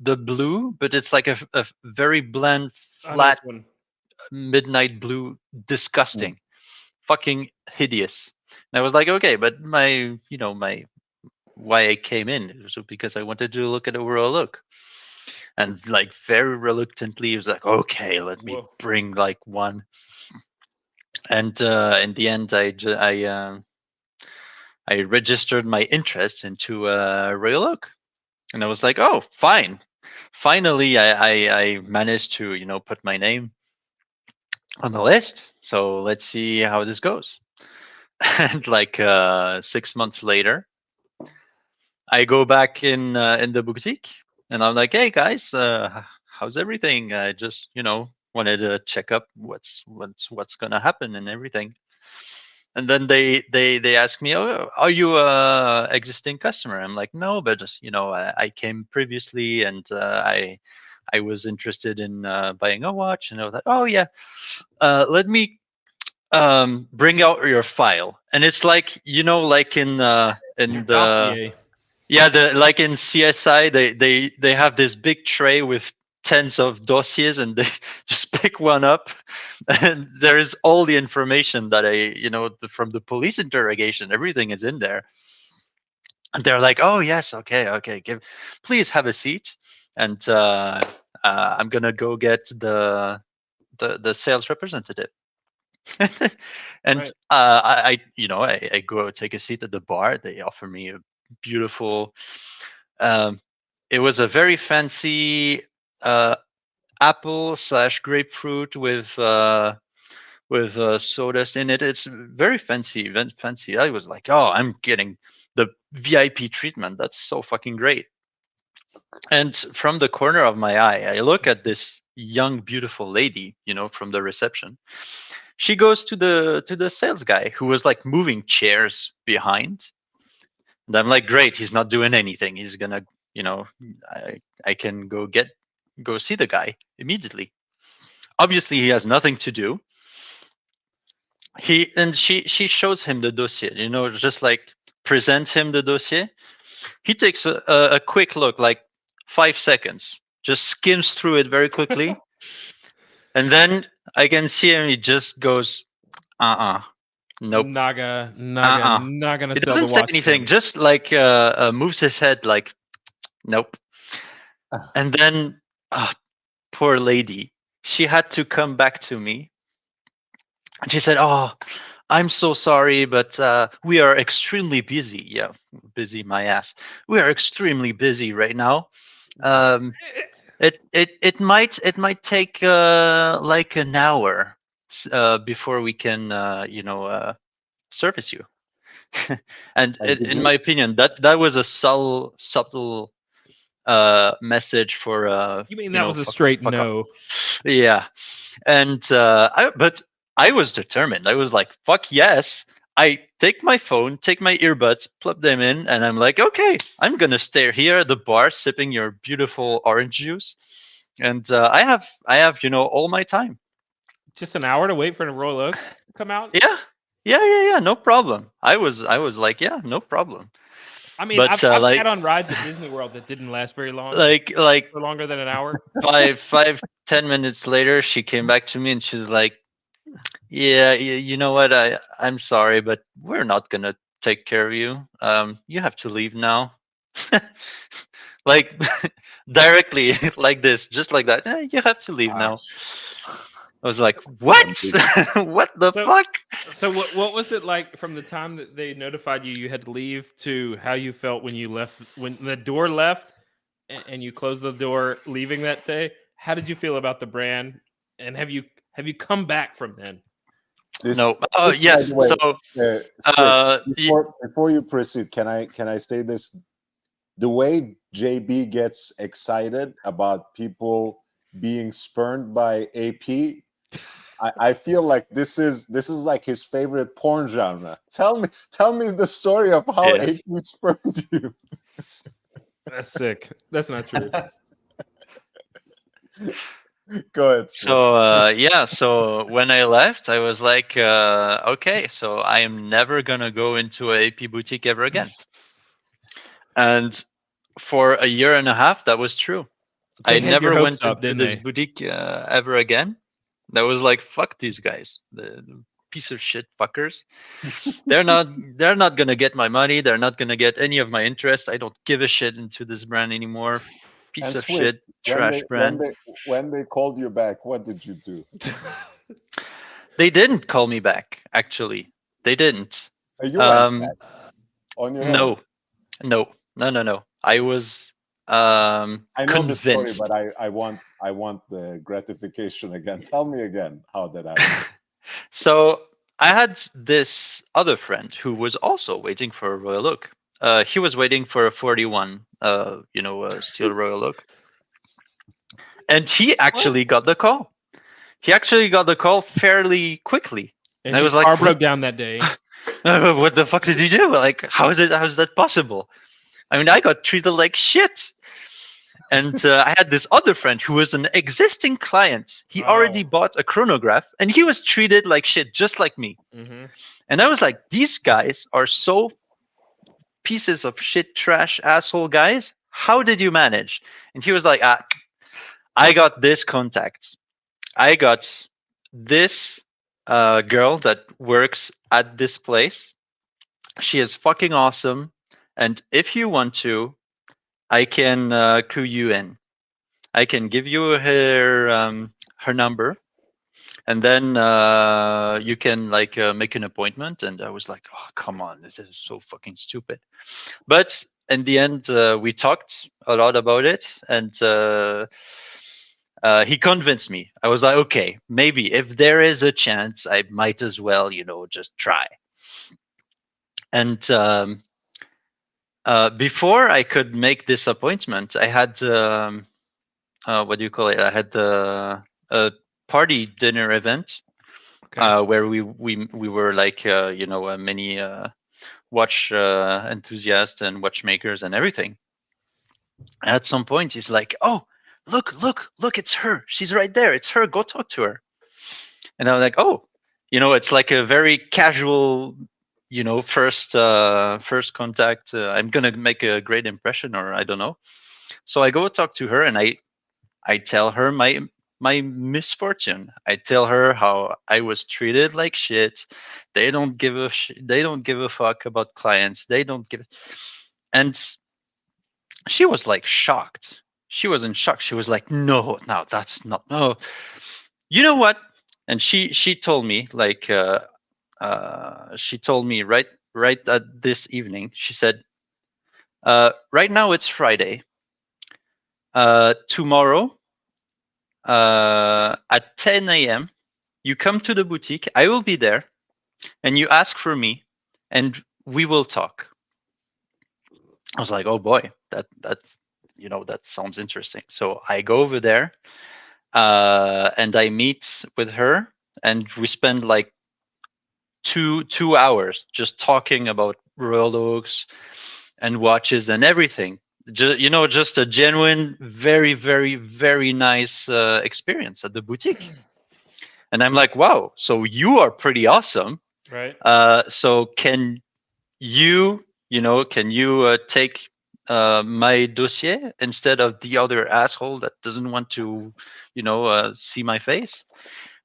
blue, but it's like a very bland, flat midnight blue, disgusting, fucking hideous. And I was like, okay, but why I came in was because I wanted to look at a Royal Oak. And like very reluctantly, he was like, okay, let me bring like one. And in the end, I registered my interest into Royal Oak. And I was like, oh, fine. Finally, I managed to, put my name on the list. So let's see how this goes. And like 6 months later, I go back in the boutique, and I'm like, hey guys, how's everything? I just wanted to check up what's gonna happen and everything. And then they ask me, oh, are you a existing customer? I'm like, no, but I came previously, and I was interested in buying a watch. And I was like, oh yeah, let me bring out your file. And it's like like in the dossier. Yeah, like in CSI, they have this big tray with tens of dossiers, and they just pick one up, and there is all the information that from the police interrogation, everything is in there. And they're like, "Oh yes, okay, please have a seat," and I'm gonna go get the sales representative. And right. I go take a seat at the bar. They offer me a beautiful. It was a very fancy apple / grapefruit with sawdust in it. It's very fancy, fancy. I was like, oh, I'm getting the VIP treatment. That's so fucking great. And from the corner of my eye, I look at this young, beautiful lady, from the reception. She goes to the sales guy, who was like moving chairs behind. And I'm like, great, he's not doing anything. He's gonna, I can go see the guy immediately. Obviously, he has nothing to do. She shows him the dossier, just like presents him the dossier. He takes a quick look, like 5 seconds, just skims through it very quickly. And then I can see him, he just goes, nope. Not gonna He sell doesn't the say watch. anything, just like moves his head like, nope. And then, poor lady, she had to come back to me. And she said, oh, I'm so sorry, but we are extremely busy. Yeah, busy my ass. We are extremely busy right now. It might take like an hour before we can service you. And in my opinion, that was a subtle message for You mean that was a straight fuck off. no? Yeah, and but I was determined. I was like, fuck yes. I take my phone, take my earbuds, plug them in, and I'm like, okay, I'm gonna stay here at the bar sipping your beautiful orange juice, and I have all my time. Just an hour to wait for the Royal Oak to come out? Yeah, no problem. I was like, yeah, no problem. I mean, But, I've like- sat on rides at Disney World that didn't last very long, Like for longer than an hour. 10 minutes later, she came back to me and she was like, yeah, you know what? I'm sorry, but we're not gonna take care of you. You have to leave now. Like directly like this, just like that. You have to leave now. I was like, what? What the fuck? So what was it like from the time that they notified you had to leave to how you felt when you left, when the door left and you closed the door leaving that day? How did you feel about the brand? And have you come back from then? No. Oh, yes. Way, So before you proceed, can I say this? The way JB gets excited about people being spurned by AP, I feel like this is like his favorite porn genre. Tell me the story of how AP spurned you. That's sick. That's not true. Go ahead. So so when I left, I was like, okay, so I am never gonna go into a AP boutique ever again. And for a year and a half, that was true. I never went into this boutique ever again. That was like, fuck these guys, the piece of shit fuckers. They're not gonna get my money. They're not gonna get any of my interest. I don't give a shit into this brand anymore. Piece of shit, trash brand. When they called you back, what did you do? They didn't call me back. Actually, they didn't. You went back on your own? No. I was I know convinced. the story, but I want the gratification again. Tell me again how that happened. So I had this other friend who was also waiting for a Royal Oak. He was waiting for a 41, steel Royal Oak, and he actually got the call. He actually got the call fairly quickly, and I was like, car broke down that day. What the fuck did you do? Like, how is that possible? I mean, I got treated like shit. And I had this other friend who was an existing client. He already bought a chronograph, and he was treated like shit, just like me. Mm-hmm. And I was like, these guys are so pieces of shit, trash, asshole guys. How did you manage? And he was like, I got this contact. I got this girl that works at this place. She is fucking awesome. And if you want to, I can clue you in. I can give you her number, and then you can make an appointment. And I was like, oh, come on, this is so fucking stupid. But in the end, we talked a lot about it, and he convinced me. I was like, okay, maybe if there is a chance, I might as well, just try. And before I could make this appointment, I had what do you call it? I had a party dinner event where we were like many watch enthusiasts and watchmakers and everything. At some point, he's like, "Oh, look, it's her. She's right there. It's her. Go talk to her." And I'm like, "Oh, it's like a very casual." First contact. I'm gonna make a great impression, or I don't know. So I go talk to her, and I tell her my misfortune. I tell her how I was treated like shit. They don't give a fuck about clients. They don't give. And she was like shocked. She was in shock. She was like, no, that's not. No, you know what? And she told me she told me right at this evening, she said, right now it's Friday. tomorrow at 10 a.m. you come to the boutique. I will be there, and you ask for me, and we will talk. I was like, oh boy, that's that sounds interesting. So I go over there, and I meet with her, and we spend like two hours just talking about Royal Oaks and watches and everything. Just a genuine, very, very, very nice experience at the boutique. And I'm like, wow, so you are pretty awesome. Right. So can you take my dossier instead of the other asshole that doesn't want to, see my face?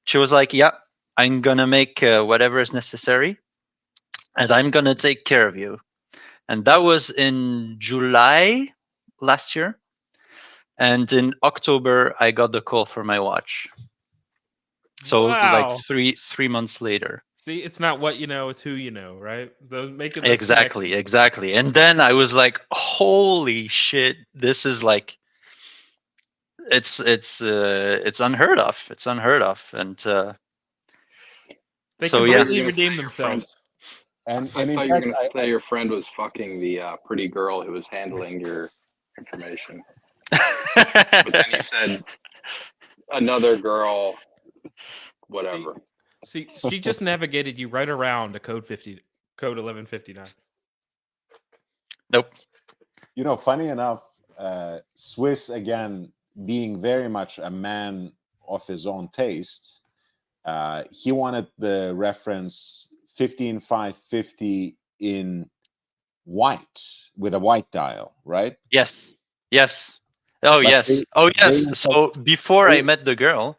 She was like, yeah, I'm gonna make whatever is necessary, and I'm gonna take care of you. And that was in July last year. And in October, I got the call for my watch. So like Wow. three months later. See, it's not what you know, it's who you know, right? Making those Exactly. connections. And then I was like, holy shit, this is like, it's unheard of. It's unheard of. And They so completely gonna redeem say your friend- themselves. And I in thought you were fact, going to say your friend was fucking the pretty girl who was handling your information. But then you said another girl, whatever. See, she just navigated you right around to code 1159. Nope. funny enough, Swiss, again, being very much a man of his own taste, he wanted the reference 15550 in white with a white dial, right? Yes. Oh, But yes. So before I met the girl,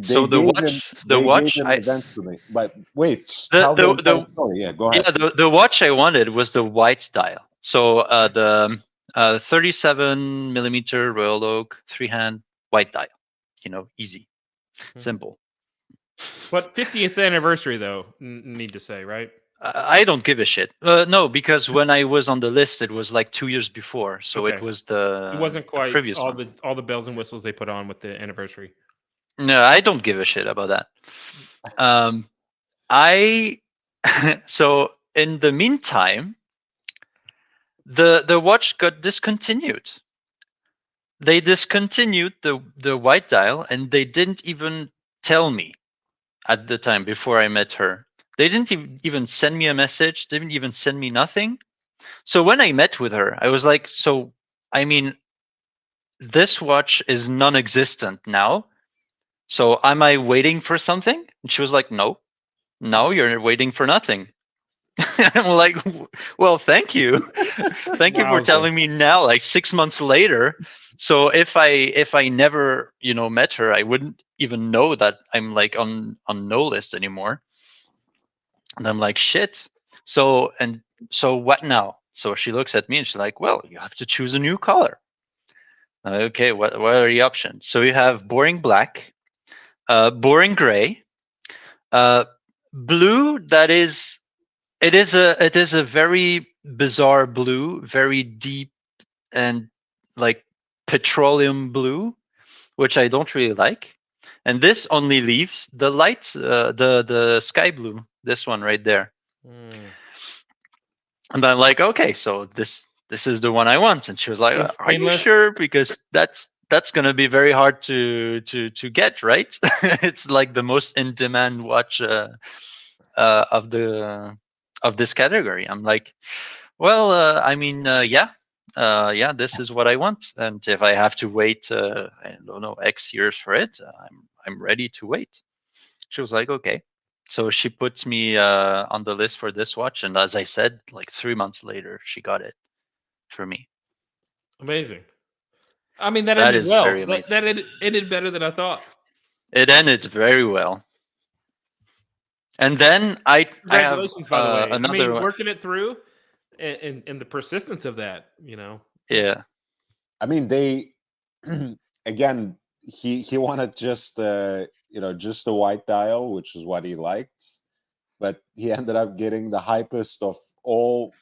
so the watch eventually. But wait, The- tell the- the the- entire story. Yeah, go ahead. yeah, the watch I wanted was the white dial. So the 37 millimeter Royal Oak 3-hand white dial. Easy, simple. But 50th anniversary, though, need to say, right? I don't give a shit. No, because when I was on the list, it was like 2 years before, so Okay. it was It wasn't the quite previous all one. the bells and whistles they put on with the anniversary. No, I don't give a shit about that. I so in the meantime, the watch got discontinued. They discontinued the white dial, and they didn't even tell me at the time before I met her. They didn't even send me a message, didn't even send me nothing. So when I met with her, I was like, so I mean, this watch is non-existent now. So am I waiting for something? And she was like, no, you're waiting for nothing. I'm like, well, thank you. Thank you for Wowza. telling me now, like 6 months later. So if I never, met her, I wouldn't even know that I'm like on no list anymore. And I'm like, shit. So what now? So she looks at me and she's like, well, you have to choose a new color. Okay, what are the options? So you have boring black, boring gray, blue that is it is a very bizarre blue, very deep and like petroleum blue, which I don't really like. And this only leaves the light, the sky blue, this one right there. And I'm like, okay, so this is the one I want. And she was like, It's are you stainless. sure? Because that's gonna be very hard to get, right? It's like the most in demand watch of this category. I'm like, well, I mean, yeah, this is what I want. And if I have to wait, I don't know, X years for it, I'm ready to wait. She was like, okay. So she puts me on the list for this watch, and as I said, like 3 months later, she got it for me. Amazing. I mean, that That ended is well. very amazing. That ended better than I thought. It ended very well. And then I have Congratulations, by the way. I another mean, one. working it through and the persistence of that, Yeah. I mean, they again, he wanted just just the white dial, which is what he liked, but he ended up getting the hypest of all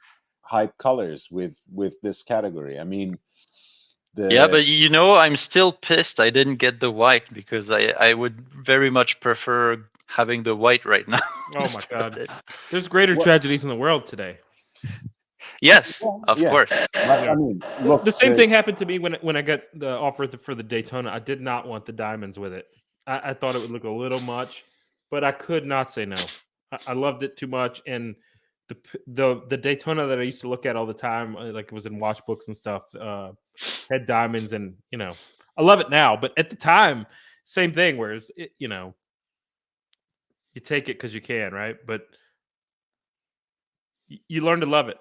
hype colors with this category. I mean, Yeah, but you know, I'm still pissed I didn't get the white, because I would very much prefer having the white right now. Oh my instead of God. it. There's greater What- tragedies in the world today. Yes, Well, of yeah. course. But, I mean, look, The same thing happened to me when I got the offer for the Daytona. I did not want the diamonds with it. I thought it would look a little much, but I could not say no. I loved it too much, and the Daytona that I used to look at all the time, like it was in watch books and stuff, had diamonds, and I love it now. But at the time, same thing. Whereas you take it because you can, right? But you learn to love it.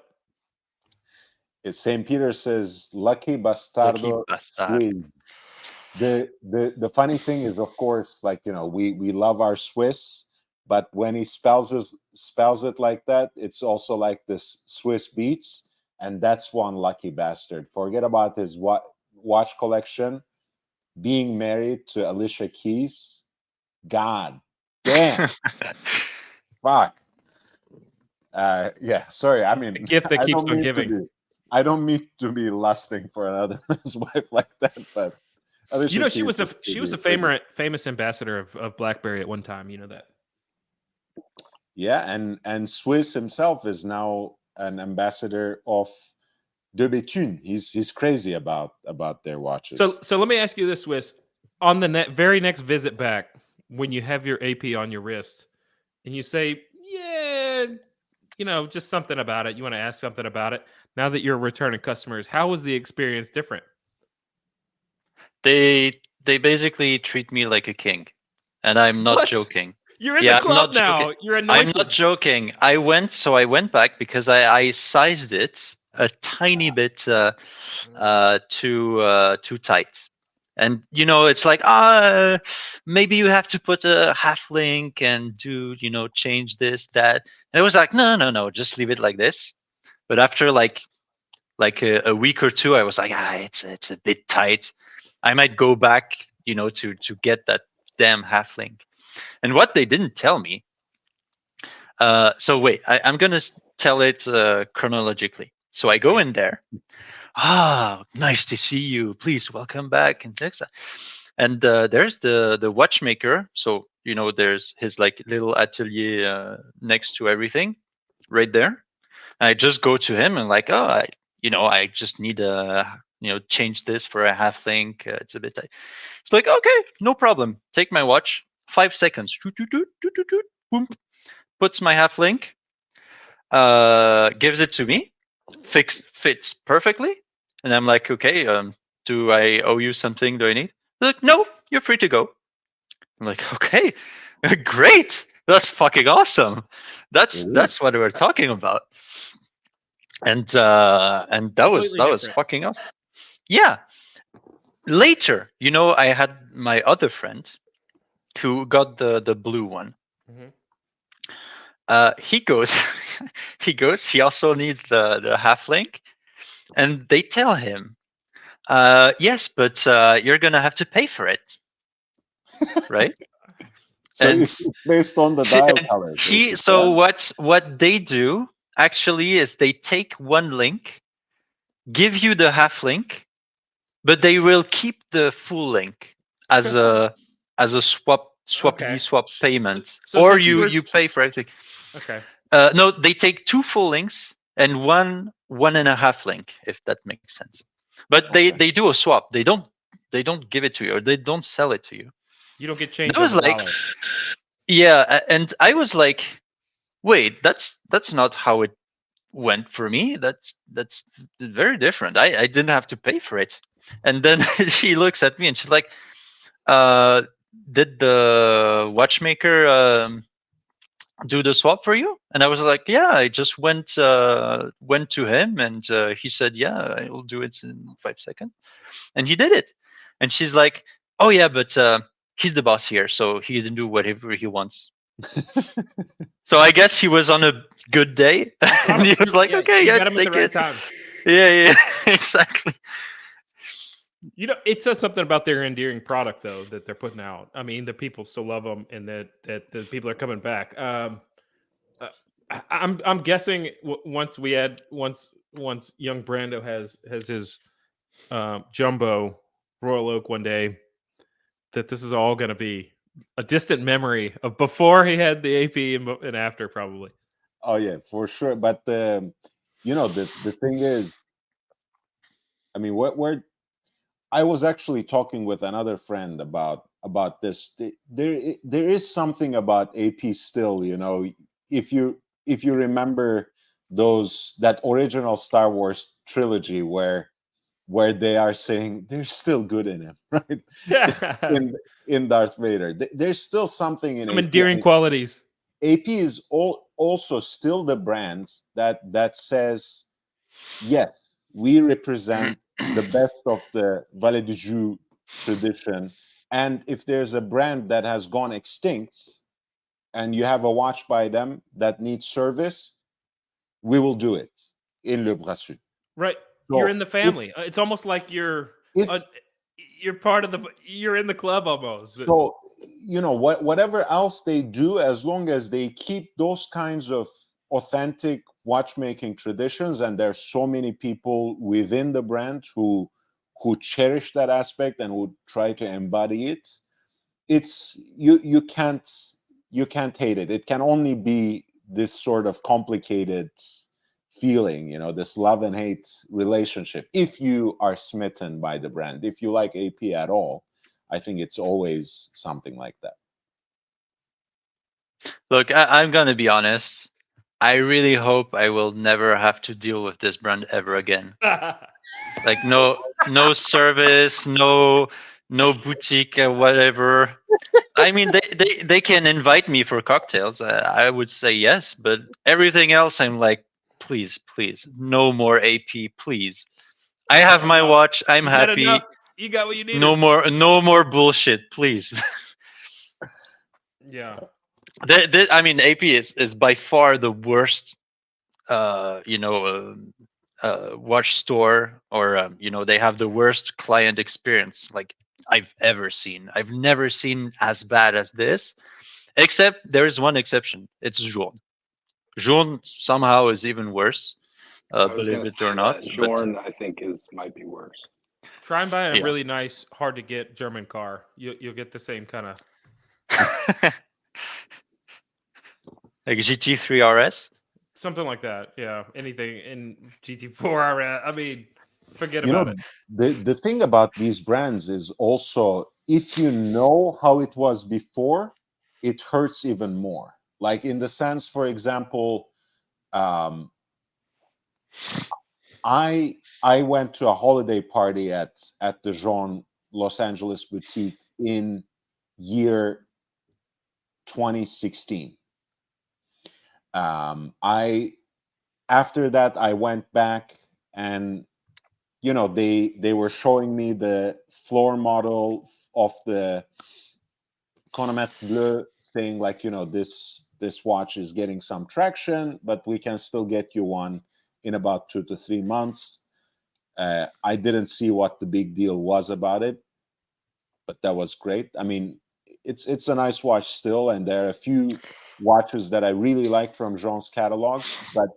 St. Peter says, "Lucky bastardo." bastard. Swiss. The funny thing is, of course, like we love our Swiss, but when he spells it like that, it's also like this Swiss beats, and that's one lucky bastard. Forget about his watch collection, being married to Alicia Keys. God damn, fuck. Yeah, sorry. I mean, The gift that keeps on giving. I don't mean to be lusting for another man's wife like that, but Alicia she was Keys a famous ambassador of BlackBerry at one time. You know that. Yeah, and Swiss himself is now an ambassador of De Béthune. He's crazy about their watches. So let me ask you this, Swiss. On the very next visit back, when you have your AP on your wrist, and you say, yeah, just something about it. You want to ask something about it. Now that you're returning customers, how was the experience different? They basically treat me like a king, and I'm not joking. You're in the club now. Joking. You're anointed. I'm not joking. I went back because I sized it a tiny bit too tight. And it's like, maybe you have to put a half link and do change this, that. And it was like, no, just leave it like this. But after like a week or two, I was like, it's a bit tight. I might go back to get that damn half link. And what they didn't tell me, so wait, I'm gonna tell it chronologically. So I go in there. Nice to see you. Please welcome back in Texas. And there's the watchmaker. So there's his like little atelier next to everything, right there. I just go to him and like, I just need to change this for a half link. It's a bit tight. It's like, okay, no problem. Take my watch. 5 seconds. Boom. Puts my half link. Gives it to me. Fits perfectly. And I'm like, okay, do I owe you something? Do I need? They're like, no, you're free to go. I'm like, okay, great. That's fucking awesome. That's what we're talking about. And that was fucking awesome. Yeah. Later, I had my other friend who got the blue one. Mm-hmm. He also needs the half link, and they tell him, yes, but you're gonna have to pay for it, right? So it's based on the dial color. So what they do actually is they take one link, give you the half link, but they will keep the full link as a swap payment, so or you pay for everything. Okay. No, they take 2 full links and one and a half link, if that makes sense. But they do a swap. They don't give it to you, or they don't sell it to you. You don't get change. I was like, yeah, and I was like, wait, that's not how it went for me. That's very different. I didn't have to pay for it. And then she looks at me and she's like, did the watchmaker do the swap for you? And I was like, yeah, I just went to him, and he said, yeah, I will do it in 5 seconds. And he did it. And she's like, oh yeah, but he's the boss here, so he can do whatever he wants. So I guess he was on a good day, and he was like, okay, yeah, take it. Right time. Yeah, exactly. It says something about their endearing product, though, that they're putting out. I mean, the people still love them, and that the people are coming back. I'm guessing once young Brando has his jumbo Royal Oak one day, that this is all going to be a distant memory of before he had the AP and after, probably. Oh yeah, for sure. But you know, the thing is, I mean, where I was actually talking with another friend about this. There is something about AP still, you know, if you remember that original Star Wars trilogy where they are saying they're still good in him, right? in Darth Vader, there's still something in Some AP. endearing qualities. AP is also still the brand that says, yes, we represent the best of the Valet du Jeu tradition. And if there's a brand that has gone extinct and you have a watch by them that needs service, we will do it in Le Brassus. Right. So you're in the family. It's almost like you're part of you're in the club almost. So, you know, whatever else they do, as long as they keep those kinds of authentic watchmaking traditions, and there's so many people within the brand who cherish that aspect and would try to embody it, it's you can't hate it. It can only be this sort of complicated feeling, you know, this love and hate relationship. If you are smitten by the brand, if you like AP at all, I think it's always something like that. Look, I'm gonna be honest. I really hope I will never have to deal with this brand ever again. Like no service, no boutique, whatever. I mean, they can invite me for cocktails. I would say yes, but everything else, I'm like, please, no more AP, please. I have my watch. I'm happy. You got what you needed. No more bullshit, please. Yeah. I mean, AP is by far the worst, watch store, or they have the worst client experience like I've ever seen. I've never seen as bad as this, except there is one exception. It's Journe. Journe somehow is even worse, believe it or not. Journe, I think, might be worse. Try and buy a really nice, hard to get German car. You'll get the same kind of like GT3 RS. Something like that, yeah. Anything in GT4 RS. I mean, forget about it. The thing about these brands is also, if you know how it was before, it hurts even more. Like in the sense, for example, I went to a holiday party at the Journe Los Angeles boutique in year 2016. After that, I went back, and you know, they were showing me the floor model of the Chronomètre Bleu, saying like, you know, this watch is getting some traction, but we can still get you one in about 2 to 3 months. I didn't see what the big deal was about it, but that was great. I mean, it's a nice watch still, and there are a few watches that I really like from Journe's catalog, but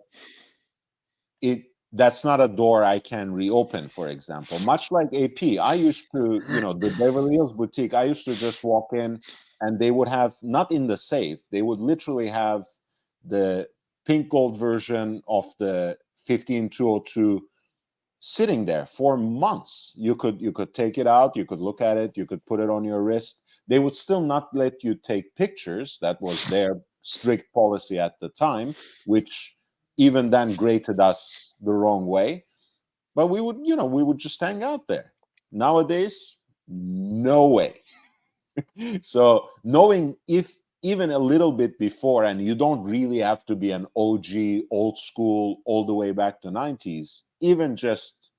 that's not a door I can reopen, for example. Much like AP, I used to, you know, the Beverly Hills boutique, I used to just walk in and they would have, not in the safe, they would literally have the pink gold version of the 15202 sitting there for months. You could take it out, you could look at it, you could put it on your wrist. They would still not let you take pictures. That was their strict policy at the time, which even then grated us the wrong way. But we would just hang out there. Nowadays, no way. So knowing, if even a little bit before, and you don't really have to be an OG, old school, all the way back to 90s, even just,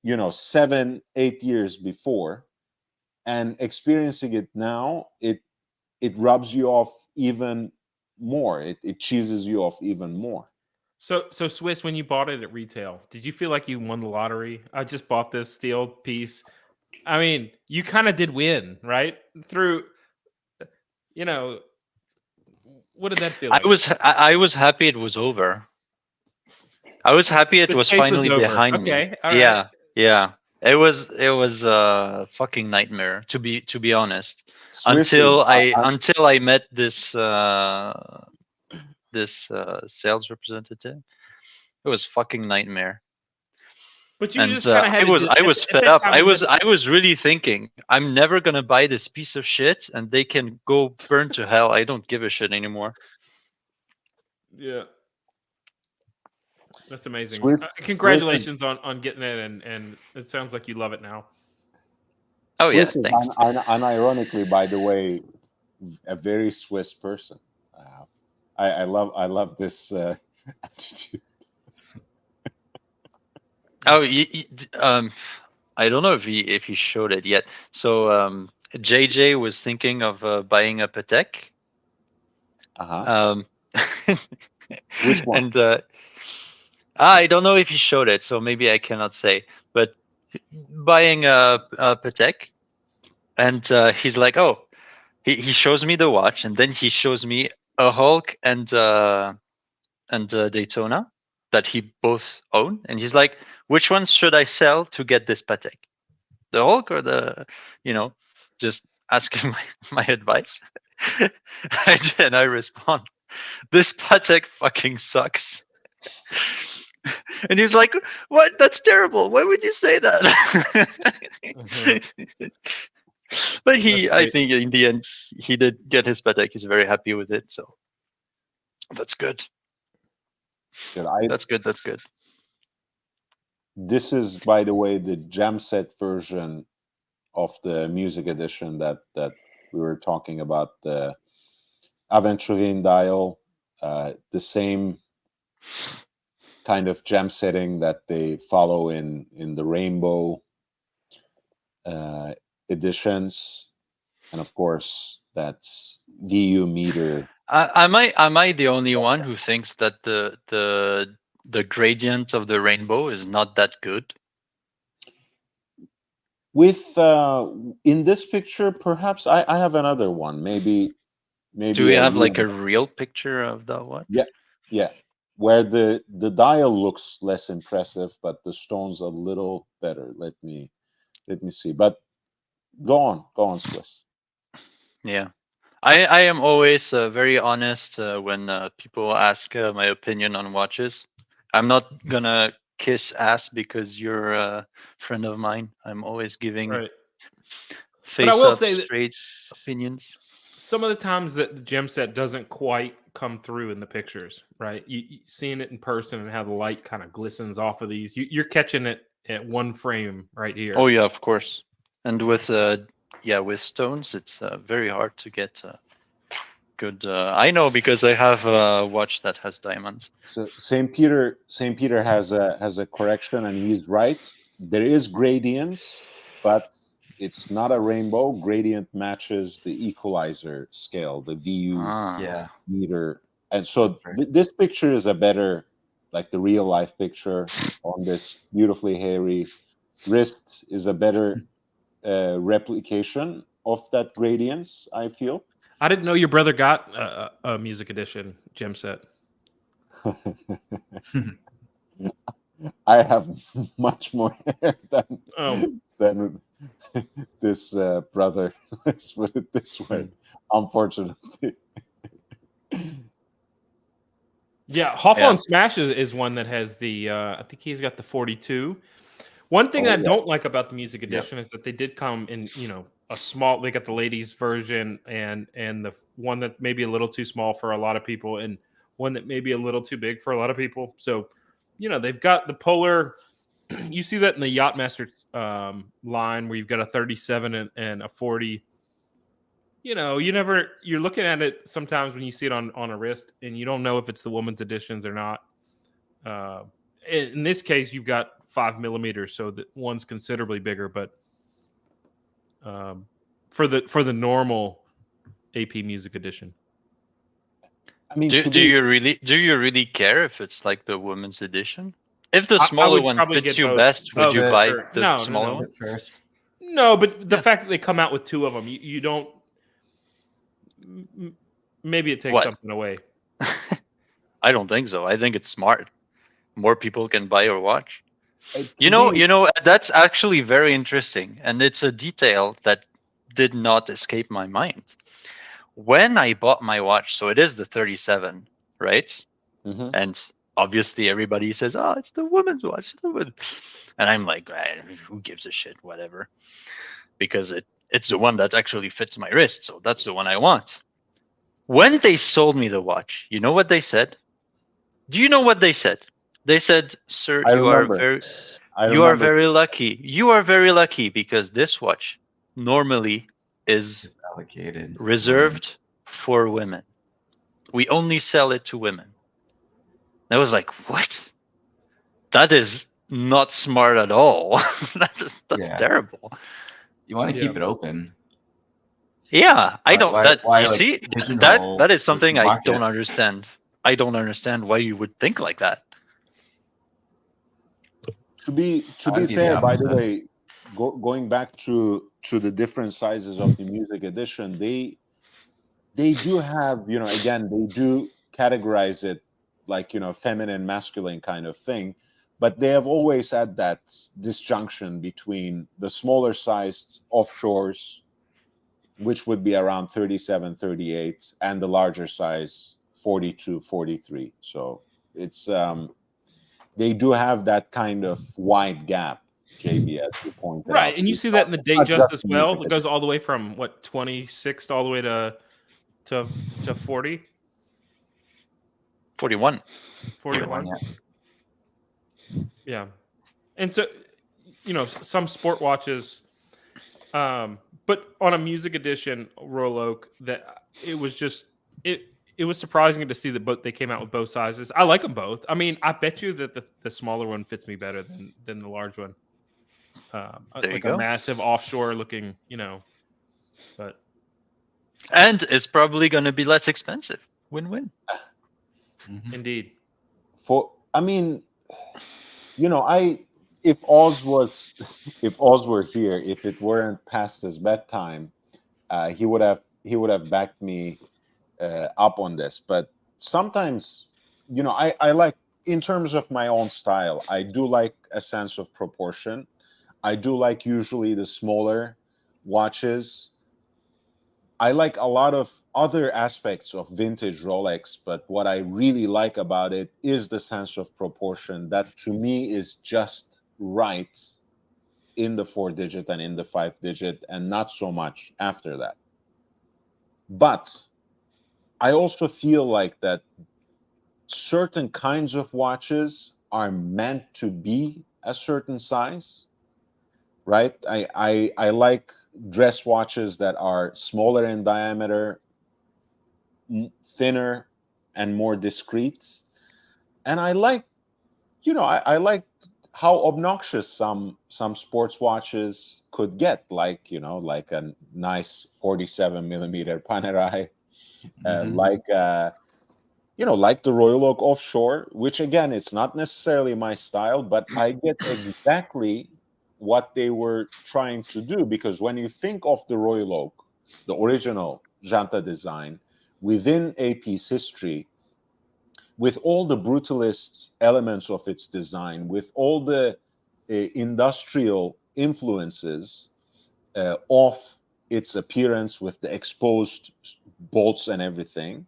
7-8 years before, and experiencing it now, it rubs you off even more. It cheeses you off even more. So Swiss, when you bought it at retail, did you feel like you won the lottery? I just bought this steel piece. I mean, you kind of did win, right? Through, what did that feel like? I was happy it was over. I was happy it was finally behind me. Okay, all yeah, right. yeah. It was a fucking nightmare, to be honest. Swiss Until is- I met this sales representative. It was fucking nightmare. But you And just kind of had I to. was at fed that up. time I you was had to- I was really thinking, I'm never gonna buy this piece of shit, and they can go burn to hell. I don't give a shit anymore. Yeah. That's amazing. Swiss- Congratulations on getting it, and it sounds like you love it now. Oh yeah, Swiss is thanks. unironically, by the way, a very Swiss person. I love this attitude. Oh, I don't know if he showed it yet. So JJ was thinking of buying a Patek. Which one? And I don't know if he showed it, so maybe I cannot say. But buying a Patek, and he's like, oh, he shows me the watch, and then he shows me a Hulk and Daytona that he both own, and he's like, which one should I sell to get this Patek? The Hulk or the, just asking my advice. And I respond, this Patek fucking sucks. And he's like, what? That's terrible. Why would you say that? But I think in the end, he did get his Patek. He's very happy with it. So that's good. That's good. This is, by the way, the jam set version of the music edition that we were talking about, the Aventurine dial, the same kind of jam setting that they follow in the Rainbow editions, and of course that's VU meter. Am I the only one who thinks that the gradient of the Rainbow is not that good? With in this picture, perhaps I have another one. Maybe. Do we have like a real picture of that one? Yeah. Where the dial looks less impressive, but the stone's a little better. Let me see. But go on, Swiss. Yeah, I am always very honest when people ask my opinion on watches. I'm not gonna kiss ass because you're a friend of mine. I'm always giving face up, straight opinions. Some of the times that the gem set doesn't quite come through in the pictures, right? You seeing it in person and how the light kind of glistens off of these. You're catching it at one frame right here. Oh yeah, of course. And with with stones, it's very hard to get good. I know because I have a watch that has diamonds. So St. Peter has a correction, and he's right. There is gradients, but it's not a rainbow. Gradient matches the equalizer scale, the VU meter. And so this picture is a better, like the real life picture on this beautifully hairy wrist is a better replication of that gradients, I feel. I didn't know your brother got a music edition gem set. I have much more hair than this brother. Let's put it this way. Unfortunately. Yeah, Hawthorne Smash is one that has the. I think he's got the 42. One thing I don't like about the music edition is that they did come in, a small. They got the ladies version and the one that may be a little too small for a lot of people, and one that may be a little too big for a lot of people. So, they've got the polar. You see that in the Yachtmaster line where you've got a 37 and a 40. You're looking at it sometimes when you see it on a wrist, and you don't know if it's the woman's editions or not. In this case, you've got 5 millimeters, so that one's considerably bigger. But for the normal AP Music Edition, I mean, do you really care if it's like the women's edition? If the smaller one fits you best, would you buy the smaller one first? No, but the fact that they come out with two of them, you don't. Maybe it takes something away. I don't think so. I think it's smart. More people can buy or watch. That's actually very interesting, and it's a detail that did not escape my mind. When I bought my watch, so it is the 37, right? Mhm. And obviously everybody says, "Oh, it's the woman's watch." And I'm like, who gives a shit, whatever, because it's the one that actually fits my wrist, so that's the one I want. When they sold me the watch, you know what they said? Do you know what they said? They said, "Sir, I you are remember. very lucky. You are very lucky because this watch normally is It's allocated to women. reserved for women. We only sell it to women." I was like, "What? That is not smart at all. That's Yeah. terrible." You want to keep Yeah. it open. Yeah, I don't. Why, You like, see, pigeonhole that is something the I market? don't understand. I don't understand why you would think like that. To be I would be the fair, by the opposite. way, going back to the different sizes of the music edition, they do have, again, they do categorize it like, feminine, masculine kind of thing, but they have always had that disjunction between the smaller sized offshores, which would be around 37, 38, and the larger size 42, 43. So it's they do have that kind of wide gap, JB, as you pointed Right, out. and you It's see not- that in the it's not Datejust just as the well. music It goes all the way from what 26 all the way to 40, 41. 41. Yeah. Yeah, and so some sport watches, but on a music edition Royal Oak, that it was just it was surprising to see that both they came out with both sizes. I like them both. I mean, I bet you that the smaller one fits me better than the large one. There you Like a go. massive offshore looking, but And it's probably going to be less expensive. Win-win. Mhm. indeed. I mean, if Oz was if Oz were here, if it weren't past his bedtime, he would have backed me up on this. But sometimes, I like, in terms of my own style, I do like a sense of proportion. I do like usually the smaller watches. I like a lot of other aspects of vintage Rolex, but what I really like about it is the sense of proportion that to me is just right in the 4-digit and in the 5-digit, and not so much after that. But I also feel like that certain kinds of watches are meant to be a certain size, right? I like dress watches that are smaller in diameter, thinner, and more discreet. And I like, I like how obnoxious some sports watches could get, like, like a nice 47 millimeter Panerai, Mhm. like the Royal Oak Offshore, which again, it's not necessarily my style, but I get exactly what they were trying to do, because when you think of the Royal Oak, the original Janta design within AP's history, with all the brutalist elements of its design, with all the industrial influences of its appearance, with the exposed bolts and everything,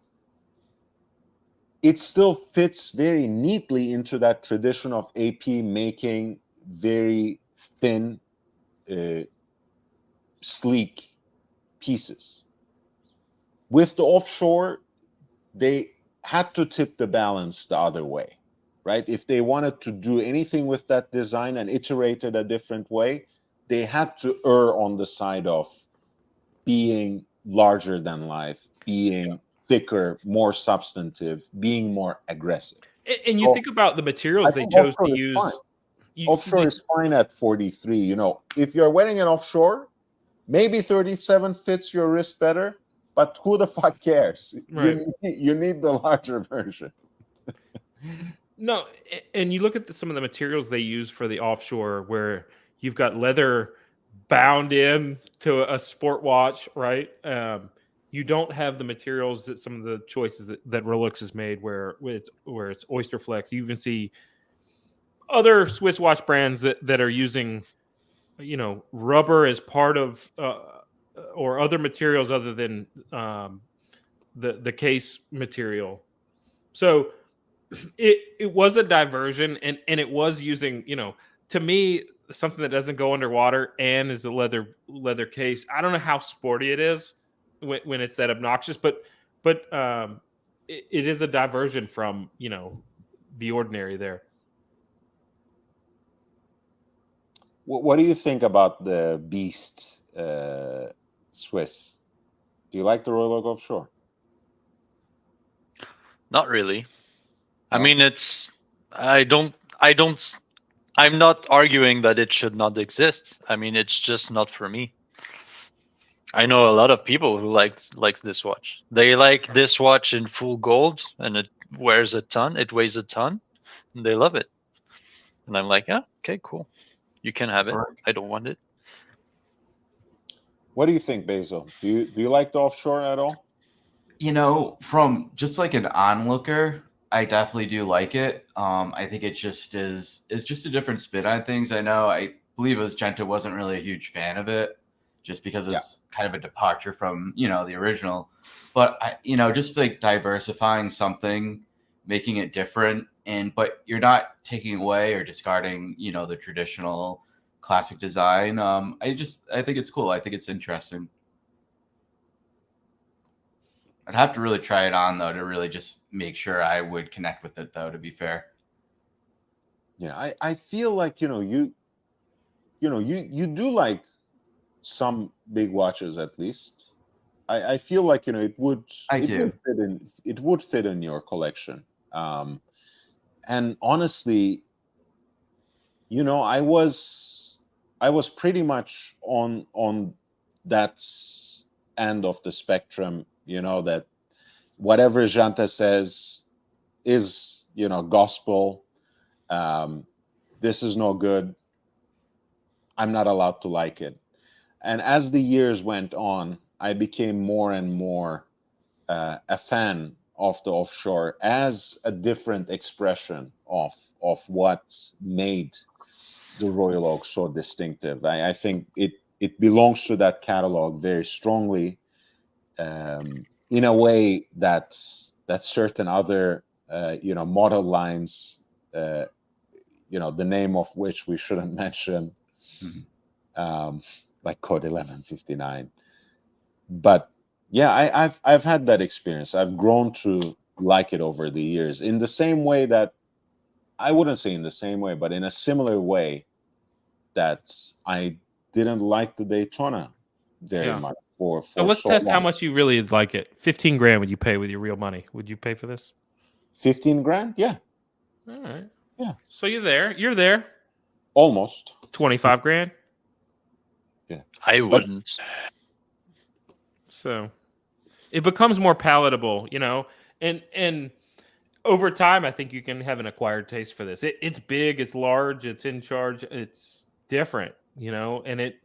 it still fits very neatly into that tradition of AP making very thin, sleek pieces. With the offshore, they had to tip the balance the other way, right? If they wanted to do anything with that design and iterate it a different way, they had to err on the side of being larger than life, being thicker, more substantive, being more aggressive. And you So think about the I materials they think chose to offshore is fine. use. Offshore is fine at 43. If you're wearing an offshore, maybe 37 fits your wrist better, but who the fuck cares? Right. You need the larger version. No, and you look at some of the materials they use for the offshore, where you've got leather bound in to a sport watch, right? You don't have the materials that some of the choices that Rolex has made, where it's oyster flex. You even see other Swiss watch brands that are using, rubber as part of or other materials other than the case material. So it was a diversion, and it was using, to me, something that doesn't go underwater and is a leather case. I don't know how sporty it is when it's that obnoxious, but it is a diversion from the ordinary there. What do you think about the Beast Swiss? Do you like the Royal Oak Offshore? Not really. I No? mean, I'm not arguing that it should not exist. I mean, it's just not for me. I know a lot of people who like this watch. They like this watch in full gold, and it weighs a ton, and they love it. And I'm like, yeah, okay, cool. You can have it. I don't want it. What do you think, Basil? Do you like the Offshore at all? From just like an onlooker, I definitely do like it. I think it just is just a different spin on things. I believe Genta wasn't really a huge fan of it, just because it's kind of a departure from the original. But just like diversifying something, making it different, but you're not taking away or discarding the traditional classic design. I think it's cool. I think it's interesting. I'd have to really try it on though to really just make sure I would connect with it though, to be fair. Yeah, I feel like you do like some big watches at least. I feel like it would fit in your collection. And honestly, I was pretty much on that end of the spectrum, that whatever Genta says is gospel. This is no good. I'm not allowed to like it. And as the years went on, I became more and more a fan of the Offshore as a different expression of what made the Royal Oak so distinctive. I think it belongs to that catalog very strongly, in a way that certain other model lines, the name of which we shouldn't mention, like Code 1159. But yeah, I've had that experience. I've grown to like it over the years, in the same way that, I wouldn't say in the same way, but in a similar way that I didn't like the Daytona very much for so let's so test long. how much you really like it. 15 grand would you pay with your real money? Would you pay for this? 15 grand? Yeah. All right. Yeah. So you're there. Almost. 25 grand? Yeah. I wouldn't. So it becomes more palatable, and over time, I think you can have an acquired taste for this. It's big, it's large, it's in charge, it's different, and it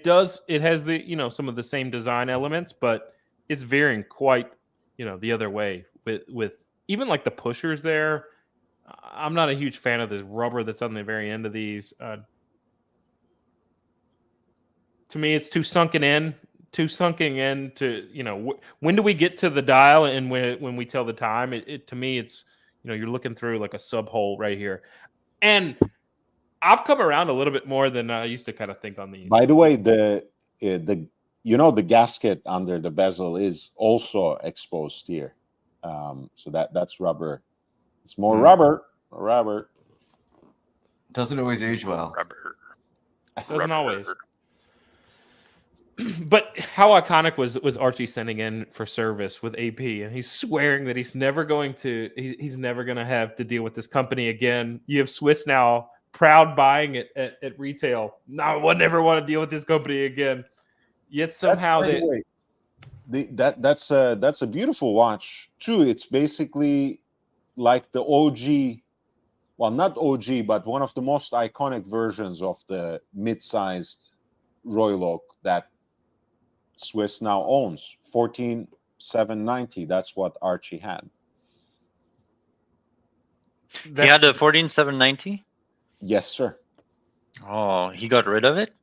has the, some of the same design elements, but it's veering quite, the other way with even like the pushers there. I'm not a huge fan of this rubber that's on the very end of these. To me, it's too sunken in to, when do we get to the dial, and when we tell the time, it to me, it's, you're looking through like a sub hole right here. And I've come around a little bit more than I used to kind of think on these. By the way, the gasket under the bezel is also exposed here. So that's rubber. It's more rubber. Doesn't always age well. Rubber. Doesn't always. But how iconic was Archie sending in for service with AP, and he's swearing that he's never going to have to deal with this company again. You have Swiss now proud buying it at retail. No, I would never want to deal with this company again. Yet somehow that's a beautiful watch too. It's basically like the OG, well, not OG, but one of the most iconic versions of the mid-sized Royal Oak that Swiss now owns. 14790. That's what Archie had. He had a 14790. Yes, sir. Oh, he got rid of it?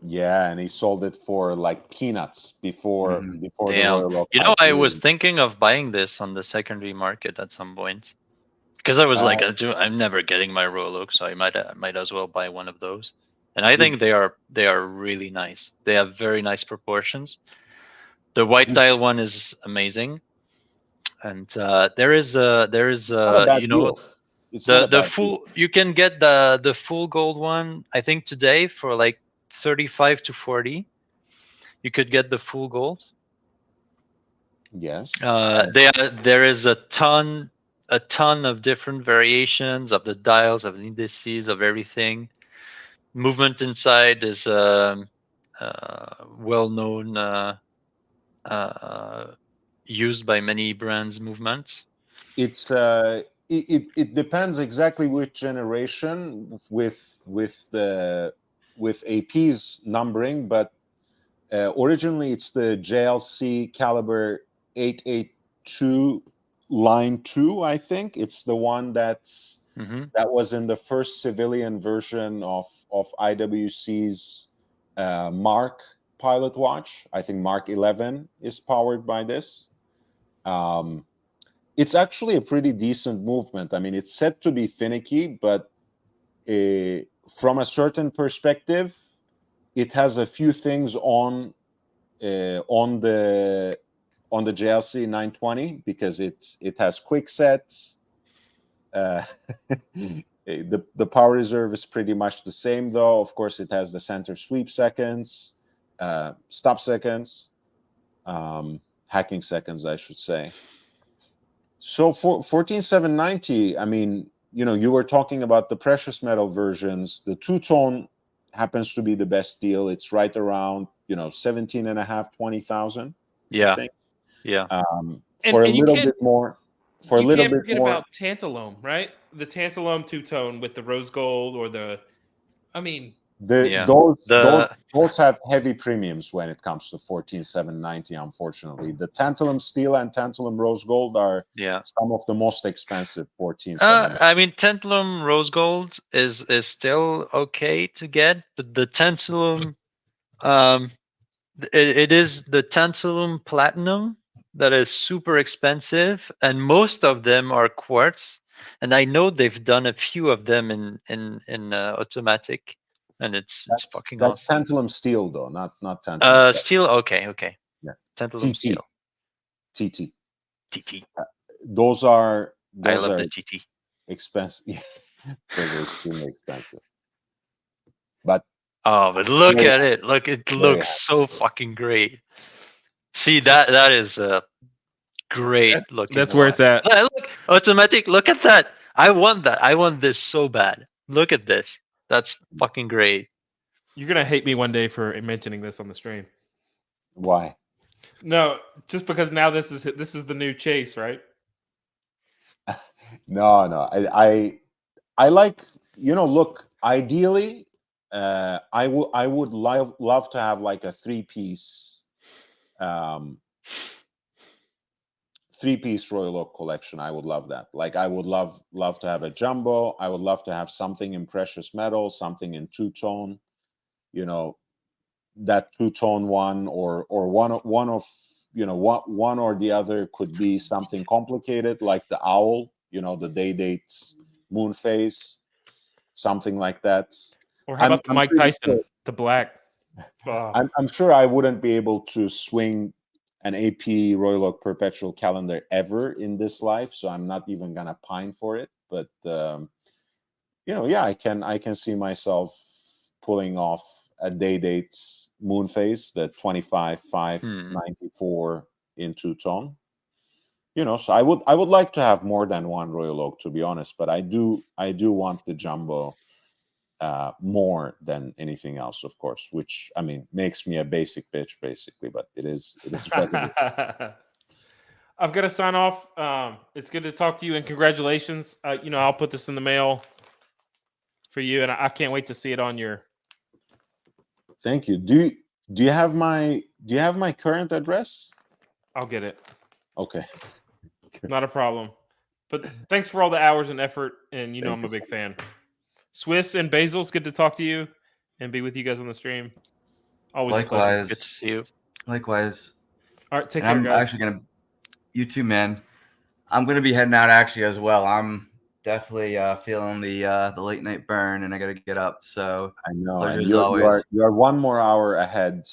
Yeah, and he sold it for like peanuts before Mhm. before the Damn. Royal Oak You know, hype I was really. thinking of buying this on the secondary market at some point. Because I was like, I'm never getting my Royal Oak, so I might as well buy one of those. And I think they are really nice. They have very nice proportions. The white tile one is amazing, and there is Not a bad you know, deal. It's not a the bad deal. full, you can get the full gold one. I think today for like 35 to 40, you could get the full gold. Yes. There is a ton of different variations of the dials, of the indices, of everything. Movement inside is well known, used by many brands. Movement. It's it depends exactly which generation with AP's numbering, but originally it's the JLC caliber 882 line 2, I think. It's the one that's that was in the first civilian version of IWC's Mark pilot watch. I think Mark 11 is powered by this. It's actually a pretty decent movement. I mean, it's set to be finicky, but from a certain perspective, it has a few things on the JLC 920 because it has quick sets. The power reserve is pretty much the same, though. Of course, it has the center sweep seconds, stop seconds, hacking seconds, I should say. So for 14790, I mean, you know, you were talking about the precious metal versions. The two-tone happens to be the best deal. It's right around, you know, 17.5, 20,000. Yeah. I think. Yeah. For a little bit more. For a you little can't bit forget more. about tantalum, right? The tantalum two-tone with the rose gold or the, I mean, those have heavy premiums when it comes to 14790. Unfortunately, the tantalum steel and tantalum rose gold are some of the most expensive 14790. I mean, tantalum rose gold is still okay to get, but the tantalum, it is the tantalum platinum that is super expensive, and most of them are quartz. And I know they've done a few of them in automatic, and it's fucking That's awesome. tantalum steel, though, not tantalum. Steel, okay. Yeah. Tantalum steel. TT. Those are I love the TT. Expensive. Yeah. Those are extremely expensive. But look at it. Look, it looks so fucking great. See, that is a great looking. That's where it's at. Look, automatic. Look at that. I want that. I want this so bad. Look at this. That's fucking great. You're gonna hate me one day for mentioning this on the stream. Why? No, just because now this is the new chase, right? No. I like, you know, look, ideally, I would love to have like a three-piece Royal Oak collection. I would love that. Like, I would love to have a jumbo. I would love to have something in precious metal, something in two-tone, you know, that two-tone one, or one of you know, one or the other could be something complicated, like the owl, you know, the day-date moon phase, something like that. Or how about the Mike Tyson, the black? Oh. I'm sure I wouldn't be able to swing an AP Royal Oak perpetual calendar ever in this life, so I'm not even gonna pine for it. But you know, yeah, I can see myself pulling off a day-date moon phase, the 25-5-94 in two-tone. You know, so I would like to have more than one Royal Oak, to be honest, but I do want the jumbo more than anything else, of course, which, I mean, makes me a basic bitch basically, but it is better. I've got to sign off. It's good to talk to you, and congratulations. You know, I'll put this in the mail for you, and I can't wait to see it on your. Thank you. Do you have my current address? I'll get it. Okay. Not a problem. But thanks for all the hours and effort, and you know, I'm a big fan. Swiss and Basil's good to talk to you and be with you guys on the stream. Always a pleasure. Likewise. Good to see you. Likewise. All right, take And care, I'm guys. actually gonna. You too, man. I'm gonna be heading out actually as well. I'm definitely feeling the late night burn, and I gotta get up. So I know, pleasure and as always. you are 1 more hour ahead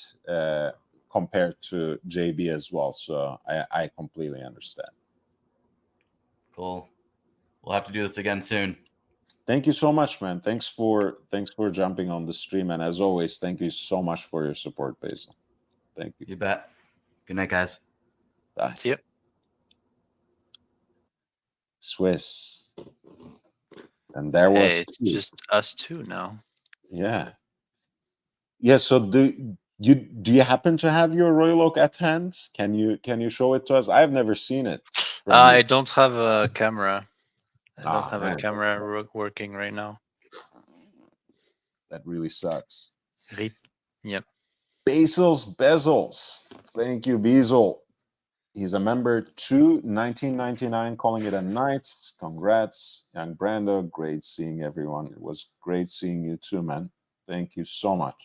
compared to JB as well. So I completely understand. Cool. We'll have to do this again soon. Thank you so much, man. Thanks for jumping on the stream, and as always, thank you so much for your support, Basil. Thank you. You bet. Good night, guys. Bye. See you. Swiss. And there was Hey, it's just us two now. Yeah. Yeah, so do you happen to have your Royal Oak at hand? Can you show it to us? I've never seen it. from I you. don't have a camera. I don't Ah, have man. a camera working right now. That really sucks. Rip. Yep. Basil's Bezels. Thank you, Basil. He's a member to 1999, calling it a night. Congrats, young Brando. Great seeing everyone. It was great seeing you too, man. Thank you so much.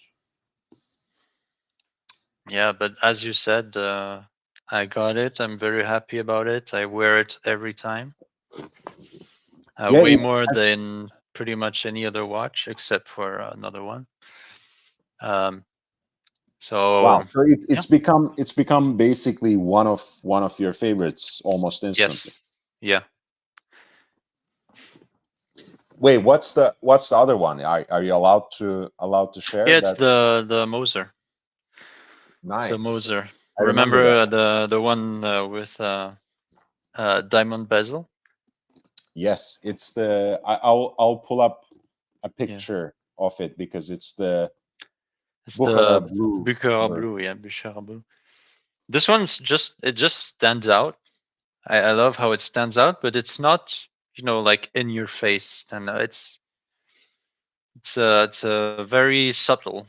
Yeah, but as you said, I got it. I'm very happy about it. I wear it every time. Yeah, Way it- more than pretty much any other watch, except for another one. So Wow. So it's become basically one of your favorites almost instantly. yes, yeah. Wait, what's the other one? Are you allowed to share? Yeah, it's that? the Moser. Nice. The Moser. I remember Remember the one with diamond bezel? Yes, it's the. I'll pull up a picture of it because it's the It's Bukhara the blue. Bukhara blue, yeah, Bukhara blue. This one's just stands out. I love how it stands out, but it's not, like in your face. And it's a very subtle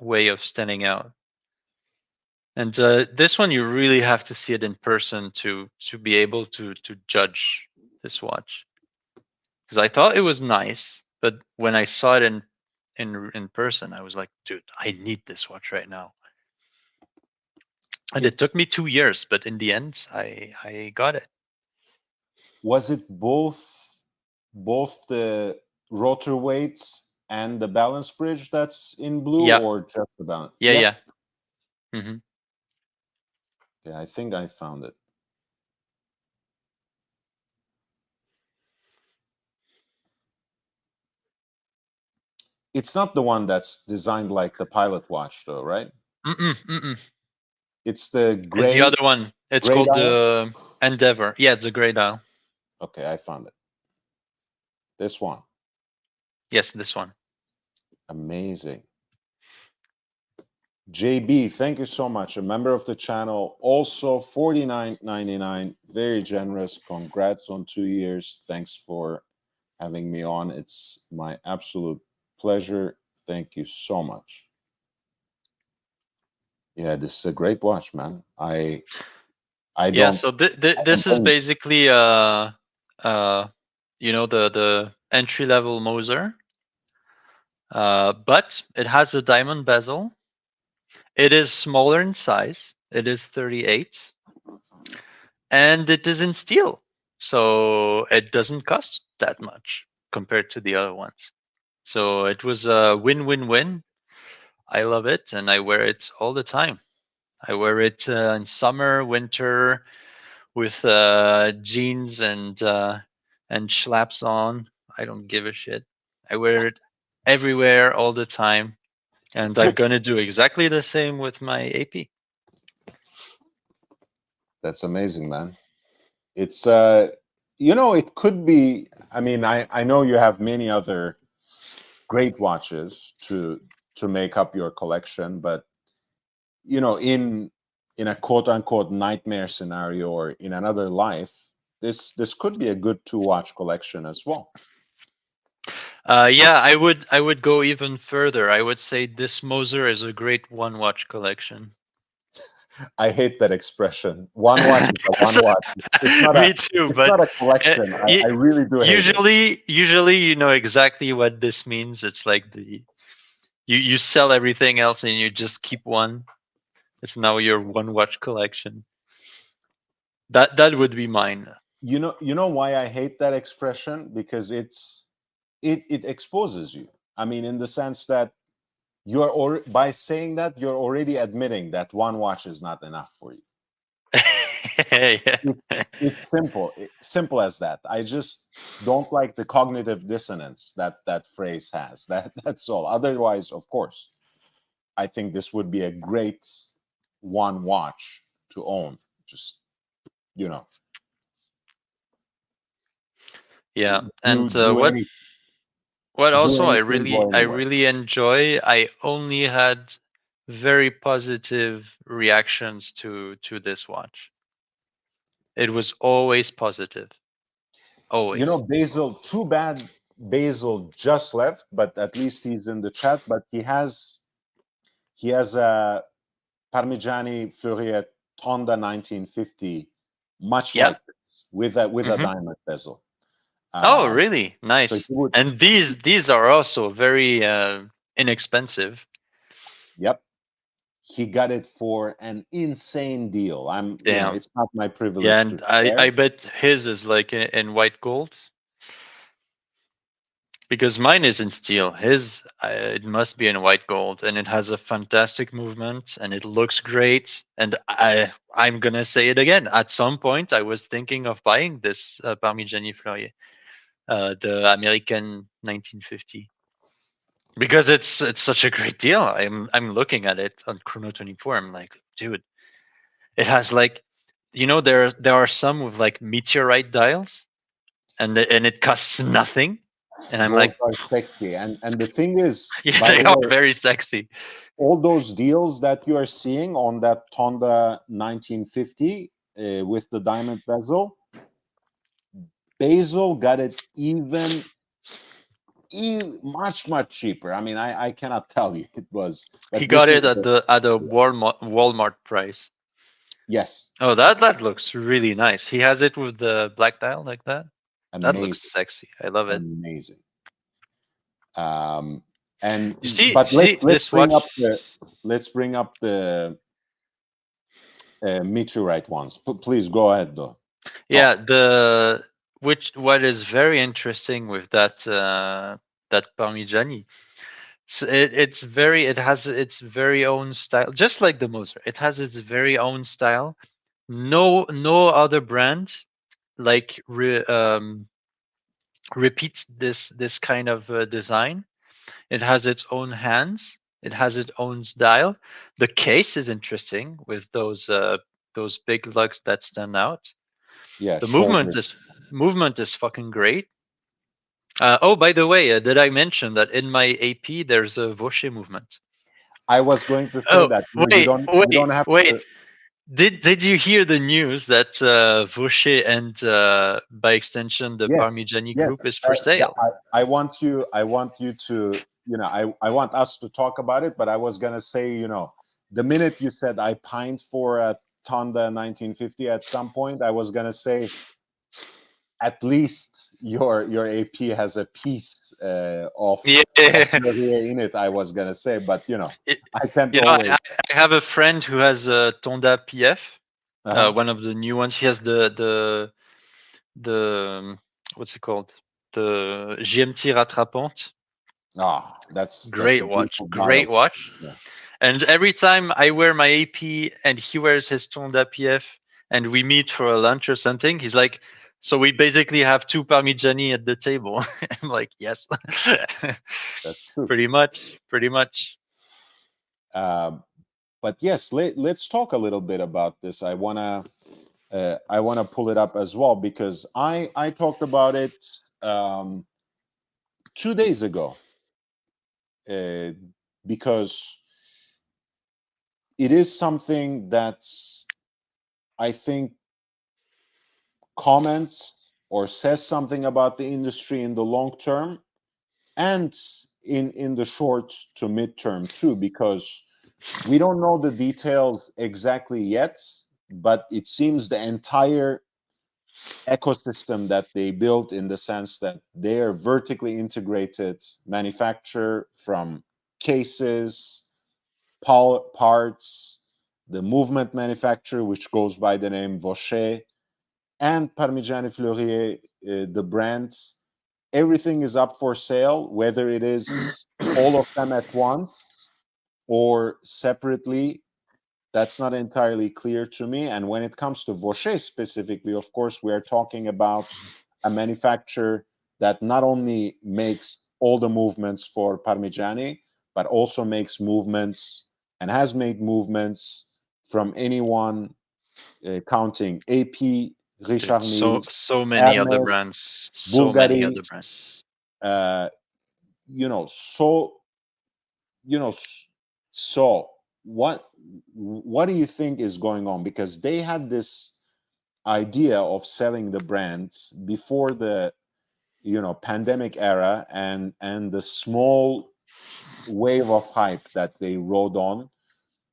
way of standing out. And this one, you really have to see it in person to be able to judge this watch. Because I thought it was nice, but when I saw it in person, I was like, dude, I need this watch right now. And it took me 2 years, but in the end, I got it. Was it both the rotor weights and the balance bridge that's in blue, Yeah. or just the balance? Yeah. Mm-hmm. Yeah, I think I found it. It's not the one that's designed like the Pilot watch, though, right? It's the gray. It's the other one. It's gray called dial? the Endeavor. Yeah, it's a gray dial. Okay, I found it. This one. Yes, this one. Amazing. JB, thank you so much. A member of the channel, also $49.99. Very generous. Congrats on 2 years. Thanks for having me on. It's my absolute pleasure. Thank you so much. Yeah, this is a great watch, man. I Yeah, don't. so this is basically the entry level Moser, but it has a diamond bezel. It is smaller in size. It is 38, and it is in steel, so it doesn't cost that much compared to the other ones. So it was a win-win-win. I love it, and I wear it all the time. I wear it in summer, winter, with jeans and schlaps on. I don't give a shit. I wear it everywhere all the time, and I'm gonna do exactly the same with my AP. That's amazing, man. It's it could be. I mean, I know you have many other great watches to make up your collection, but in a quote unquote nightmare scenario or in another life, this could be a good 2-watch collection as well. Yeah, I would go even further. I would say this Moser is a great 1-watch collection. I hate that expression. One watch is a one watch. It's not Me a, too, it's but not a collection. I really do hate it. usually you know exactly what this means. It's like you sell everything else and you just keep one. It's now your one watch collection. That would be mine. You know why I hate that expression? Because it exposes you. I mean, in the sense that by saying that, you're already admitting that one watch is not enough for you. Yeah. It's simple as that. I just don't like the cognitive dissonance that phrase has. That's all. Otherwise, of course, I think this would be a great one watch to own. Just, you know. Yeah, do, and do any, what do also I anything, go anywhere. really enjoy. I only had very positive reactions to this watch. It was always positive. Always. You know, Basil, too bad Basil just left, but at least he's in the chat. But he has a Parmigiani Fleuriet Tonda 1950, much Yeah. like this, with a diamond bezel. Oh, really? Nice. So he would, And these are also very inexpensive. yep. He got it for an insane deal. You know, Damn. it's not my privilege Yeah, to and share. I bet his is like in white gold. Because mine is in steel. His, it must be in white gold, and it has a fantastic movement, and it looks great. And I'm gonna say it again. At some point, I was thinking of buying this Parmigiani Fleuriet, the American 1950, because it's such a great deal. I'm looking at it on Chrono 24. I'm like, dude, it has like, you know, there are some with like meteorite dials, and it costs nothing. And I'm Those like, are sexy. And the thing is, yeah, by they the are way, very sexy. all those deals that you are seeing on that Tonda 1950 with the diamond bezel, Basil got it even much cheaper. I mean, I cannot tell you it was. But He got it is at the Walmart price. yes. Oh, that looks really nice. He has it with the black dial like that. That Amazing. looks sexy. I love it. Amazing. And You see, but let's bring up watch. the meteorite ones. Please go ahead, though. Yeah, what is very interesting with that that Parmigiani. So it has its very own style, just like the Moser. It has its very own style. No other brand like repeats this kind of design. It has its own hands. It has its own style. The case is interesting with those big lugs that stand out. Yeah, The shoulder. movement is fucking great. Oh, by the way, did I mention that in my AP there's a Vaucher movement? I was going to say Oh, that. wait, You don't have wait. to. Did you hear the news that Vaucher and by extension the Parmigiani group is for sale? I want you to, you know, I want us to talk about it, but I was gonna say, you know, the minute you said I pined for a Tonda 1950 at some point, I was gonna say at least your AP has a piece of Fleuriet in it. I was gonna say, but you know, I can't always. I have a friend who has a Tonda PF, one of the new ones. He has the what's it called? The GMT Rattrapante. Ah, that's great watch. Great watch. Yeah. And every time I wear my AP and he wears his Tonda PF and we meet for a lunch or something, he's like, so we basically have two Parmigiani at the table. I'm like, yes. That's true. Pretty much. But yes, let's talk a little bit about this. I wanna pull it up as well because I talked about it 2 days ago because it is something that I think comments or says something about the industry in the long term and in the short to mid term too, because We don't know the details exactly yet, but it seems the entire ecosystem that they built, in the sense that they are vertically integrated manufacturer, from cases, parts, the movement manufacturer, which goes by the name Vaucher, and Parmigiani Fleurier, the brands. Everything is up for sale, whether it is all of them at once or separately. That's not entirely clear to me. And when it comes to Vaucher specifically, of course, we are talking about a manufacturer that not only makes all the movements for Parmigiani, but also makes movements and has made movements from anyone, counting AP, Richard Mille, So many other Hermes, brands. So many Bulgari, other brands. you know, so, you know, so what do you think is going on? Because they had this idea of selling the brands before the, pandemic era, and the small wave of hype that they rode on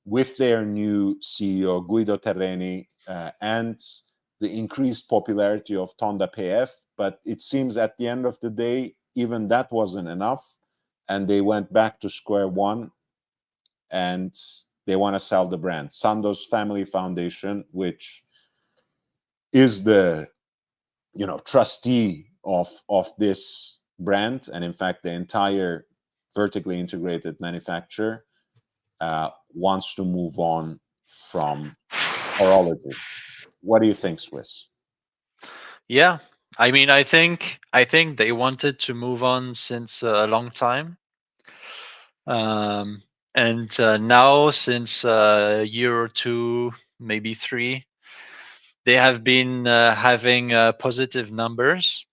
with their new CEO Guido Terreni, and the increased popularity of Tonda PF. But it seems at the end of the day, even that wasn't enough, and they went back to square one, and they want to sell the brand. Sandoz Family Foundation, which is the trustee of this brand, and in fact the entire vertically integrated manufacturer, wants to move on from horology. What do you think, Swiss? Yeah, I mean, I think they wanted to move on since a long time, and now since a year or two, maybe 3, they have been having positive numbers.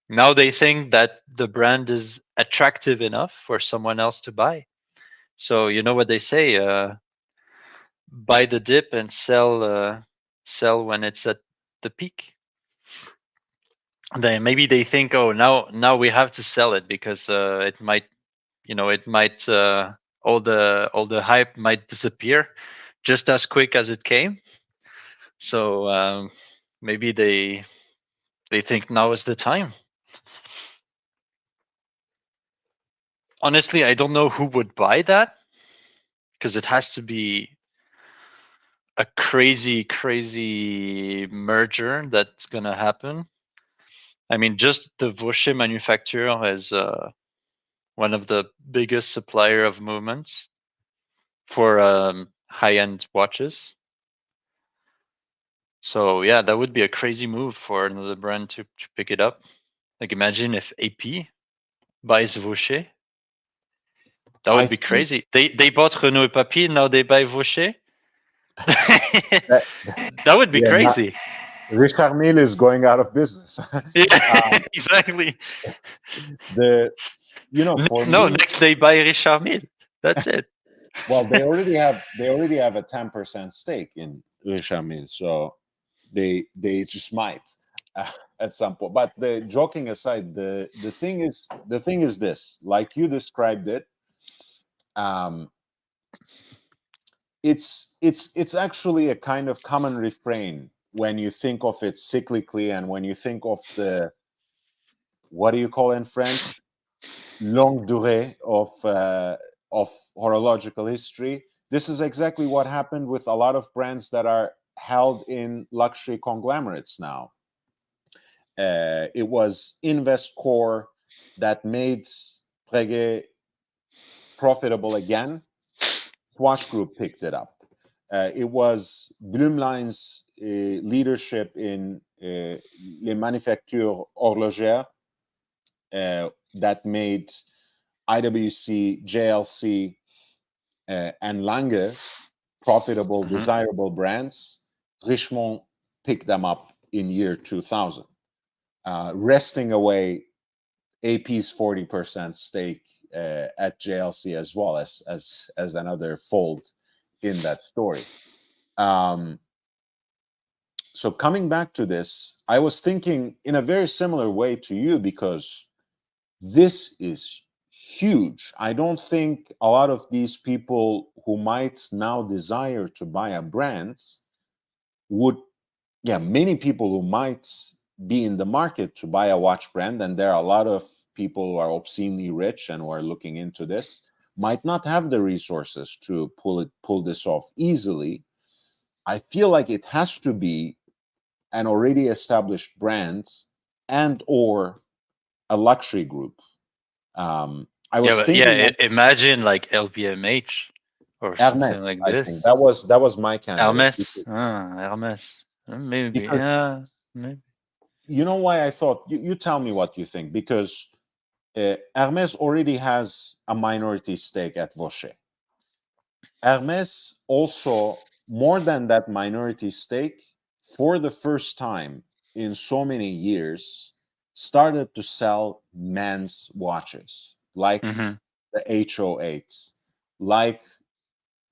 Now they think that the brand is attractive enough for someone else to buy. So you know what they say: buy the dip and sell when it's at the peak. Then maybe they think, oh, now we have to sell it because it might, all the hype might disappear just as quick as it came. So maybe they think now is the time. Honestly, I don't know who would buy that, because it has to be a crazy merger that's gonna happen. I mean, just the Vaucher manufacturer is one of the biggest supplier of movements for high-end watches. So yeah, that would be a crazy move for another brand to pick it up. Like, imagine if AP buys Vaucher. That would be crazy. They bought Renault et Papi, now they buy Vaucher. That would be crazy. Richard Mille is going out of business. Yeah, exactly. Next they buy Richard Mille. That's it. Well, they already have a 10% stake in Richard Mille, so they just might at some point. But the joking aside, the thing is this, like you described it, it's actually a kind of common refrain when you think of it cyclically, and when you think of the, what do you call in French, longue durée of horological history. This is exactly what happened with a lot of brands that are held in luxury conglomerates now. It was Investcorp that made Breguet profitable again. Swatch Group picked it up. It was Blumlein's leadership in Les Manufactures Horlogères that made IWC, JLC, and Lange profitable, desirable brands. Richemont picked them up in year 2000, wresting away AP's 40% stake at JLC, as well as another fold in that story. So coming back to this, I was thinking in a very similar way to you, because this is huge. I don't think a lot of these people who might now desire to buy a brand would, many people who might be in the market to buy a watch brand, and there are a lot of people who are obscenely rich and who are looking into this, might not have the resources to pull this off easily. I feel like it has to be an already established brand and or a luxury group. I was thinking imagine like LVMH or something Hermes. like I this. think that was my candidate. Hermes, Hermes, maybe, Because, maybe. you know why I thought? You tell me what you think, because Hermes already has a minority stake at Vaucher. Hermes also, more than that minority stake, for the first time in so many years, started to sell men's watches, like Mhm. the HO8, like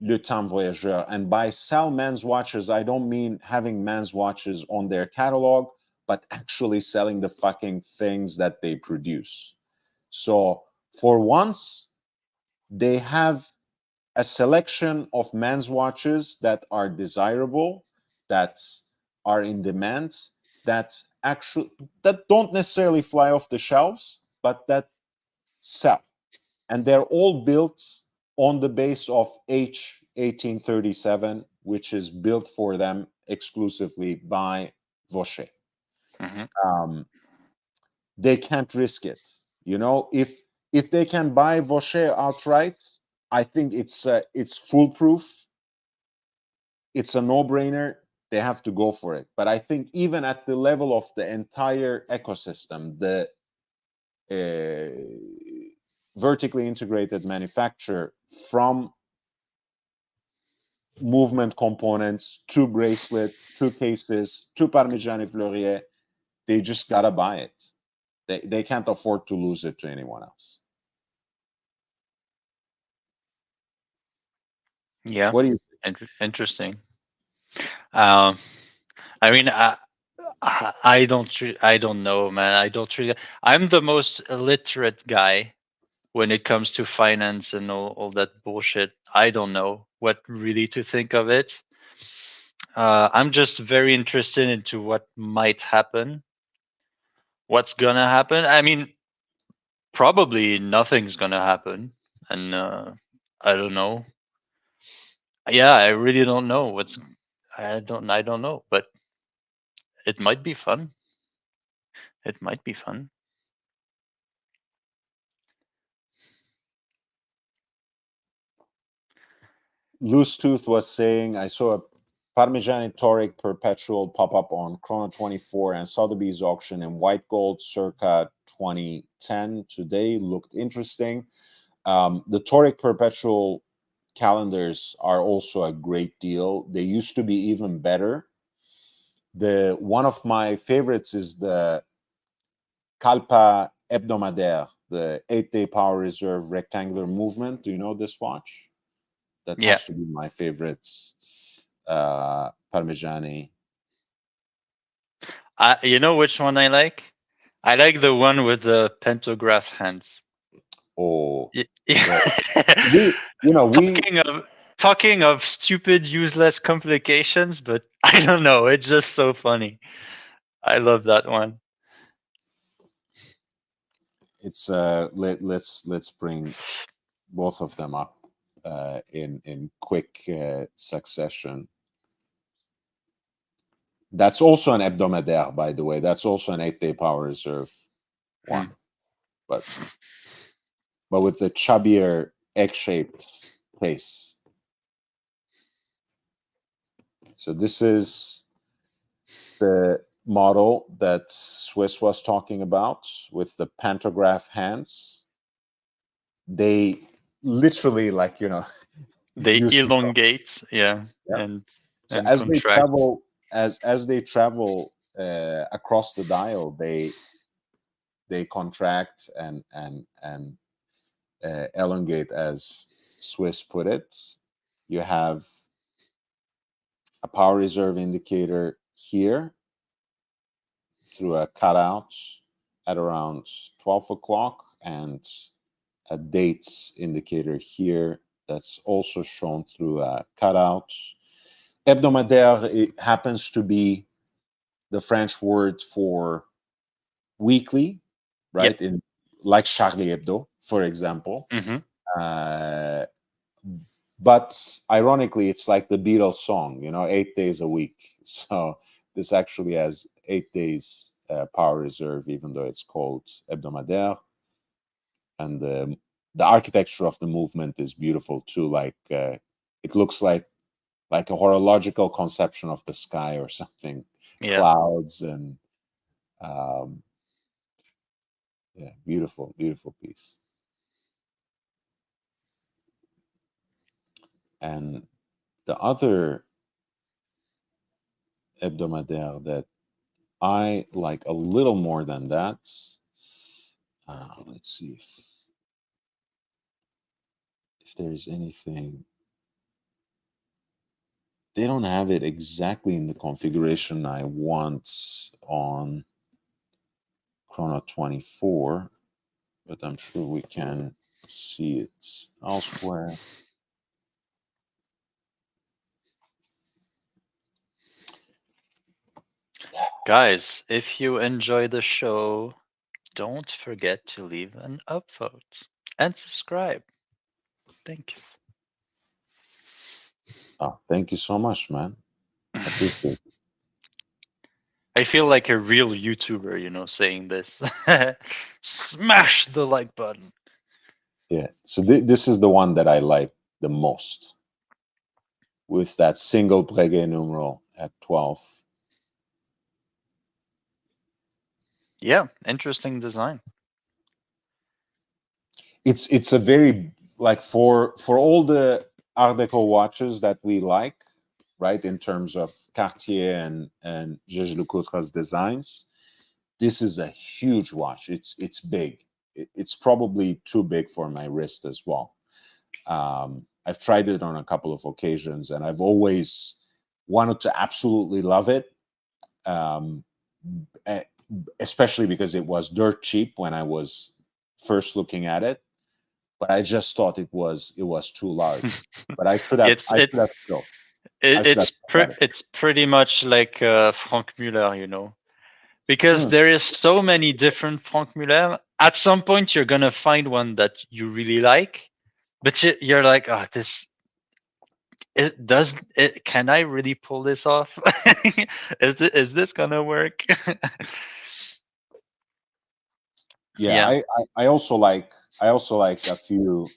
Le Temps Voyageur. And by sell men's watches, I don't mean having men's watches on their catalog, but actually selling the fucking things that they produce. So for once, they have a selection of men's watches that are desirable, that are in demand, that don't necessarily fly off the shelves, but that sell. And they're all built on the base of H1837, which is built for them exclusively by Vaucher. Mhm. They can't risk it. You know, if they can buy Vaucher outright, I think it's foolproof. It's a no-brainer. They have to go for it. But I think even at the level of the entire ecosystem, the vertically integrated manufacturer, from movement components to bracelets to cases to Parmigiani Fleurier, they just gotta buy it. They can't afford to lose it to anyone else. Yeah, What do you interesting. I mean, I don't know, man. I don't really. I'm the most illiterate guy when it comes to finance and all that bullshit. I don't know what really to think of it. I'm just very interested into what might happen. What's gonna happen? I mean, probably nothing's gonna happen, and I don't know. Yeah, I really don't know what's. I don't know, but it might be fun. It might be fun. Loose Tooth was saying, I saw a Parmigiani Toric perpetual pop up on Chrono 24 and Sotheby's auction in white gold circa 2010 today. Looked interesting. The Toric perpetual calendars are also a great deal. They used to be even better. The one of my favorites is the Kalpa Hebdomadaire, the 8-day power reserve rectangular movement. Do you know this watch? That Yeah. has to be my favorite Parmigiani. You know which one I like? I like the one with the pantograph hands. Oh, Yeah. Talking of stupid, useless complications, but I don't know. It's just so funny. I love that one. It's let's bring both of them up in quick succession. That's also an hebdomadaire, by the way. That's also an 8-day power reserve one, but with the chubbier egg-shaped case. So this is the model that Swiss was talking about with the pantograph hands. They literally, like, they elongate, and so and as contract. they travel across the dial, they contract and elongate, as Swiss put it. You have a power reserve indicator here through a cutout at around 12 o'clock, and a dates indicator here that's also shown through cutouts. Hebdomadaire, it happens to be the French word for weekly, right? In like Charlie Hebdo, for example. Uh, but ironically, it's like the Beatles song, 8 days a week. So this actually has 8 days power reserve, even though it's called hebdomadaire. And the architecture of the movement is beautiful too. Like it looks like a horological conception of the sky or something. Yeah. Clouds and yeah, beautiful, beautiful piece. And the other hebdomadaire that I like a little more than that. Let's see if there's anything. They don't have it exactly in the configuration I want on Chrono 24, but I'm sure we can see it elsewhere. Guys, if you enjoy the show, don't forget to leave an upvote and subscribe. Thanks. Oh, thank you so much, man. I appreciate it. I feel like a real YouTuber, saying this. Smash the like button. Yeah, so this is the one that I like the most, with that single Breguet numeral at 12. Yeah, interesting design. It's a very, like, for all the Art Deco watches that we like, right, in terms of Cartier and Jaeger-LeCoultre's designs, this is a huge watch. It's big. It's probably too big for my wrist as well. I've tried it on a couple of occasions, and I've always wanted to absolutely love it, especially because it was dirt cheap when I was first looking at it. But I just thought it was too large. But I should have. It's pretty much like Frank Muller, because there is so many different Frank Muller. At some point, you're gonna find one that you really like, but you're like, oh, this. Can I really pull this off? Is this gonna work? Yeah. I also like a few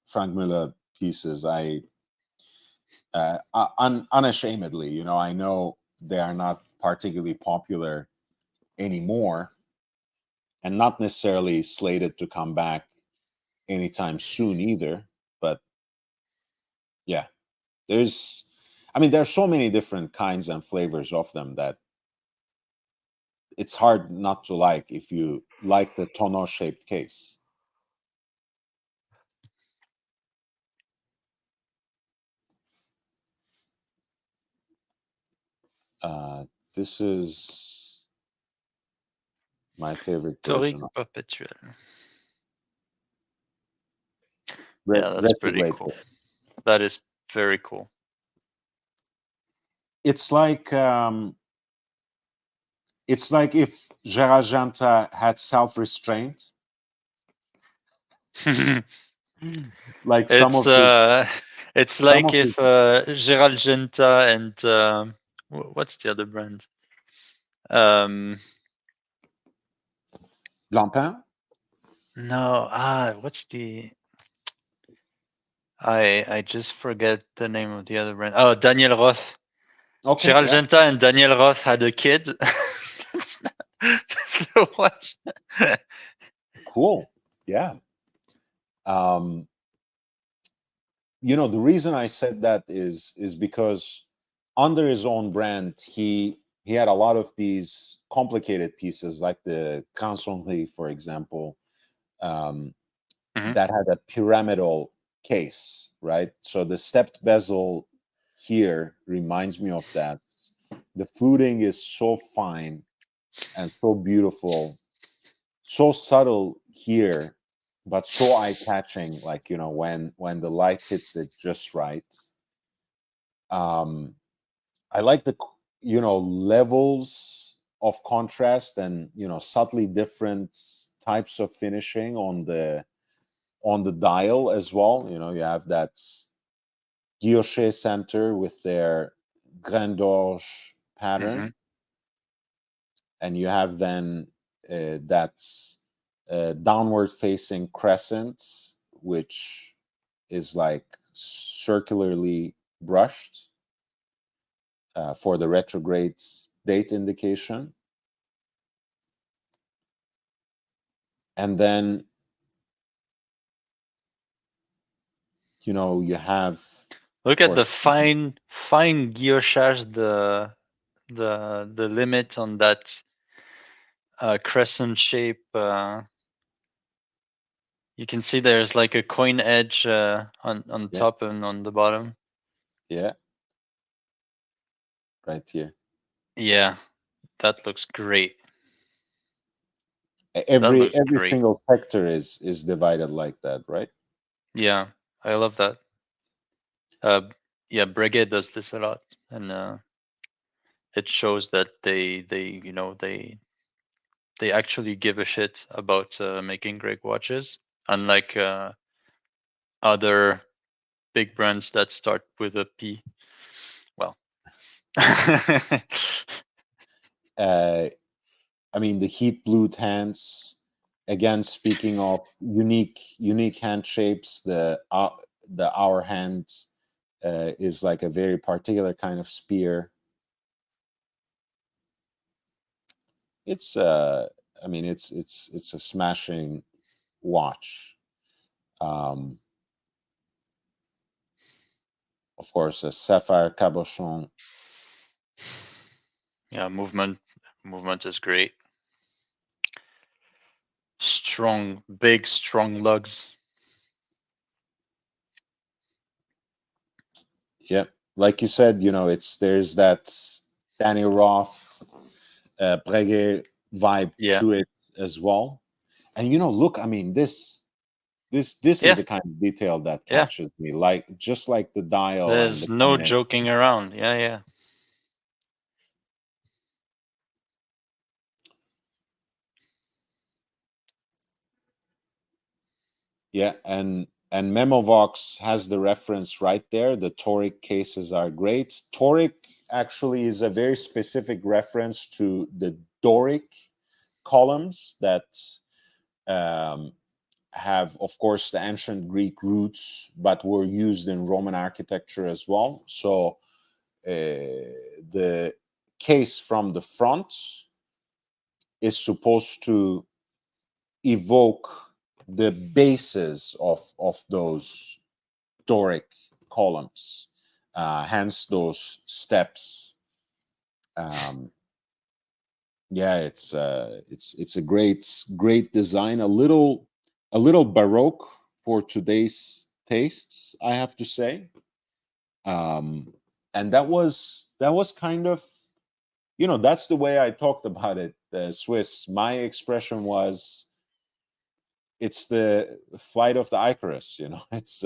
Frank Muller pieces. Unashamedly, I know they are not particularly popular anymore, and not necessarily slated to come back anytime soon either. But yeah, there's so many different kinds and flavors of them that it's hard not to like if you like the tonneau shaped case. This is my favorite version. Perpetuel. Yeah, that's pretty cool. That is very cool. It's like if Gerard Janta had self-restraint. Like it's like if Gerald Genta and what's the other brand? Blancpain? No, what's the? I just forget the name of the other brand. Oh, Daniel Roth. Okay, Gerald Genta and Daniel Roth had a kid. Watch. Cool. Yeah. The reason I said that is because under his own brand, he had a lot of these complicated pieces, like the Cansonnerie, for example, that had a pyramidal case, right? So the stepped bezel here reminds me of that. The fluting is so fine and so beautiful, so subtle here, but so eye-catching, like, you know, when the light hits it just right. I like the, you know, levels of contrast and, you know, subtly different types of finishing on the dial as well. You know, you have that guilloche center with their grain d'orge pattern, Mhm. and you have then that downward facing crescent, which is like circularly brushed for the retrograde date indication. And then, you know, you have, Look of at the course, fine guillochage, the limit on that crescent shape. You can see there's like a coin edge on yeah, top and on the bottom. yeah, right here. Yeah, that looks great. That Every looks great. single sector is divided like that, right? Yeah, I love that. Yeah, Breguet does this a lot, and it shows that they you know they actually give a shit about making great watches, unlike other big brands that start with a P. Well, Uh, I mean, the heat blued hands. Again, speaking of unique hand shapes, the hour hand is like a very particular kind of spear. It's I mean, it's a smashing watch. Um, of course, a sapphire cabochon. yeah, movement is great. Strong, big, strong lugs. Yeah, like you said, you know, there's that Danny Roth, Breguet vibe Yeah, to it as well. And you know, look, I mean, this is yeah, the kind of detail that yeah. catches me, like just like the dial and There's the no kind of, joking around. Yeah, yeah. yeah, and Memovox has the reference right there. The toric cases are great. Toric actually is a very specific reference to the Doric columns that um, have, of course, the ancient Greek roots, but were used in Roman architecture as well. So the case from the front is supposed to evoke the bases of those Doric columns, hence those steps. Yeah, it's a great design. A little baroque for today's tastes, I have to say. And that was kind of, you know, that's the way I talked about it. Swiss. My expression was, it's the flight of the Icarus. You know, it's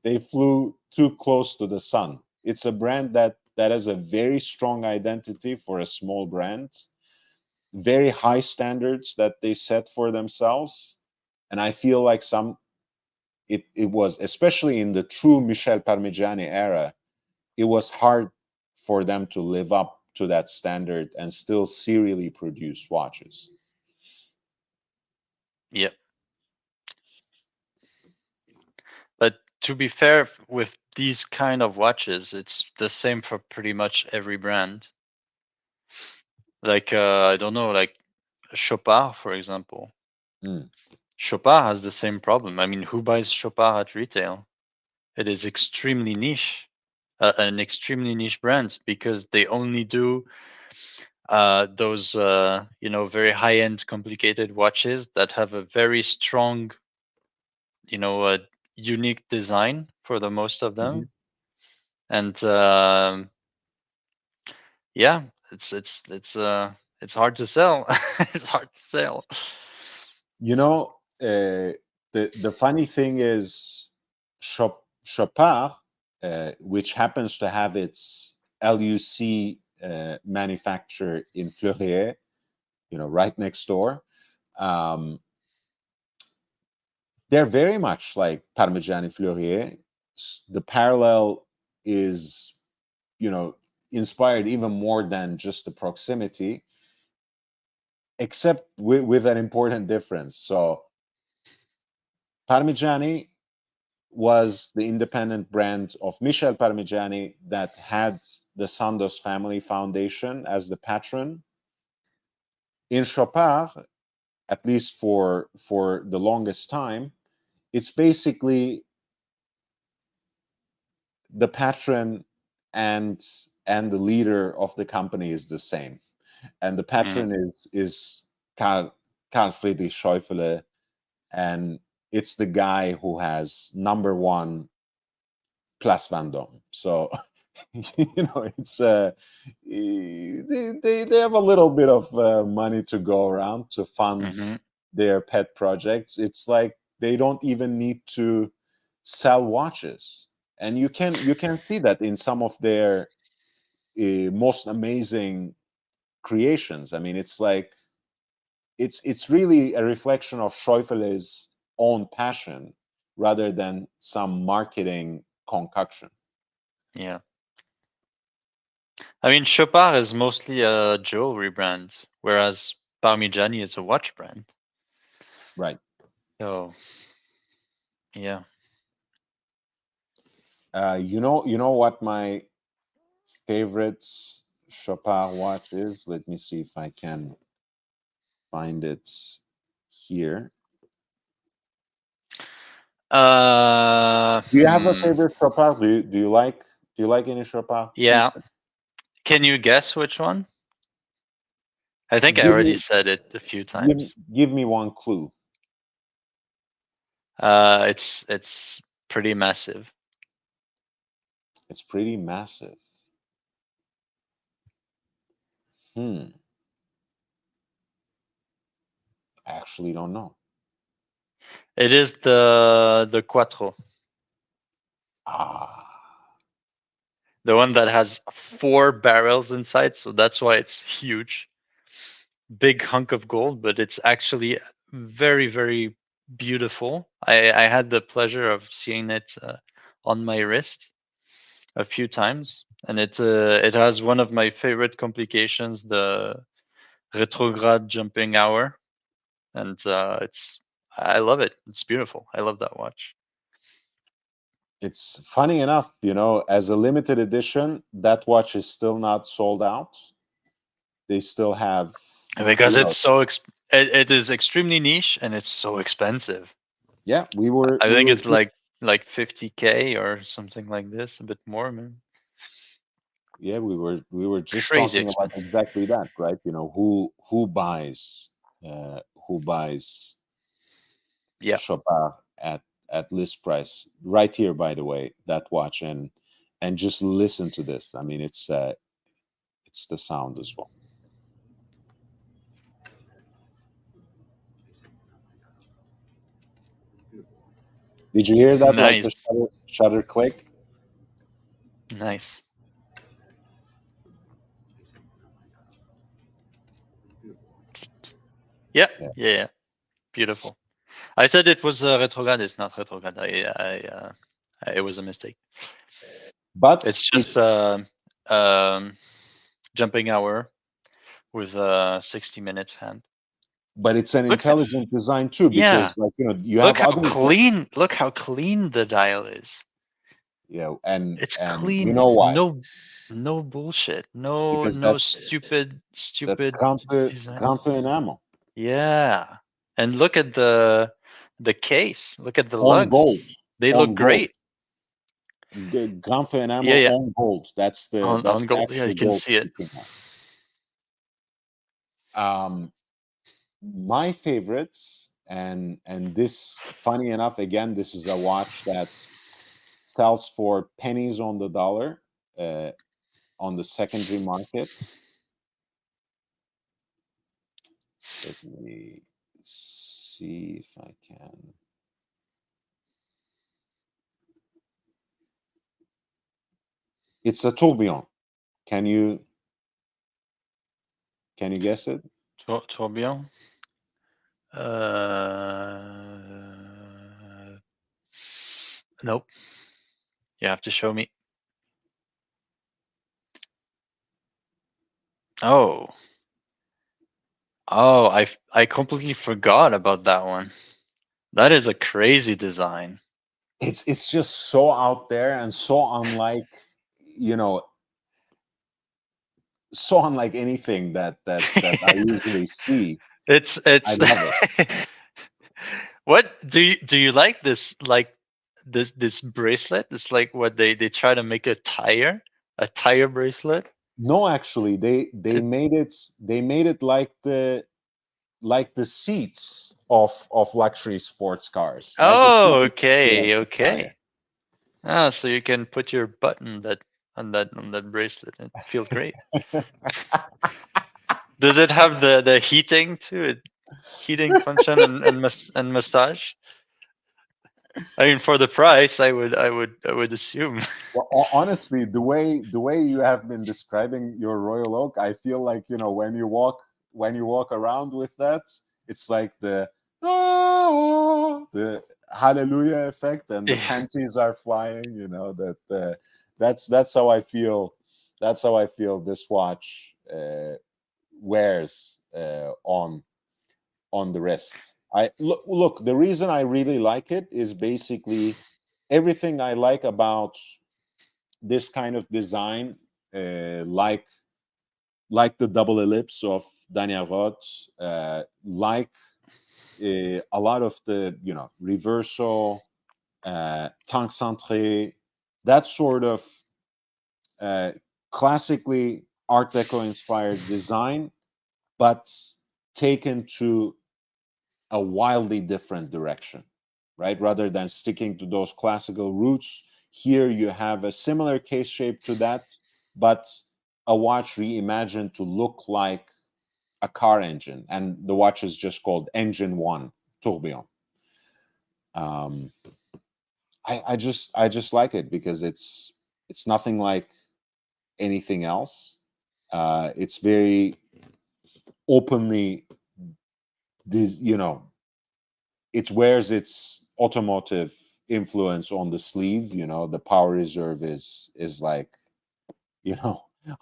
they flew too close to the sun. It's a brand that has a very strong identity for a small brand, very high standards that they set for themselves, and I feel like it was, especially in the true Michel Parmigiani era, it was hard for them to live up to that standard and still serially produce watches. Yep. But to be fair, with these kind of watches, it's the same for pretty much every brand. Like I don't know, like Chopard, for example. Mm. Chopard has the same problem. I mean, who buys Chopard at retail? It is extremely niche, an extremely niche brand, because they only do those you know, very high-end complicated watches that have a very strong, you know, unique design for the most of them. Mhm. And yeah, it's hard to sell. It's hard to sell. You know, the funny thing is, Chopard, which happens to have its LUC manufacturer in Fleurier, right next door. They're very much like Parmigiani Fleurier. The parallel is, inspired even more than just the proximity, except with an important difference. So Parmigiani was the independent brand of Michel Parmigiani that had the Sandoz Family Foundation as the patron. In Chopard, at least for the longest time, it's basically the patron and the leader of the company is the same, and the patron is Karl Friedrich Schäufele, and it's the guy who has number one Place Vendôme. So it's they have a little bit of money to go around to fund their pet projects. It's like they don't even need to sell watches, and you can see that in some of their most amazing creations. I mean, it's like it's really a reflection of Schäufele's own passion rather than some marketing concoction. Yeah. I mean, Chopard is mostly a jewelry brand, whereas Parmigiani is a watch brand. Right. So, yeah. You know what my favorite Chopard watch is? Let me see if I can find it here. Do you have a favorite Chopard? Do you like any Chopard? Yeah. Can you guess which one? I think I already said it a few times. Give me one clue. It's pretty massive. It's pretty massive. I actually don't know. It is the Quattro. Ah. The one that has 4 barrels inside, so that's why it's huge. Big hunk of gold, but it's actually very, very beautiful. I had the pleasure of seeing it on my wrist a few times, and it has one of my favorite complications, the retrograde jumping hour, and I love it. It's beautiful. I love that watch. It's funny enough, as a limited edition, that watch is still not sold out. They still have, because it's so it is extremely niche and it's so expensive. Yeah, I think it's like 50K or something like this, a bit more, man. Yeah, we were just Crazy talking about exactly that, right? Who buys Chopard at list price right here, by the way, that watch, and just listen to this. I mean, it's the sound as well. Did you hear that? Nice. Like the shutter click? Nice. Yeah. Beautiful. I said it was retrograde. It's not retrograde. It was a mistake. But it's just jumping hour with 60 minutes hand. But it's an intelligent design too, because you look have how clean. Look how clean the dial is. Yeah, and it's and clean. You know why? No bullshit. No stupid that's Grand Feu enamel. Yeah, and look at the case. Look at the on lugs. Gold. They on look great. Grand Feu enamel on gold. That's the on gold. Yeah, you can see it. My favorites, and this, funny enough, again, this is a watch that sells for pennies on the dollar on the secondary markets. Let me see if I can. It's a tourbillon. Can you guess it? Tourbillon. Nope. You have to show me. Oh. Oh, I completely forgot about that one. That is a crazy design. It's just so out there and so unlike, so unlike anything that I usually see. It's I love it. What do you like this this bracelet? It's like what they try to make a tire bracelet. No, actually, they made it like the seats of luxury sports cars. Like it's Oh, not okay, like a okay. tire. Ah, so you can put your button on that bracelet and feel great. Does it have the heating too? Heating function and massage? I mean, for the price, I would assume. Well, honestly, the way you have been describing your Royal Oak, I feel like when you walk around with that, it's like the hallelujah effect, and the Yeah. panties are flying. That's how I feel. That's how I feel this watch wears on the wrist. I look. The reason I really like it is basically everything I like about this kind of design, like the double ellipse of Daniel Roth, like a lot of the reversal, tank centré, that sort of classically Art Deco inspired design, but taken to a wildly different direction, right? Rather than sticking to those classical roots, here you have a similar case shape to that, but a watch reimagined to look like a car engine, and the watch is just called Engine One Tourbillon. I just like it because it's nothing like anything else. It's very openly, it wears its automotive influence on the sleeve. The power reserve is like,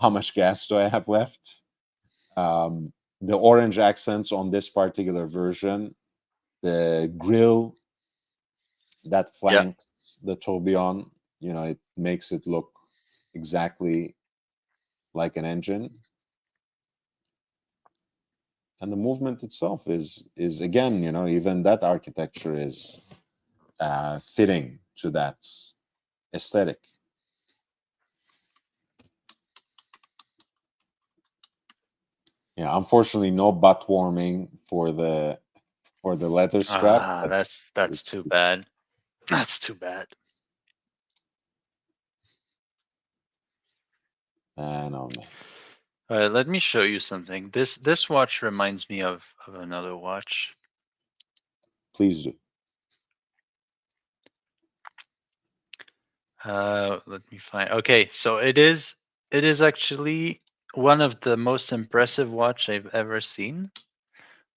how much gas do I have left? The orange accents on this particular version, the grill that flanks the tourbillon, it makes it look exactly like an engine. And the movement itself is again, even that architecture is fitting to that aesthetic. Yeah, unfortunately, no butt warming for the leather strap. Ah, that's too bad. That's too bad. No, man. All right, let me show you something. This watch reminds me of another watch. Please do. Let me find. Okay, so it is actually one of the most impressive watch I've ever seen.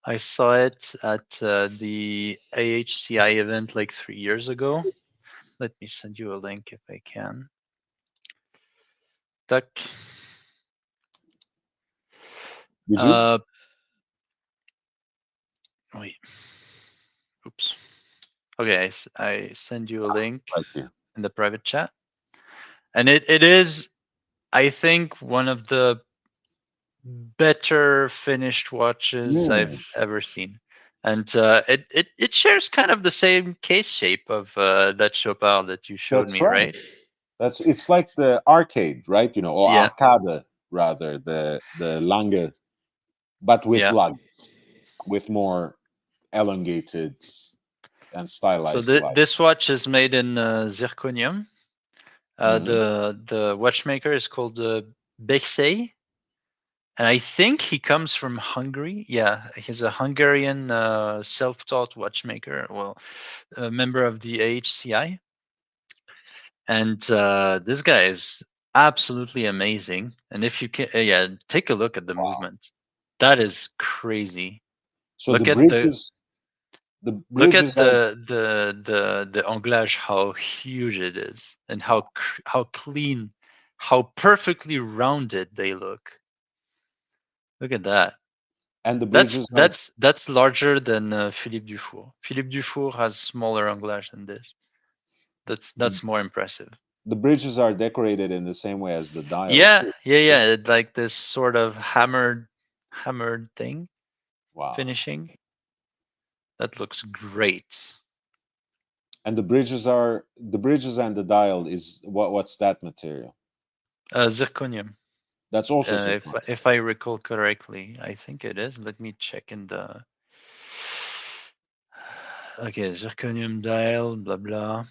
I saw it at the AHCI event like 3 years ago. Let me send you a link if I can. Tuck. Did you? Wait. Oops. Okay, I send you a link Right here. in the private chat. And it is, I think, one of the better finished watches I've ever seen. And it shares kind of the same case shape of that Chopard that you showed That's me, right. right? It's like the arcade, right? Or Yeah. arcade rather, the lange, but with lugs, with more elongated and stylized. So this watch is made in zirconium. The watchmaker is called Bexey, and I think he comes from Hungary. Yeah, he's a Hungarian self-taught watchmaker. Well, a member of the AHCI. And this guy is absolutely amazing. And if you can, yeah, take a look at the movement. That is crazy. So Look the at bridges, the look at bridges are, the anglage, how huge it is, and how clean, how perfectly rounded they look. Look at that. and the bridges are, That's larger than Philippe Dufour. Philippe Dufour has smaller anglage than this. That's more impressive. the bridges are decorated in the same way as the dial. Yeah, too. yeah. Like this sort of hammered thing Wow. finishing. That looks great. And the bridges and the dial is what's that material? Zirconium. That's also zirconium. If I recall correctly, I think it is. Let me check in the. Okay, zirconium dial, blah blah.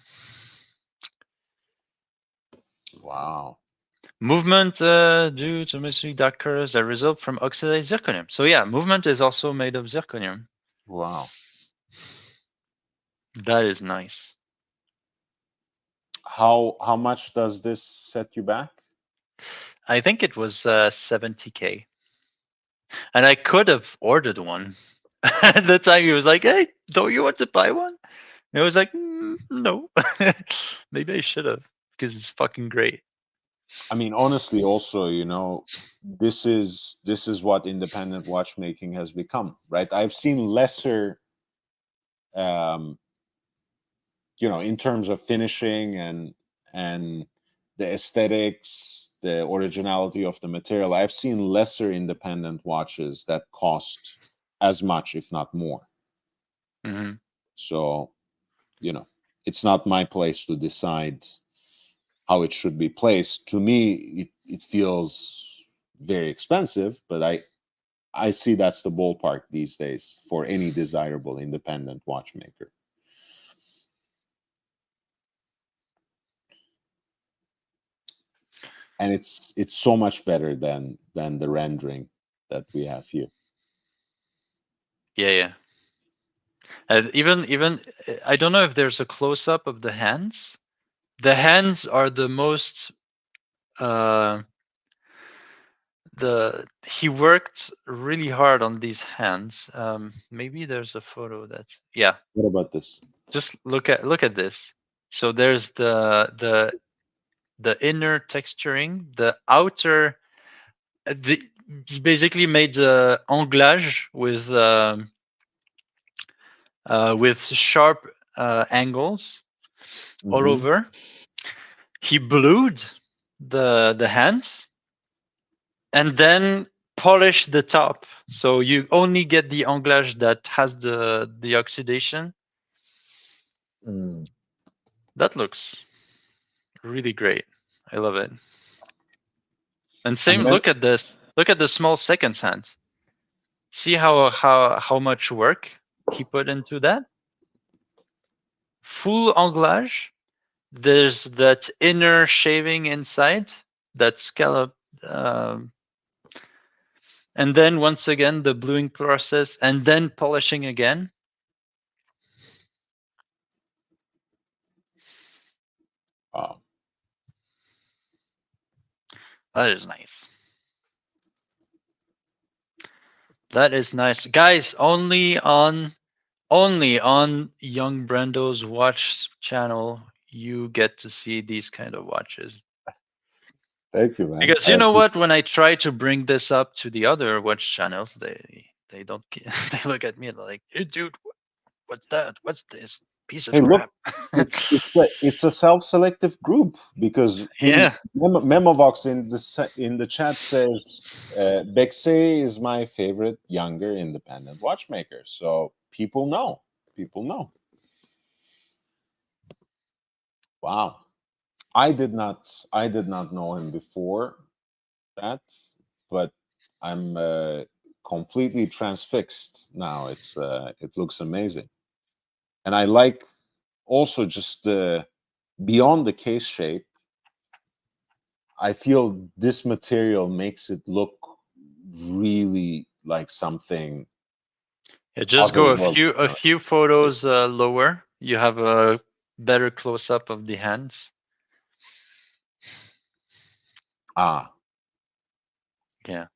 Wow. Movement due to mystery dark curves that result from oxidized zirconium. So yeah, movement is also made of zirconium. Wow. That is nice. How much does this set you back? I think it was 70K. And I could have ordered one. At the time, he was like, "Hey, don't you want to buy one?" And I was like, "No." Maybe I should have, because it's fucking great. I mean, honestly, also, you know, this is what independent watchmaking has become, right? I've seen lesser, you know, in terms of finishing and the aesthetics, the originality of the material. I've seen lesser independent watches that cost as much, if not more. Mm-hmm. So, you know, it's not my place to decide how it should be placed. To me, it feels very expensive, but I see that's the ballpark these days for any desirable independent watchmaker. And it's so much better than the rendering that we have here. Yeah. Even I don't know if there's a close up of the hands. The hands are the most. He worked really hard on these hands. Maybe there's a photo that's What about this? Just look at this. So there's the inner texturing, the outer. He basically made the anglage with sharp angles all over. He blued the hands and then polished the top, so you only get the anglage that has the oxidation. That looks really great. I love it. And same, look at this. Look at the small seconds hand. See how much work he put into that. Full anglage. There's that inner shaving inside, that scallop, and then once again the bluing process, and then polishing again. Wow. That is nice. That is nice, guys. Only on Young Brando's watch channel you get to see these kind of watches. Thank you, man. Because you know what? When I try to bring this up to the other watch channels, they don't. They look at me and like, "Hey, dude, what's that? What's this piece of crap?" Look, it's a self-selective group, because Yeah. Memovox in the chat says Bexay is my favorite younger independent watchmaker. So people know. Wow. I did not know him before that, but I'm completely transfixed now. It looks amazing. And I like also just beyond the case shape, I feel this material makes it look really like something. Just go a few photos lower. You have a better close up of the hands. Ah. Yeah.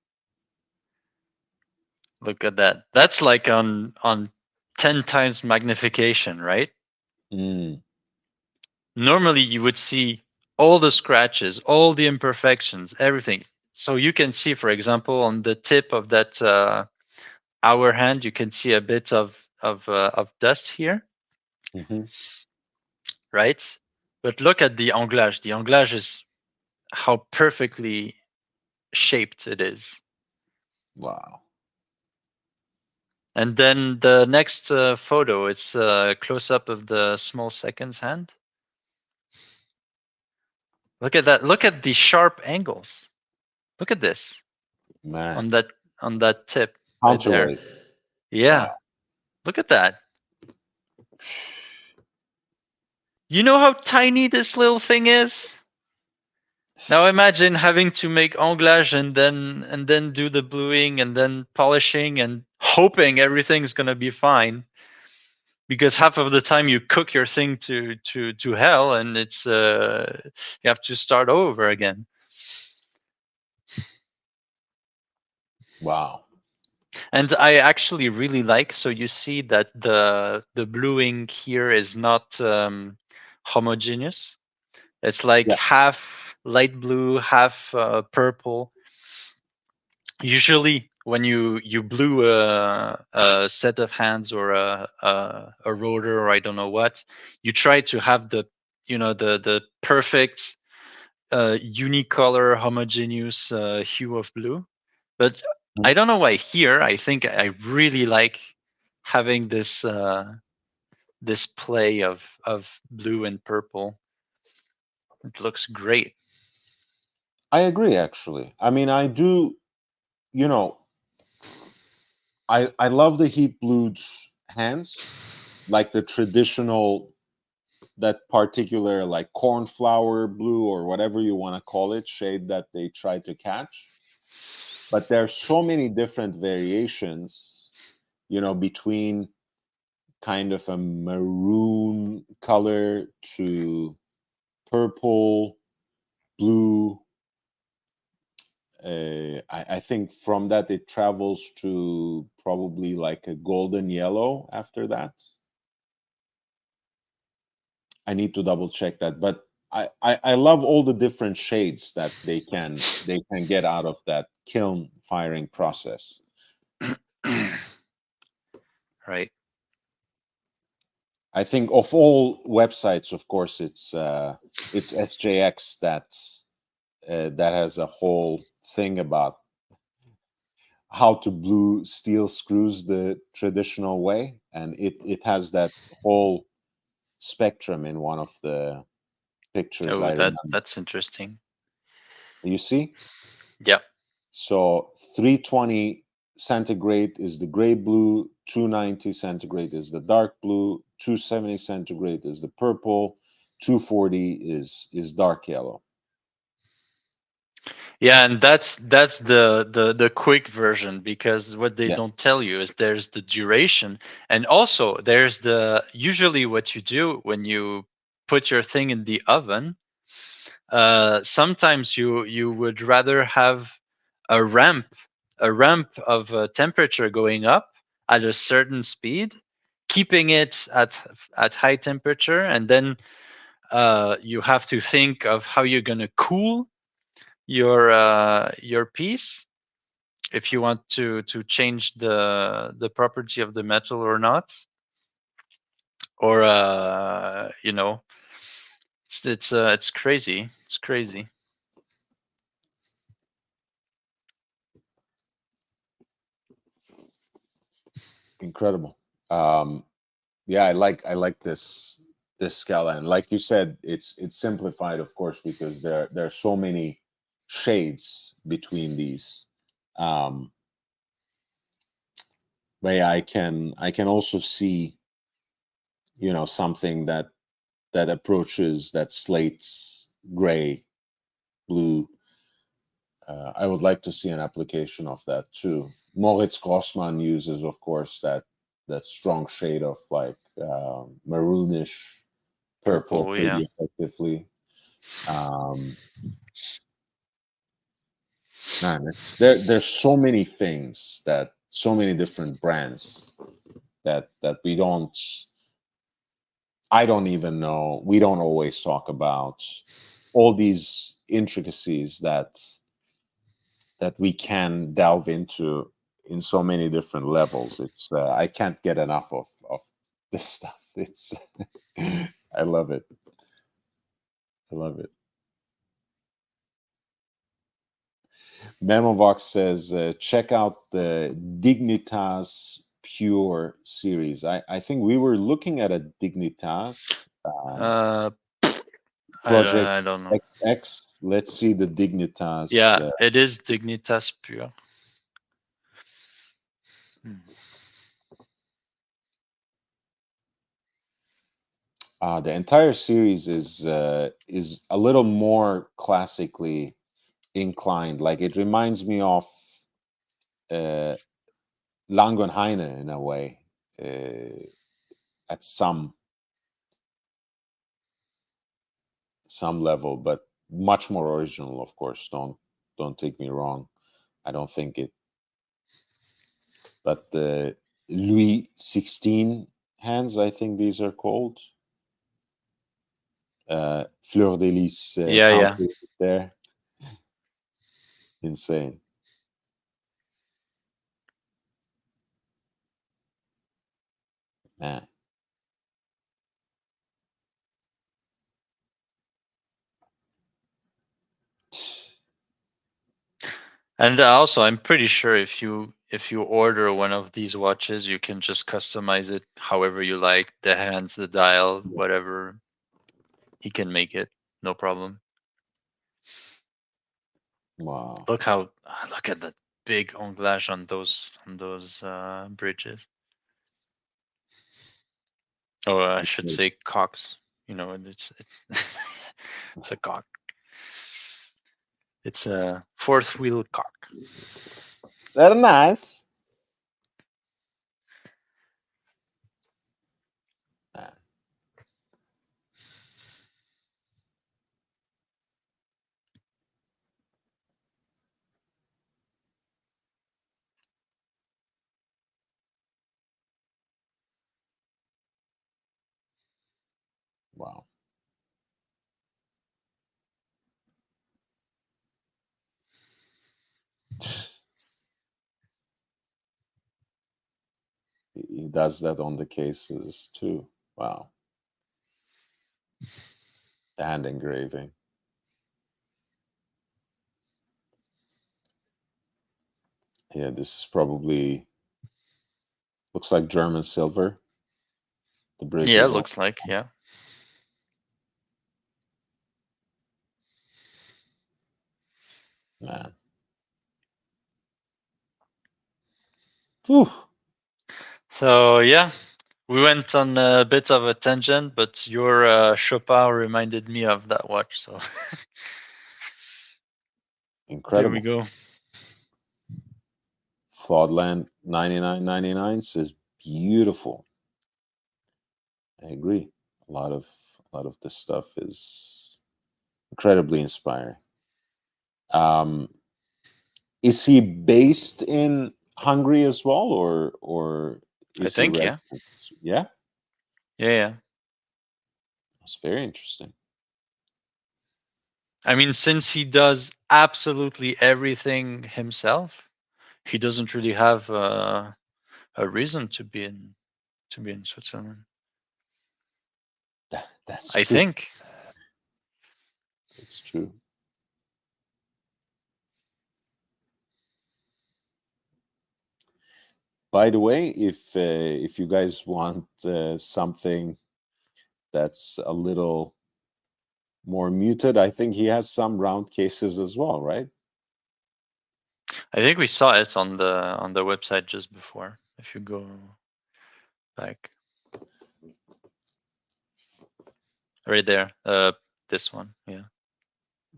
Look at that. That's like on 10 times magnification, right? Mm. Normally you would see all the scratches, all the imperfections, everything. So you can see, for example, on the tip of that hour hand, you can see a bit of dust here, Mm-hmm. right? But look at the anglage. The anglage is how perfectly shaped it is. Wow. And then the next photo, it's a close-up of the small seconds hand. Look at that. Look at the sharp angles. Look at this Man. on that tip right there. Counterweight. Yeah. Wow. Look at that. You know how tiny this little thing is? Now imagine having to make anglage and then do the bluing and then polishing and hoping everything's gonna be fine. Because half of the time you cook your thing to hell and it's you have to start over again. Wow. And I actually really like, so you see that the bluing here is not homogeneous. It's like Yeah. half light blue, half purple. Usually when you blue a set of hands or a rotor or I don't know what, you try to have the the perfect unicolor homogeneous hue of blue. But I don't know why here I think I really like having this this play of blue and purple. It looks great. I agree, actually. I mean, I do, you know, I love the heat blued hands, like the traditional, that particular like cornflower blue or whatever you want to call it, shade that they try to catch. But there's so many different variations, between kind of a maroon color to purple, blue. I think from that it travels to probably like a golden yellow after that. I need to double check that, but I love all the different shades that they can get out of that kiln firing process. Right. I think of all websites, of course, it's SJX that has a whole thing about how to blue steel screws the traditional way, and it has that whole spectrum in one of the pictures. Oh, I remember. that's interesting. You see? Yeah. So 320 centigrade is the gray blue, 290 centigrade is the dark blue, 270 centigrade is the purple, 240 is dark yellow. Yeah, and that's the quick version, because what they Yeah. don't tell you is there's the duration, and also there's the usually what you do when you put your thing in the oven. Sometimes you would rather have a ramp of temperature going up at a certain speed, keeping it at high temperature, and then you have to think of how you're going to cool your piece if you want to change the property of the metal or not, or it's crazy. It's crazy. Incredible. Yeah, I like this scala, and like you said, it's simplified, of course, because there are so many shades between these. But yeah, I can also see, something that approaches that slate gray blue. I would like to see an application of that too. Moritz Grossmann uses, of course, that strong shade of like maroonish purple Purple, pretty yeah. effectively. Um, Man, it's there's so many things, that so many different brands that we don't, I don't even know, we don't always talk about all these intricacies that we can delve into in so many different levels. It's I can't get enough of this stuff. It's I love it. I love it. Memovox says, check out the Dignitas Pure series. I think we were looking at a Dignitas project I don't know. XX. Let's see the Dignitas. Yeah, it is Dignitas Pure. The entire series is a little more classically inclined. Like, it reminds me of Lang und Heine in a way, at some level, but much more original, of course. Don't take me wrong. I don't think it. But the Louis 16 hands, I think these are called. Fleur de Lis country there. Insane. Man. And also, I'm pretty sure if you order one of these watches, you can just customize it however you like. The hands, the dial, whatever. He can make it, no problem. Wow. Look at that big onglage on those bridges. Oh, I should say cocks. You know, it's it's a cock. It's a fourth wheel cock. They're nice. Wow. He does that on the cases too. Wow. The hand engraving. Yeah, this is probably, looks like German silver. The bridge. Yeah, looks like, yeah. Man. Whew. So yeah, we went on a bit of a tangent, but your Chopin reminded me of that watch. So Incredible. there we go. Flawedland 99.99 says beautiful. I agree. A lot of this stuff is incredibly inspiring. Is he based in Hungary as well, or is I think, he resident? Yeah. Yeah. That's very interesting. I mean, since he does absolutely everything himself, he doesn't really have a reason to be in Switzerland. That's true. I think. It's true. By the way, if you guys want something that's a little more muted, I think he has some round cases as well, right? I think we saw it on the website just before. If you go back, right there, this one, yeah.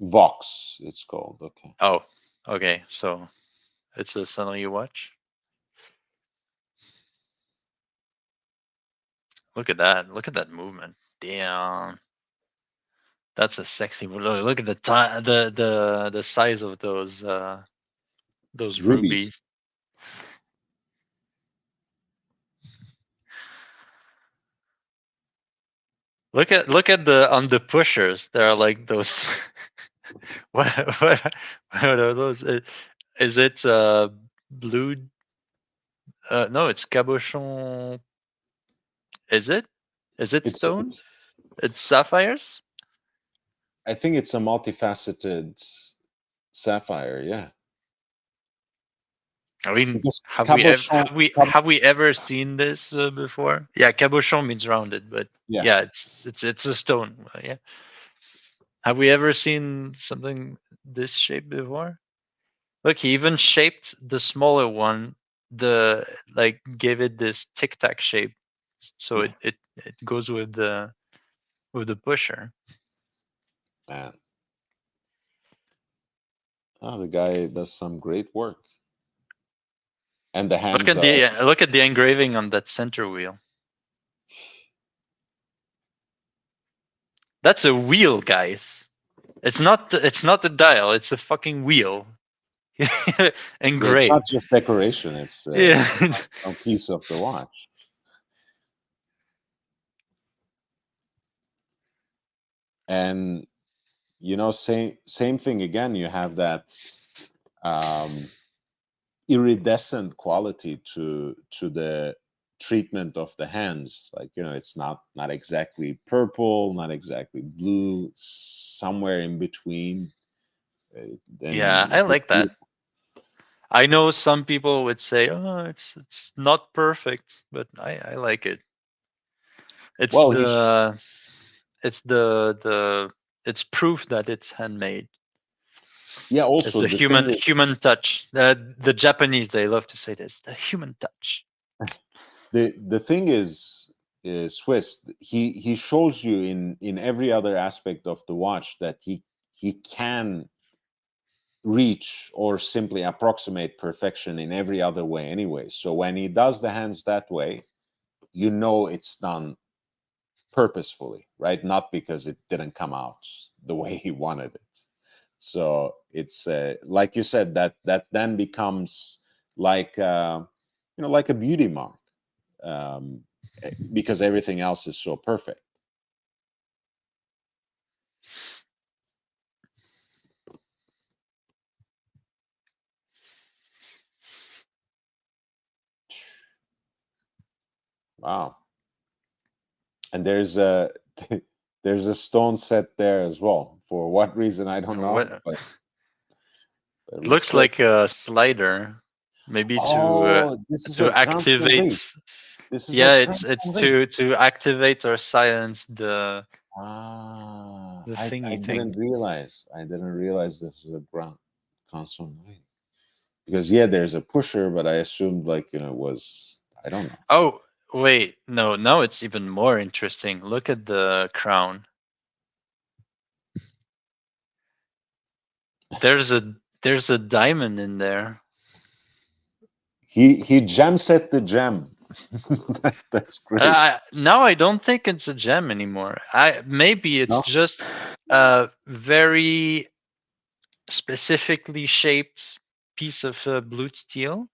Vox, it's called. Okay. Oh, okay. So it's a Sonny watch. Look at that! Look at that movement. Damn, that's a sexy. Look at the size of those those Rubies. rubies. Look at the on the pushers. There are like those. what are those? Is it blue? No, it's cabochon. Is it? Is it It's, stone? it's It's sapphires. I think it's a multifaceted sapphire. Yeah. I mean, Because have cabochon, we ever seen this before? Yeah, cabochon means rounded, but yeah. yeah, it's a stone. Yeah. Have we ever seen something this shape before? Look, he even shaped the smaller one. Like gave it this tic tac shape, so Yeah. it goes with the pusher. Man. Oh, the guy does some great work. And the hands Look at the engraving on that center wheel. That's a wheel, guys. It's not a dial. It's a fucking wheel. Engraved. It's not just decoration. It's a piece of the watch. And same thing again. You have that iridescent quality to the treatment of the hands. Like it's not exactly purple, not exactly blue, somewhere in between. Yeah, I like that. I know some people would say, "Oh, it's not perfect," but I like it. It's it's proof that it's handmade. Yeah. Also, it's the human touch. The Japanese, they love to say this: the human touch. The thing is Swiss. He shows you in every other aspect of the watch that he can reach or simply approximate perfection in every other way anyway. So when he does the hands that way, it's done purposefully, right? Not because it didn't come out the way he wanted it. So it's like you said, that then becomes like like a beauty mark, because everything else is so perfect. Wow. And there's a there's a stone set there as well. For what reason, I don't know. But it looks like a slider, maybe to activate. It's to activate or silence the thingy I didn't realize. I didn't realize this was a ground console ring. Because there's a pusher, but I assumed it was, I don't know. Oh wait, no, now it's even more interesting. Look at the crown. There's a diamond in there. He gem set the gem. That's great. Now I don't think it's a gem anymore. Maybe it's just a very specifically shaped piece of blued steel,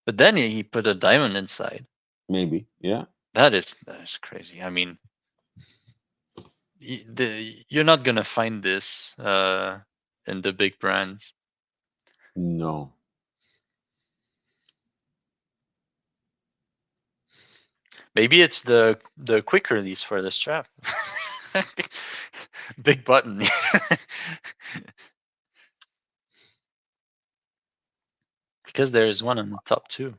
but then he put a diamond inside. Maybe, yeah. That is crazy. I mean, you're not gonna find this in the big brands. No. Maybe it's the quick release for the strap. Big button. Because there's one on the top too.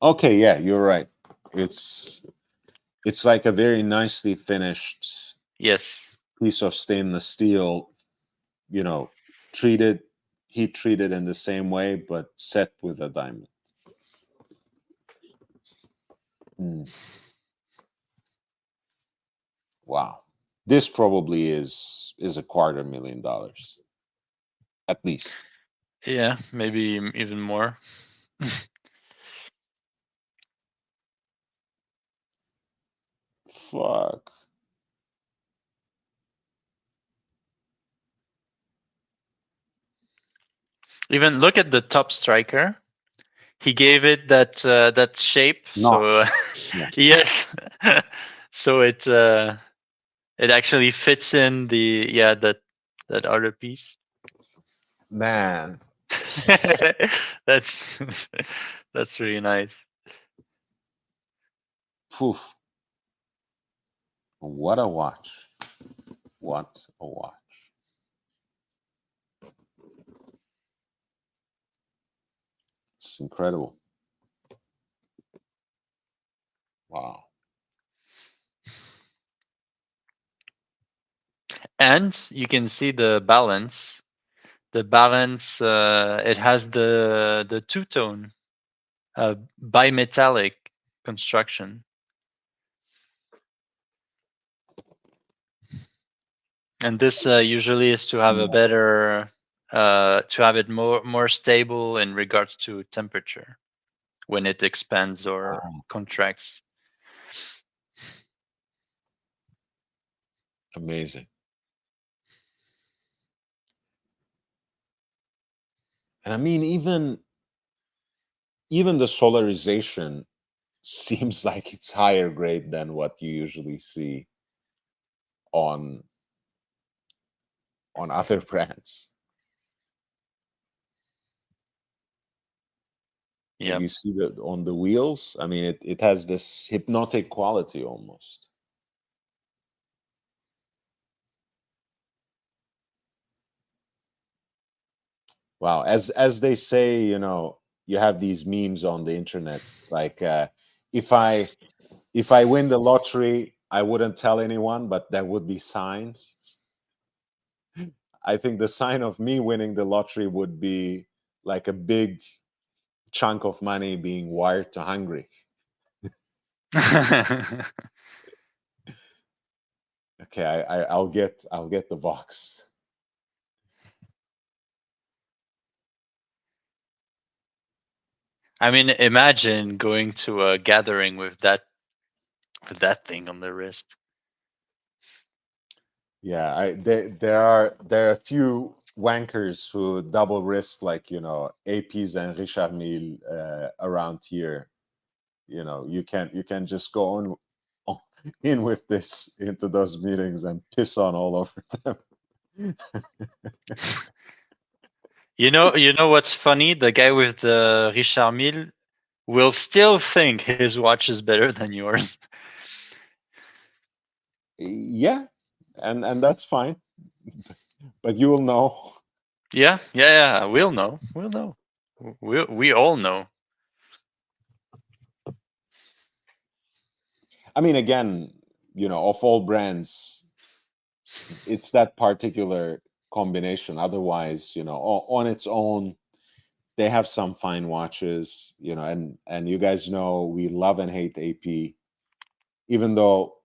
Okay, yeah, you're right. It's like a very nicely finished piece of stainless steel, heat treated in the same way, but set with a diamond. Wow. This probably is $250,000 at least. Yeah, maybe even more. Fuck. Even look at the top striker. He gave it that shape. Notch. So Yeah. yes. So it actually fits in that other piece. Man. that's really nice. Phew. What a watch. What a watch. It's incredible. Wow. And you can see the balance. The balance, it has the two-tone bimetallic construction. And this usually is to have a better, to have it more stable in regards to temperature when it expands or contracts. Amazing. And I mean, even the solarization seems like it's higher grade than what you usually see on other brands. Yeah. Like you see that on the wheels. I mean, it has this hypnotic quality almost. Wow. As they say, you know, you have these memes on the internet, like if I win the lottery, I wouldn't tell anyone, but there would be signs. I think the sign of me winning the lottery would be like a big chunk of money being wired to Hungary. Okay, I'll get the Vox. I mean, imagine going to a gathering with that thing on the wrist. Yeah, there are a few wankers who double wrist, like, you know, APs and Richard Mille around here. You know, you can just go in with this into those meetings and piss on all over them. You know what's funny? The guy with the Richard Mille will still think his watch is better than yours. Yeah, and that's fine. But you will know. Yeah. We'll know. We all know. I mean, again, you know, of all brands, it's that particular combination. Otherwise, you know, on its own, they have some fine watches, you know, and you guys know we love and hate AP, even though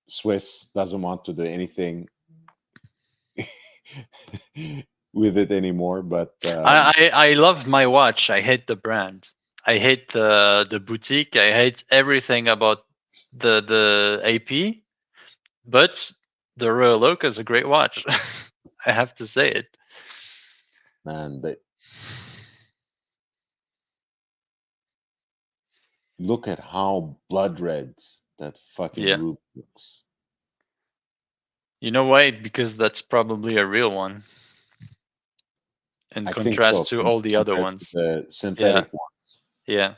Swiss doesn't want to do anything with it anymore. But I love my watch. I hate the brand. I hate the boutique. I hate everything about the AP. But the Royal Oak is a great watch. I have to say it. man, look at how blood red that fucking Yeah. roof looks. You know why? Because that's probably a real one. In I think so, contrast to all the other compared to ones. the synthetic ones. Yeah.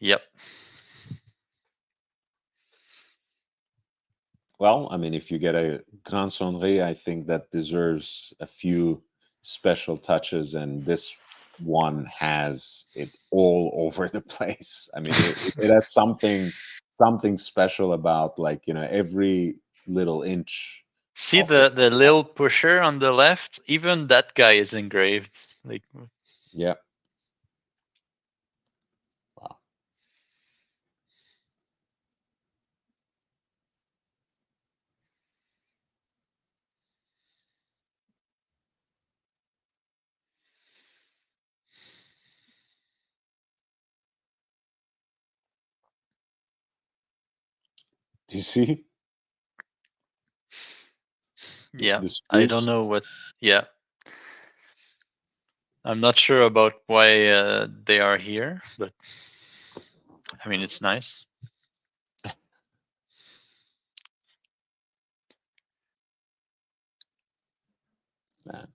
Yep. Well, I mean, if you get a Grand Sonnerie, I think that deserves a few special touches, and this one has it all over the place. I mean, it has something special about, like, you know, every little inch. See of it. the little pusher on the left? Even that guy is engraved. Like, Yeah. Wow. Do you see? yeah. The I don't screws? know what. Yeah. I'm not sure about why they are here, but I mean, it's nice. Man.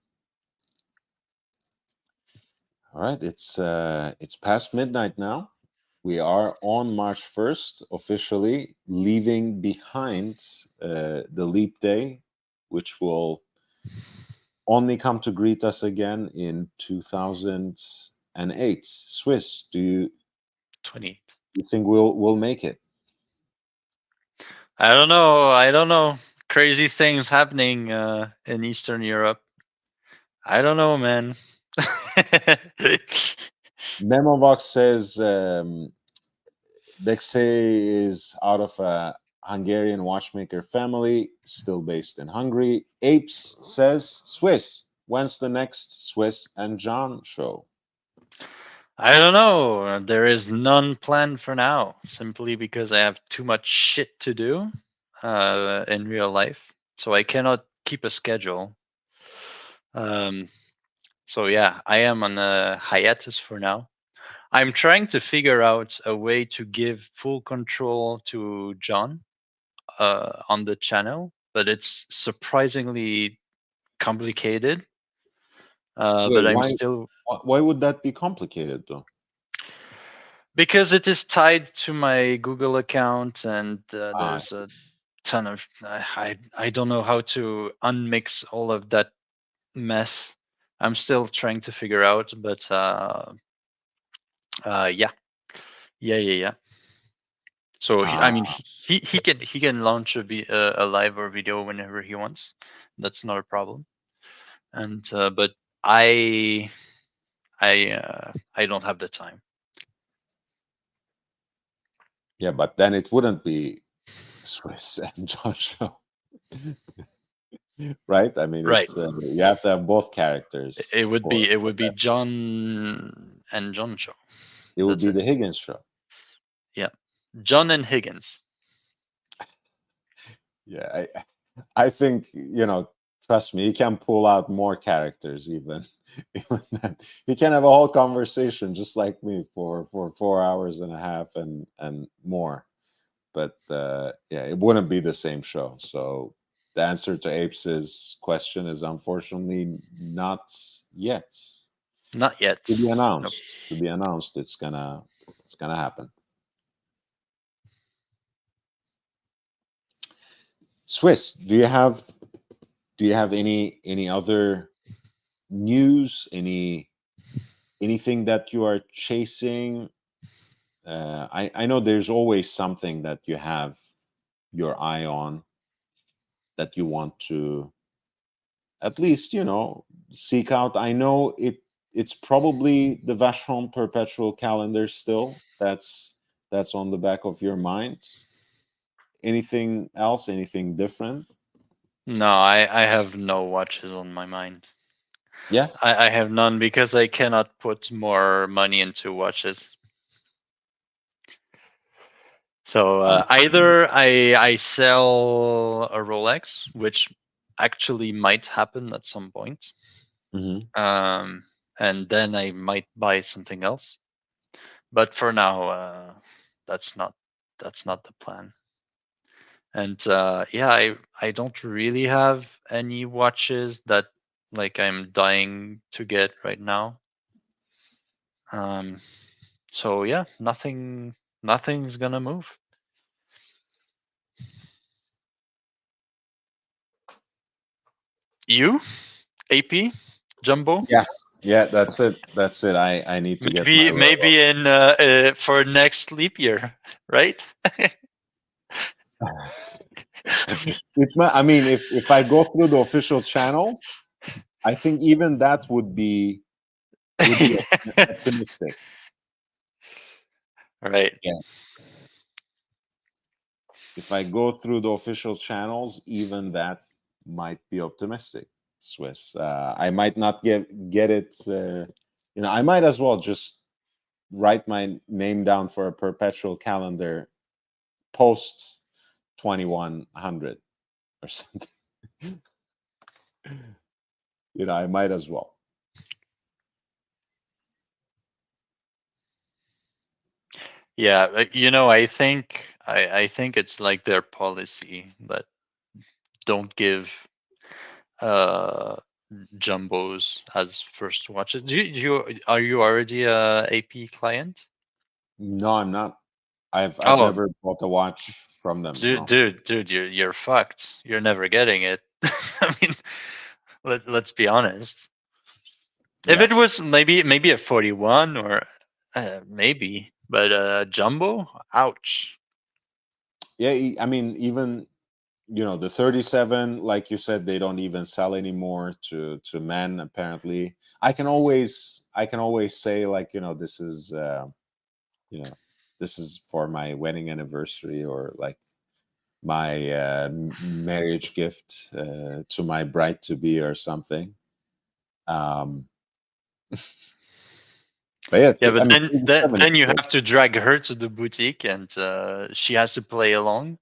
All right, it's past midnight now. We are on March 1st, officially leaving behind the leap day, which will only come to greet us again in 2008. Swiss, do you 28. think we'll make it? I don't know. I don't know. Crazy things happening in Eastern Europe. I don't know, man. Memovox says Bexe is out of a Hungarian watchmaker family, still based in Hungary. Apes says Swiss. When's the next Swiss and John show? I don't know. There is none planned for now, simply because I have too much shit to do in real life, so I cannot keep a schedule. So yeah, I am on a hiatus for now. I'm trying to figure out a way to give full control to John on the channel, but it's surprisingly complicated. Wait, But I'm still, why would that be complicated though? because it is tied to my Google account, and I there's see. a ton of I don't know how to unmix all of that mess. I'm still trying to figure out, but yeah. So I mean, he can launch a live or video whenever he wants. That's not a problem. And but I don't have the time. Yeah, but then it wouldn't be Swiss and John show, right? I mean, Right. it's you have to have both characters. It would for- be John and John show. It would That's be it. the Higgins show. Yeah, John and Higgins. Yeah, I think trust me, he can pull out more characters even. Even that. He can have a whole conversation just like me for 4 hours and a half and more. But yeah, it wouldn't be the same show. So the answer to Apes' question is unfortunately not yet. Not yet. To be Nope. announced. To be announced. It's gonna happen. Swiss, do you have any other news? Anything that you are chasing? I know there's always something that you have your eye on that you want to at least seek out. I know it's probably the Vacheron perpetual calendar still that's on the back of your mind. Anything else? Anything different? No, I have no watches on my mind. Yeah. I have none because I cannot put more money into watches. So either I sell a Rolex, which actually might happen at some point, and then I might buy something else. But for now, that's not the plan. And yeah, I don't really have any watches that like I'm dying to get right now. So yeah, nothing's gonna move. You, AP, Jumbo? Yeah, that's it. I need to get my Maybe in for next leap year, right? I mean, if I go through the official channels, I think even that would be optimistic. Right. Yeah. If I go through the official channels, even that might be optimistic. Swiss. I might not get it. I might as well just write my name down for a perpetual calendar post 2100 or something. I might as well. Yeah, I think it's like their policy that don't give jumbos as first watches. Are you already a AP client? No, I'm not. I've Oh. never bought a watch from them. No. Dude, you're fucked. You're never getting it. I mean, let's be honest. If Yeah. it was maybe a 41 or maybe, but jumbo, ouch. Yeah, I mean, even the 37, like you said, they don't even sell anymore to men. Apparently, I can always say, like, this is this is for my wedding anniversary, or like my marriage gift to my bride to be, or something. But Yeah, but I mean, then you good. have to drag her to the boutique, and she has to play along.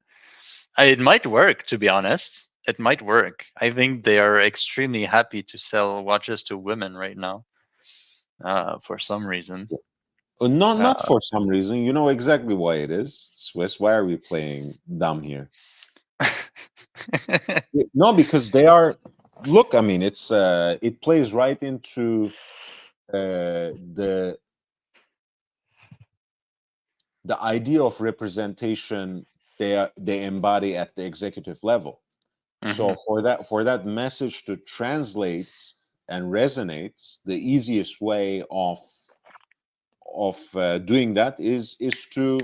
It might work, to be honest. It might work. I think they are extremely happy to sell watches to women right now, for some reason. Not for some reason. You know exactly why it is, Swiss. Why are we playing dumb here? No, because they are. Look, I mean, it plays right into the idea of representation they embody at the executive level. So for that message to translate and resonate, the easiest way of doing that is to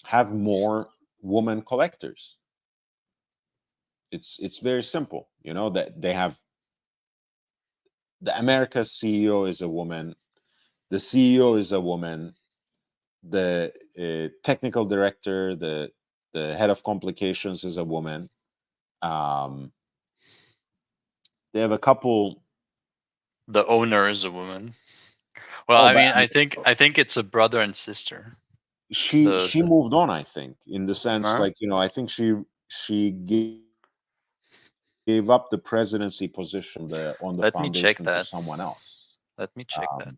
have more woman collectors. It's very simple, that they have the America's CEO is a woman, the CEO is a woman, the technical director, the head of complications is a woman. They have a couple. The owner is a woman. Well, I mean, I think it's a brother and sister. She moved on, I think, in the sense, like, I think she gave up the presidency position on the foundation to someone else. Let me check that.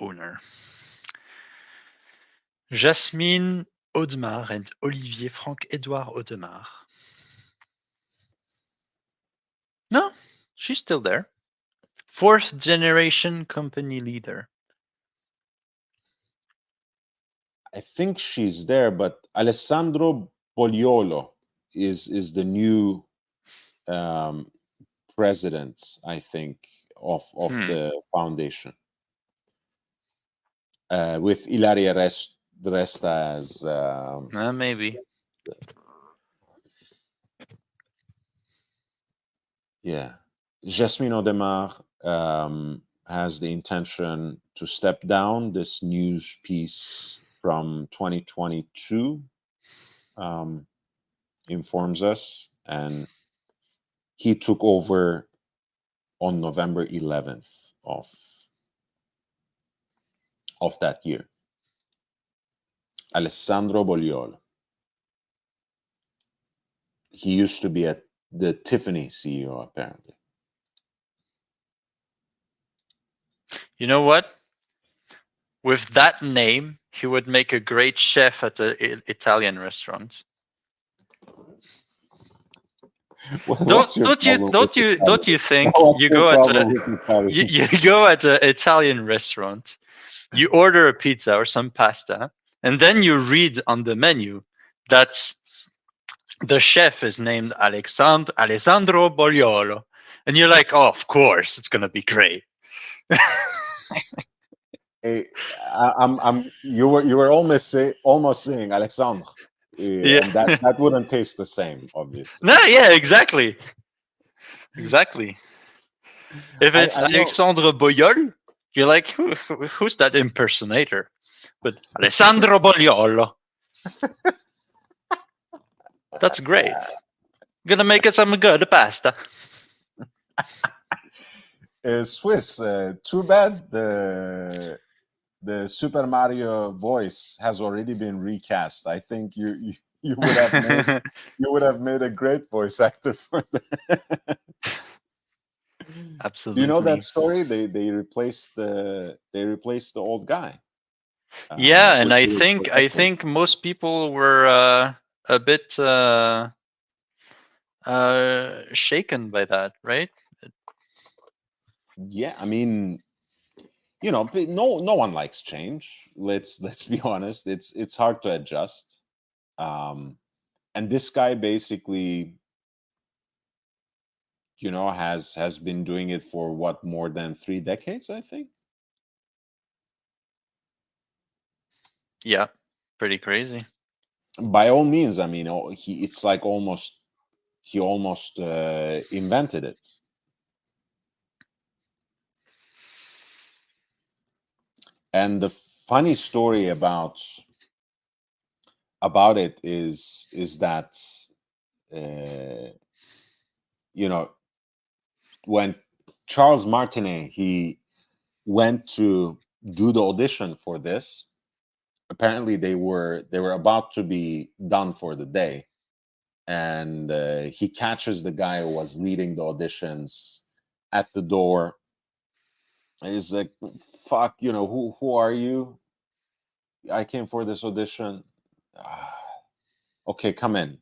Owner. Jasmine Audemars and Olivier Franck-Edouard Audemars. No, she's still there. 4th generation company leader. I think she's there, but Alessandro Bogliolo is the new president, I think, of the foundation, with Ilaria Resta as maybe. Yeah, Jasmine Audemars has the intention to step down. This news piece from 2022 informs us, and he took over on November 11th of that year. Alessandro Bogliolo. He used to be at the Tiffany CEO, apparently. You know what? With that name, he would make a great chef at an Italian restaurant. Don't you think you go at an Italian restaurant, you order a pizza or some pasta, and then you read on the menu that the chef is named Alessandro Bogliolo, and you're like, oh, of course, it's gonna be great. You were almost saying Alexandre. Yeah. And that wouldn't taste the same, obviously. No, yeah, exactly. Exactly. If it's Alexandre Bogliolo, you're like, who's that impersonator? But Alessandro Bogliolo. That's great. Gonna make us some good pasta. Swiss, too bad the Super Mario voice has already been recast. I think you would have made a great voice actor for that. Absolutely. Do you know that story? They replaced the old guy. Yeah, and with I Philip think Patek. most people were a bit shaken by that, right? Yeah, I mean, you know, no one likes change. Let's be honest. It's hard to adjust. And this guy basically, you know, has been doing it for what, more than 3 decades, I think. Yeah, pretty crazy. By all means, I mean, it's like he almost invented it. And the funny story about it is that you know, when Charles Martinet, he went to do the audition for this, apparently they were about to be done for the day, and he catches the guy who was leading the auditions at the door, and he's like, fuck, you know, who are you? I came for this audition. "Ah, okay, come in,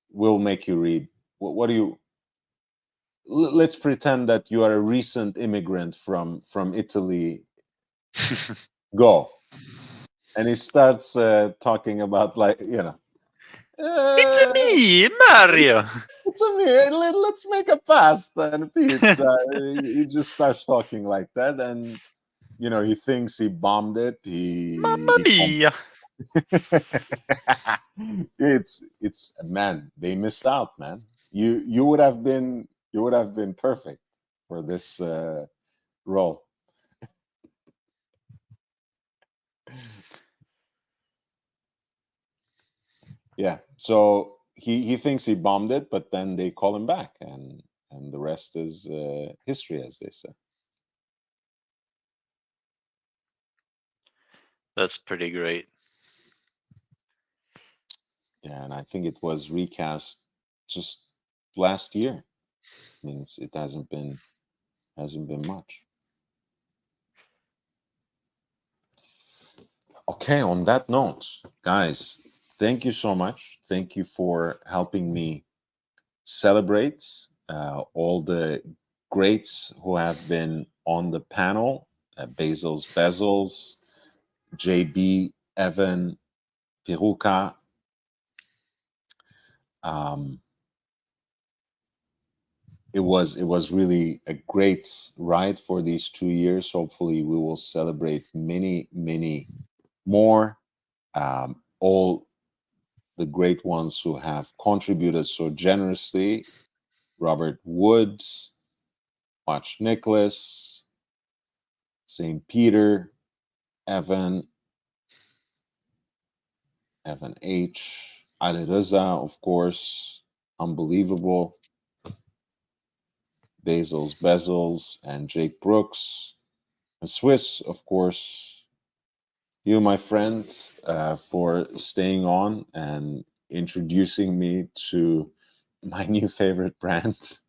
we'll make you read. What do you, let's pretend that you are a recent immigrant from Italy. Go." And he starts talking about, like, you know, It's me, Mario. it's a me. Let's make a pasta and pizza. He just starts talking like that, and you know, he thinks he bombed it. Mamma mia. It's man, they missed out, man. You would have been perfect for this role. Yeah, so he thinks he bombed it, but then they call him back, and the rest is history, as they say. That's pretty great. Yeah, and I think it was recast just last year. I mean, it hasn't been much. Okay, on that note, guys, thank you so much. Thank you for helping me celebrate all the greats who have been on the panel: Basil's Bezels, JB, Evan, Peruka. It was really a great ride for these 2 years. Hopefully, we will celebrate many more. All the great ones who have contributed so generously: Robert Wood, Watch Nicholas, St. Peter, Evan H, Ali Reza, of course, unbelievable, Basil's Bezels, and Jake Brooks, and Swiss, of course, you, my friend, for staying on and introducing me to my new favorite brand.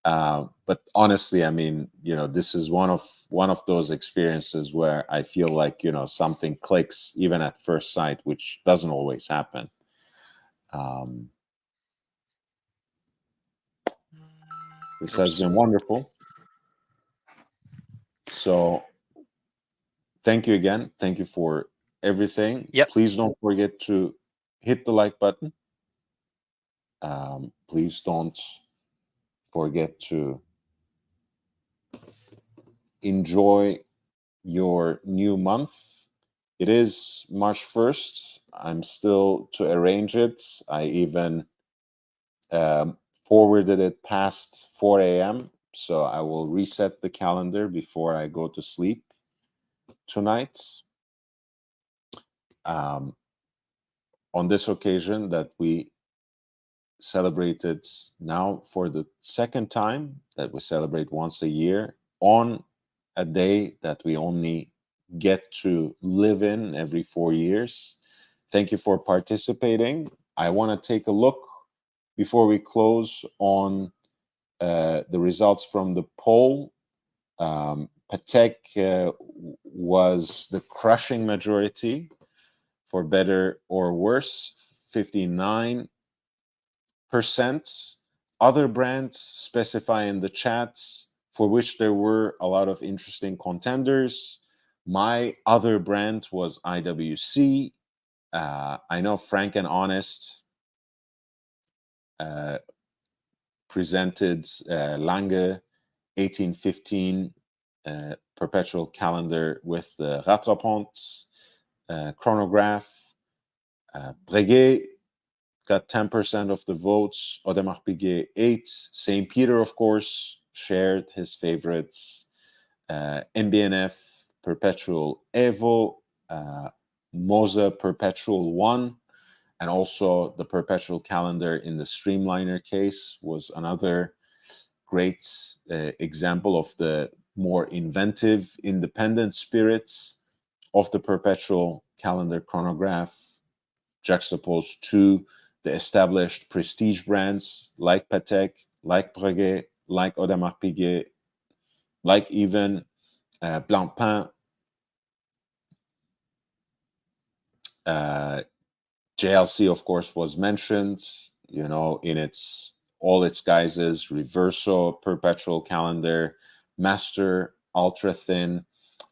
But honestly, I mean, you know, this is one of those experiences where I feel like, you know, something clicks even at first sight, which doesn't always happen. This has been wonderful. So thank you again. Thank you for everything. Yep. Please don't forget to hit the like button. Please don't forget to enjoy your new month. It is March 1st. I'm still to arrange it. I even forwarded it past 4 a.m. So I will reset the calendar before I go to sleep tonight. On this occasion that we celebrated now for the second time, that we celebrate once a year on a day that we only get to live in every 4 years. Thank you for participating. I want to take a look before we close on the results from the poll. Patek was the crushing majority, for better or worse, 59%. Other brands specify in the chats, for which there were a lot of interesting contenders. My other brand was IWC. I know Frank and Honest presented Lange 1815 perpetual calendar with the Rattrapante chronograph. Breguet got 10% of the votes. Audemars Piguet 8. St. Peter, of course, shared his favorites. MB&F Perpetual Evo, Moser Perpetual 1, and also the Perpetual Calendar in the Streamliner case was another great example of the more inventive, independent spirit of the Perpetual Calendar chronograph, juxtaposed to the established prestige brands like Patek, like Breguet, like Audemars Piguet, like even Blancpain, JLC, of course, was mentioned, you know, in all its guises: Reverso, Perpetual Calendar, Master, Ultra Thin,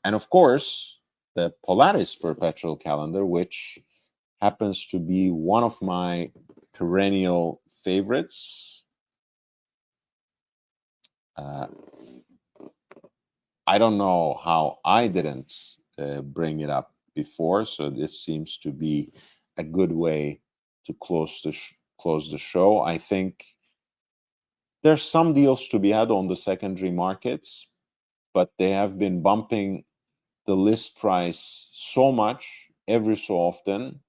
and of course, the Polaris Perpetual Calendar, which happens to be one of my perennial favorites. I don't know how I didn't bring it up before, so this seems to be a good way to close the show. I think there's some deals to be had on the secondary markets, but they have been bumping the list price so much every so often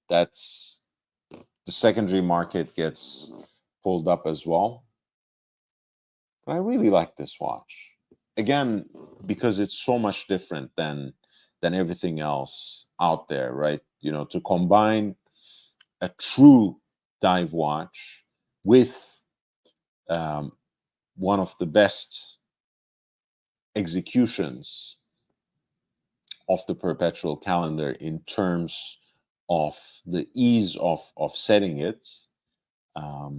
that the secondary market gets pulled up as well. But I really like this watch. Again, because it's so much different than everything else out there, right? You know, to combine a true dive watch with one of the best executions of the Perpetual Calendar in terms of the ease of setting it. I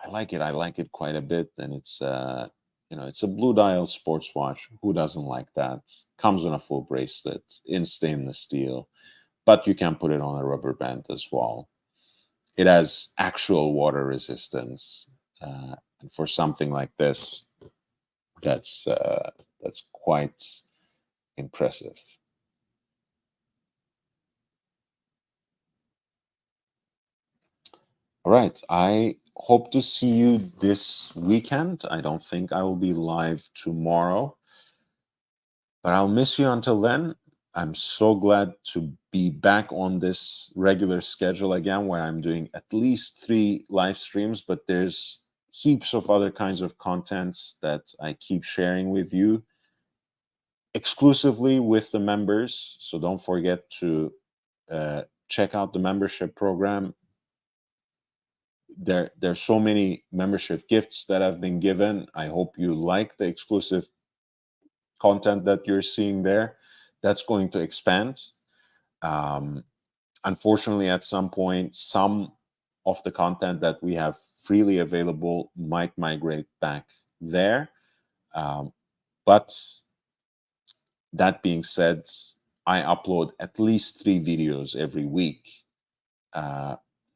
like it. I like it quite a bit, and it's you know, it's a blue dial sports watch. Who doesn't like that? Comes on a full bracelet in stainless steel, but you can put it on a rubber band as well. It has actual water resistance, and for something like this, that's quite impressive. All right, I hope to see you this weekend. I don't think I will be live tomorrow, but I'll miss you until then. I'm so glad to be back on this regular schedule again, where I'm doing at least 3 live streams, but there's heaps of other kinds of contents that I keep sharing with you exclusively with the members. So don't forget to check out the membership program. There's so many membership gifts that have been given. I hope you like the exclusive content that you're seeing there. That's going to expand. Unfortunately, at some point, some of the content that we have freely available might migrate back there. But that being said, I upload at least 3 videos every week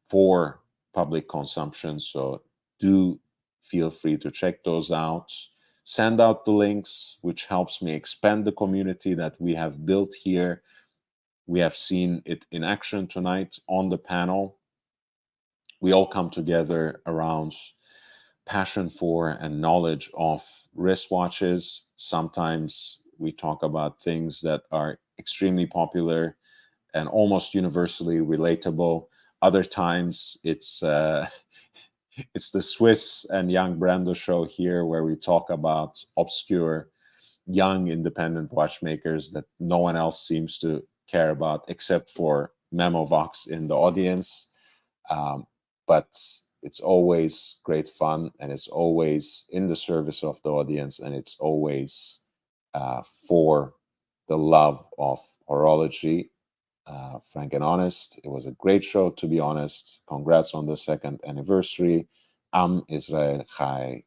for public consumption. So do feel free to check those out. Send out the links, which helps me expand the community that we have built here. We have seen it in action tonight on the panel. We all come together around passion for and knowledge of wristwatches. Sometimes we talk about things that are extremely popular and almost universally relatable. Other times it's it's the Swiss and Young Brando show here, where we talk about obscure young independent watchmakers that no one else seems to care about, except for Memovox in the audience. But it's always great fun, and it's always in the service of the audience, and it's always for the love of horology. Frank and honest. It was a great show, to be honest. Congrats on the 2nd anniversary. Israel Chai.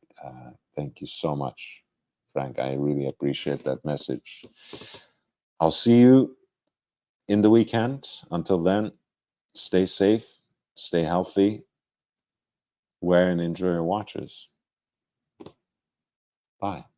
Thank you so much, Frank. I really appreciate that message. I'll see you in the weekend. Until then, stay safe, stay healthy, wear and enjoy your watches. Bye.